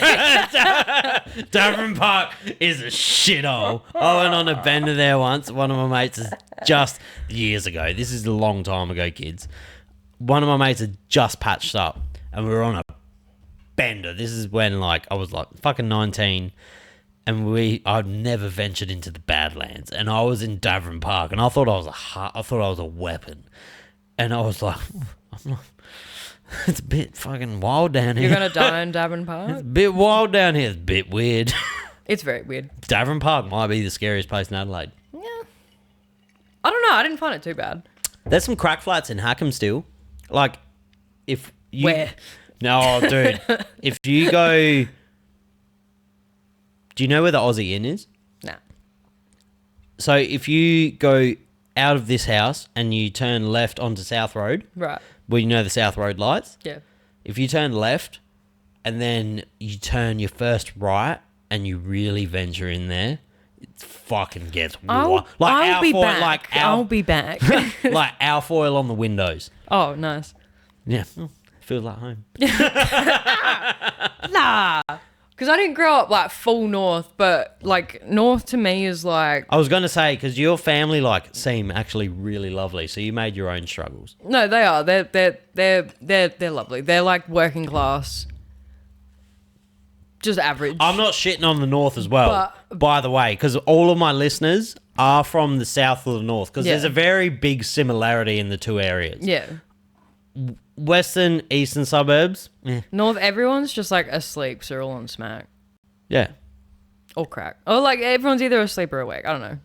Davern Park is a shithole. I went on a bender there once. One of my mates is just years ago. This is a long time ago, kids. One of my mates had just patched up and we were on a bender. This is when, like, I was like fucking 19 and I'd never ventured into the Badlands, and I was in Davern Park, and I thought I was a weapon, and I was like, it's a bit fucking wild down here. You're going to die in Davern Park? It's a bit wild down here. It's a bit weird. It's very weird. Davern Park might be the scariest place in Adelaide. Yeah. I don't know. I didn't find it too bad. There's some crack flats in Hackham still. Like, if you... Where? No, dude. If you go... Do you know where the Aussie Inn is? Nah. So if you go out of this house and you turn left onto South Road... Right. Well, you know the South Road lights? Yeah. If you turn left and then you turn your first right and you really venture in there, it fucking gets wild. I'll be back. I'll be back. Like alfoil on the windows. Oh, nice. Yeah. Feels like home. Nah. Because I didn't grow up like full north, but like north to me is like I was going to say, because your family like seem actually really lovely, so you made your own struggles. no, they are. They're lovely. They're like working class, just average. I'm not shitting on the north as well, by the way, because all of my listeners are from the south or the north, because there's a very big similarity in the two areas. Yeah. Western, eastern suburbs. North, everyone's just like asleep, so they're all on smack. Yeah. Or crack. Or like everyone's either asleep or awake. I don't know.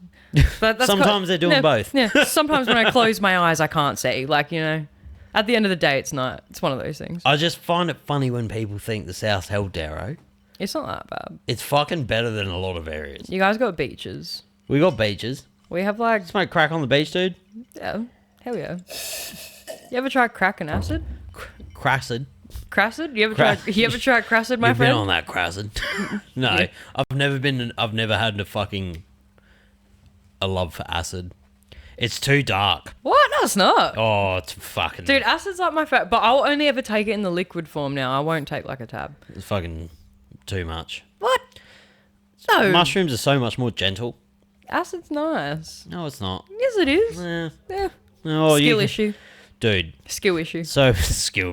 But that's Sometimes they're doing both. Yeah. Sometimes when I close my eyes, I can't see. Like, you know, at the end of the day, it's not. It's one of those things. I just find it funny when people think the South's hell Darrow. It's not that bad. It's fucking better than a lot of areas. You guys got beaches. We got beaches. We have like... Smoke crack on the beach, dude. Yeah. Hell yeah. You ever tried crack and acid? Cracid. Cracid? You ever tried cracid, my You've friend? been on that cracid. No, I've never had a love for acid. It's too dark. What? No, it's not. Oh, it's fucking... Dude, acid's like my favorite, but I'll only ever take it in the liquid form now. I won't take like a tab. It's fucking too much. What? No. Mushrooms are so much more gentle. Acid's nice. No, it's not. Yes, it is. Yeah. Yeah. Oh, Skill issue. Dude. Skill issue. So,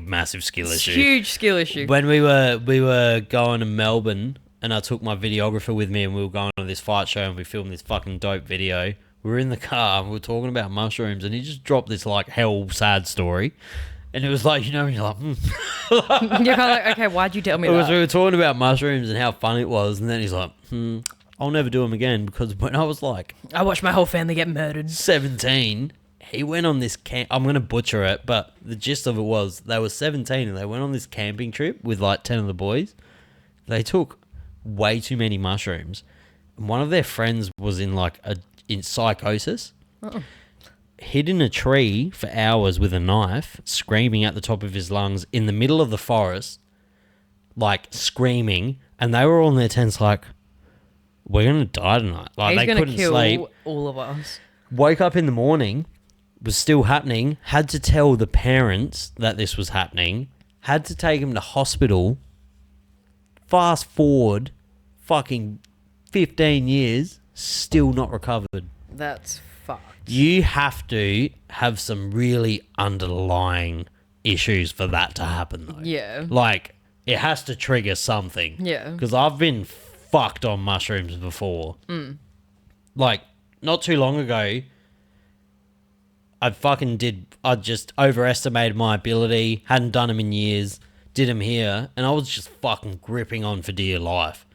massive skill It's issue. huge skill issue. When we were going to Melbourne, and I took my videographer with me, and we were going to this fight show, and we filmed this fucking dope video. We were in the car, and we were talking about mushrooms, and he just dropped this like hell sad story, and it was like, you know, when you're like, You're kind of like, okay, why'd you tell me that? We were talking about mushrooms and how fun it was, and then he's like, I'll never do them again, because when I was like, I watched my whole family get murdered. 17. He went on this I'm going to butcher it, but the gist of it was they were 17 and they went on this camping trip with like 10 of the boys. They took way too many mushrooms. And one of their friends was in psychosis. Uh-oh. Hid in a tree for hours with a knife, screaming at the top of his lungs in the middle of the forest, like screaming. And they were all in their tents like, we're going to die tonight. Like, He's they couldn't kill sleep. All of us. Woke up in the morning, was still happening, had to tell the parents that this was happening, had to take him to hospital. Fast forward fucking 15 years, still not recovered. That's fucked. You have to have some really underlying issues for that to happen, though. Yeah. Like, it has to trigger something. Yeah. Because I've been fucked on mushrooms before. Like, not too long ago, I just overestimated my ability, hadn't done them in years, did them here, and I was just fucking gripping on for dear life.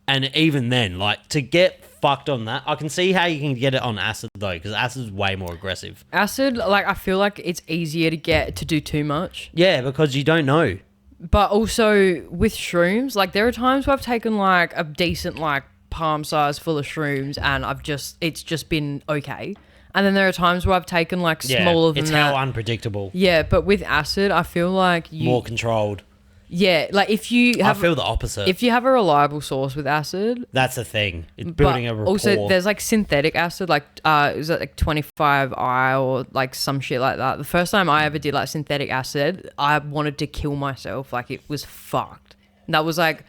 And even then, like, to get fucked on that, I can see how you can get it on acid, though, because acid's way more aggressive. Acid, like, I feel like it's easier to do too much. Yeah, because you don't know. But also, with shrooms, like, there are times where I've taken, like, a decent, like, palm size full of shrooms, and it's just been okay. And then there are times where I've taken like smaller than that. It's how unpredictable. Yeah, but with acid, I feel like more controlled. Yeah, like if you have... I feel the opposite. If you have a reliable source with acid... That's the thing. It's building a rapport. Also, there's like synthetic acid, like, is it like 25I or like some shit like that? The first time I ever did like synthetic acid, I wanted to kill myself. Like, it was fucked. And that was like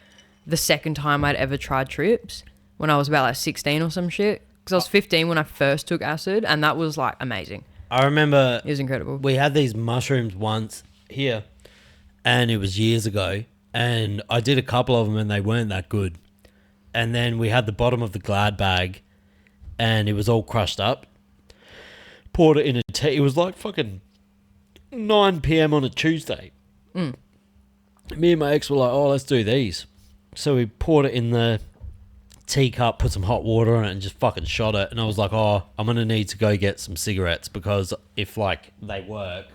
the second time I'd ever tried trips, when I was about like 16 or some shit. Because I was 15 when I first took acid, and that was like amazing. I remember... It was incredible. We had these mushrooms once here, and it was years ago, and I did a couple of them and they weren't that good. And then we had the bottom of the Glad bag, and it was all crushed up. Poured it in a tea. It was like fucking 9 p.m. on a Tuesday. Me and my ex were like, oh, let's do these. So we poured it in the teacup, put some hot water on it, and just fucking shot it. And I was like, oh, I'm going to need to go get some cigarettes, because if, like, they work,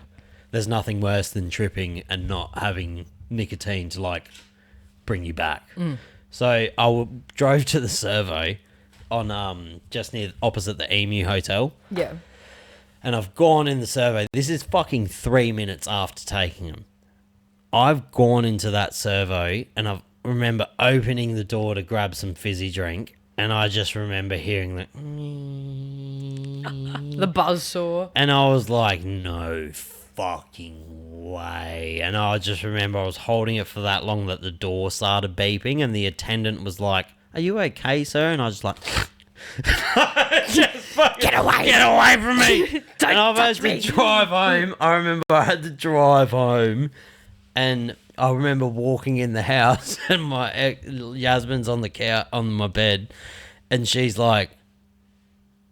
there's nothing worse than tripping and not having nicotine to, like, bring you back. So I drove to the servo on just near opposite the Emu Hotel. Yeah. And I've gone in the servo. This is fucking 3 minutes after taking them. I've gone into that servo, and I remember opening the door to grab some fizzy drink, and I just remember hearing the buzzsaw. And I was like, no fucking way. And I just remember I was holding it for that long that the door started beeping and the attendant was like, "Are you okay, sir?" And I was like, get away from me. And I've had to drive home. I remember I had to drive home and I remember walking in the house and Yasmin's on the couch on my bed and she's like,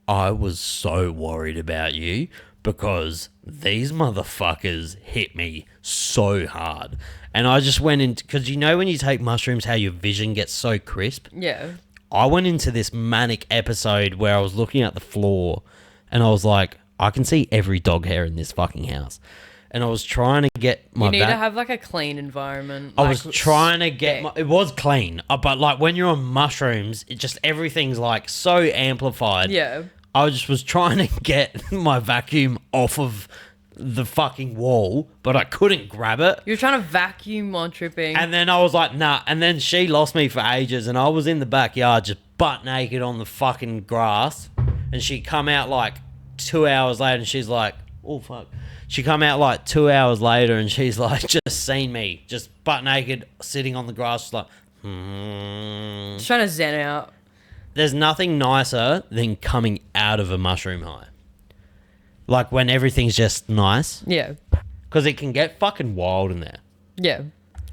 "I was so worried about you because these motherfuckers hit me so hard." And I just went into, because you know when you take mushrooms how your vision gets so crisp? Yeah. I went into this manic episode where I was looking at the floor and I was like, I can see every dog hair in this fucking house. And I was trying to get my You need to have like a clean environment. I was trying to get it was clean, but like when you're on mushrooms, it just everything's like so amplified. Yeah. I just was trying to get my vacuum off of the fucking wall, but I couldn't grab it. You're trying to vacuum while tripping. And then I was like, nah. And then she lost me for ages, and I was in the backyard just butt naked on the fucking grass. And she come out like 2 hours later, and she's like, oh fuck. She come out like 2 hours later, and she's like, just seen me, just butt naked, sitting on the grass, just like, Just trying to zen out. There's nothing nicer than coming out of a mushroom high. Like when everything's just nice. Yeah. Because it can get fucking wild in there. Yeah.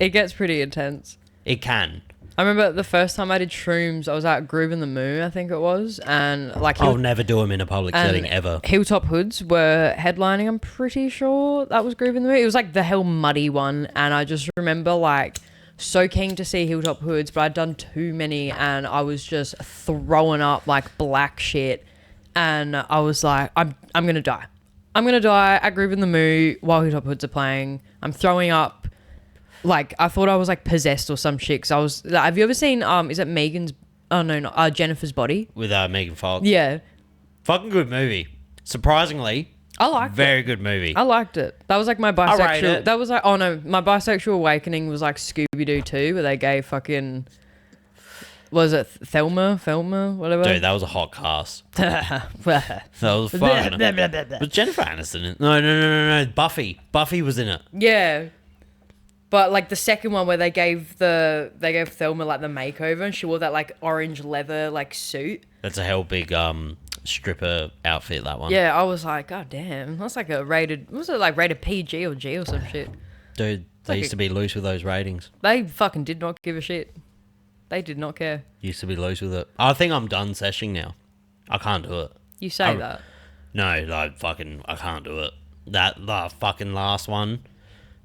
It gets pretty intense. It can. I remember the first time I did shrooms, I was at Groove in the Moo, I think it was. And like... I'll never do them in a public setting ever. Hilltop Hoods were headlining, I'm pretty sure that was Groove in the Moo. It was like the hell muddy one. And I just remember like... so keen to see Hilltop Hoods, but I'd done too many and I was just throwing up like black shit. And I was like, I'm going to die. I'm going to die at Groove in the Moo while Hilltop Hoods are playing. I'm throwing up. Like, I thought I was like possessed or some shit. Cause I was, have you ever seen, is it Megan's, oh no, not, Jennifer's Body? With Megan Fox. Yeah. Fucking good movie. Surprisingly. I liked it. Very good movie. I liked it. That was like my I rate bisexual. it. That was like, oh no, my bisexual awakening was like Scooby-Doo 2, where they gave fucking, was it Thelma, whatever? Dude, that was a hot cast. That That was fun. Was Jennifer Aniston in it? No. Buffy was in it. Yeah. But like the second one where they gave Thelma like the makeover and she wore that like orange leather like suit. That's a hell big stripper outfit, that one. Yeah, I was like, God damn, that's like a rated, was it like rated PG or G or some shit? Dude, they used to be loose with those ratings. They fucking did not give a shit. They did not care. Used to be loose with it. I think I'm done seshing now. I can't do it. You say that. No, like I can't do it. The fucking last one,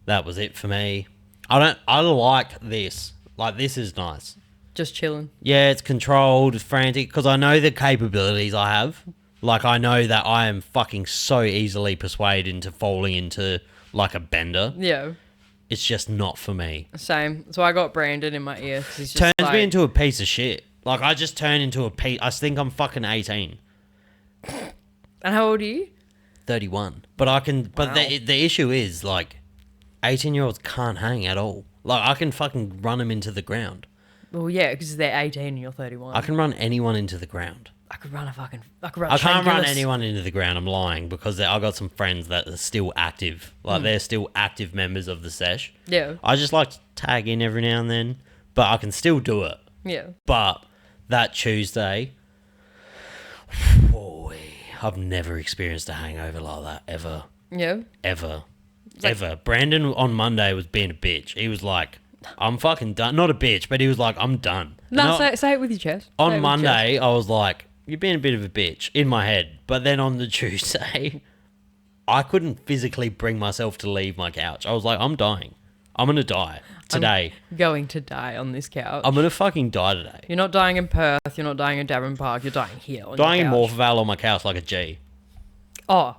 that was it for me. I like this. Like, this is nice. Just chilling. Yeah, it's controlled, it's frantic, because I know the capabilities I have. Like, I know that I am fucking so easily persuaded into falling into, like, a bender. Yeah. It's just not for me. Same. So I got Brandon in my ear. 'Cause he's just Turns me into a piece of shit. Like, I just turn into a piece. I think I'm fucking 18. And how old are you? 31. But I can... But Wow. the issue is, like, 18-year-olds can't hang at all. Like, I can fucking run them into the ground. Well, yeah, because they're 18 and you're 31. I can run anyone into the ground. I can't run I can't run Gillis. anyone into the ground. I'm lying, because I got some friends that are still active. Like, they're still active members of the sesh. Yeah. I just like to tag in every now and then, but I can still do it. Yeah. But that Tuesday, boy, I've never experienced a hangover like that, ever. Yeah. Ever. Ever. Brandon on Monday was being a bitch. He was like, I'm fucking done. Not a bitch, but he was like, I'm done. No, say it with your chest. Say it On with your Monday, I was like, you're being a bit of a bitch in my head. But then on the Tuesday, I couldn't physically bring myself to leave my couch. I was like, I'm dying. I'm going to die today. I'm going to die on this couch. I'm going to fucking die today. You're not dying in Perth. You're not dying in Darren Park. You're dying here on Dying in your couch. Morphevale on my couch like a G. Oh.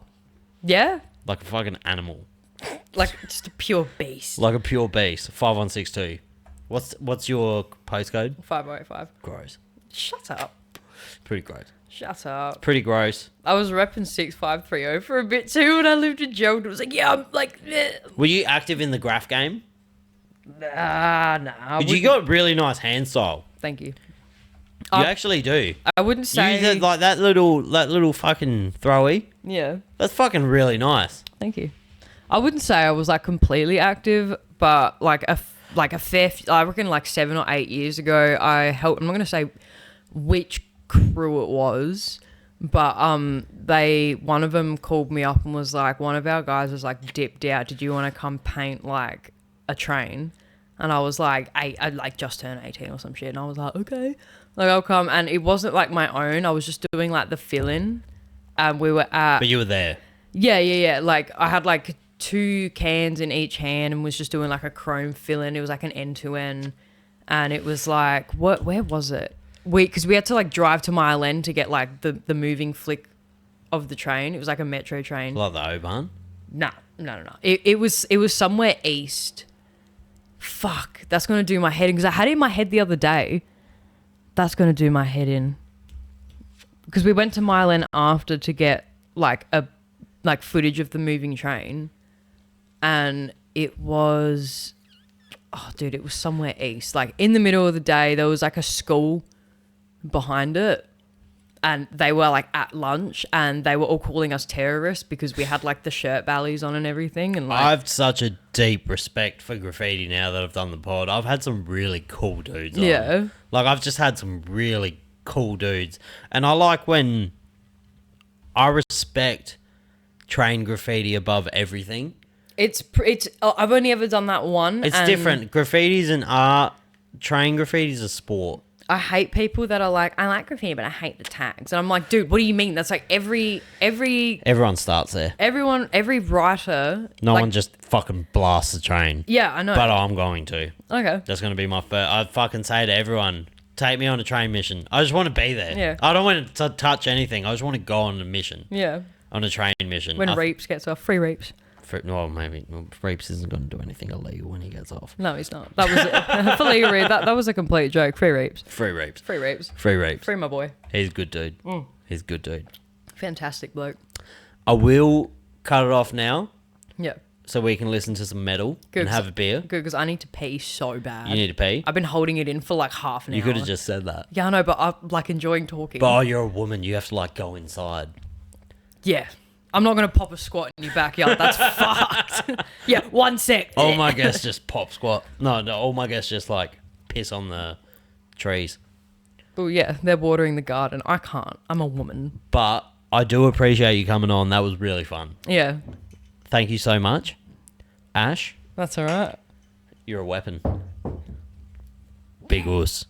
Yeah? Like a fucking animal. Like just a pure beast. Like a pure beast. 5162. What's your postcode? 5085. Gross. Shut up. Pretty gross. Shut up. Pretty gross. I was repping 6530 for a bit too when I lived in Gerald. It was like, yeah, I'm like, Were you active in the graph game? nah. You got really nice hand style. Thank you. You actually do. I wouldn't say. You did, like that little fucking throwy. Yeah. That's fucking really nice. Thank you. I wouldn't say I was like completely active, but like a fair, I reckon like 7 or 8 years ago, I helped. I'm not gonna say which crew it was, but one of them called me up and was like, one of our guys was like dipped out. Did you want to come paint like a train? And I was like, I'd like just turned 18 or some shit, and I was like, okay, like I'll come. And it wasn't like my own. I was just doing like the fill-in, and we were at. But you were there. Yeah. Like I had like 2 cans in each hand and was just doing like a chrome fill-in. It was like an end-to-end, and it was like, where was it? Because we had to like drive to Mile End to get like the moving flick of the train. It was like a metro train. Like the O-Bahn? No. It was somewhere east. Fuck, that's gonna do my head in, because I had it in my head the other day. That's gonna do my head in, because we went to Mile End after to get like footage of the moving train, and it was, oh dude, it was somewhere east, like in the middle of the day. There was like a school behind it, and they were like at lunch, and they were all calling us terrorists because we had like the shirt bellies on and everything. And like, I've such a deep respect for graffiti now that I've done the pod. I've had some really cool dudes on. Yeah. Like I've just had some really cool dudes, and I like when I respect train graffiti above everything. It's I've only ever done that one. It's different. Graffiti's an art. Train graffiti's a sport. I hate people that are like, I like graffiti, but I hate the tags. And I'm like, dude, what do you mean? That's like Everyone starts there. every writer. No like, one just fucking blasts the train. Yeah, I know. But I'm going to. Okay. That's going to be my first. I fucking say to everyone, take me on a train mission. I just want to be there. Yeah. I don't want to touch anything. I just want to go on a mission. Yeah. On a train mission. When Reeps gets off, free Reeps. Well, maybe Reeps isn't going to do anything illegal when he gets off. No, he's not. That was for Leary. That was a complete joke. Free Reeps. Free Reeps. Free Reeps. Free Reeps. Free my boy. He's a good dude. He's a good dude. Fantastic bloke. I will cut it off now Yeah. so we can listen to some metal and have a beer. Good, because I need to pee so bad. You need to pee? I've been holding it in for like half an hour. You could have just said that. Yeah, I know, but I'm like enjoying talking. But you're a woman. You have to like go inside. Yeah. I'm not going to pop a squat in your backyard. That's fucked. Yeah, 1 sec. All my guests just pop squat. No, all my guests just like piss on the trees. Well, yeah, they're watering the garden. I can't. I'm a woman. But I do appreciate you coming on. That was really fun. Yeah. Thank you so much. Ash. That's all right. You're a weapon. Big wuss.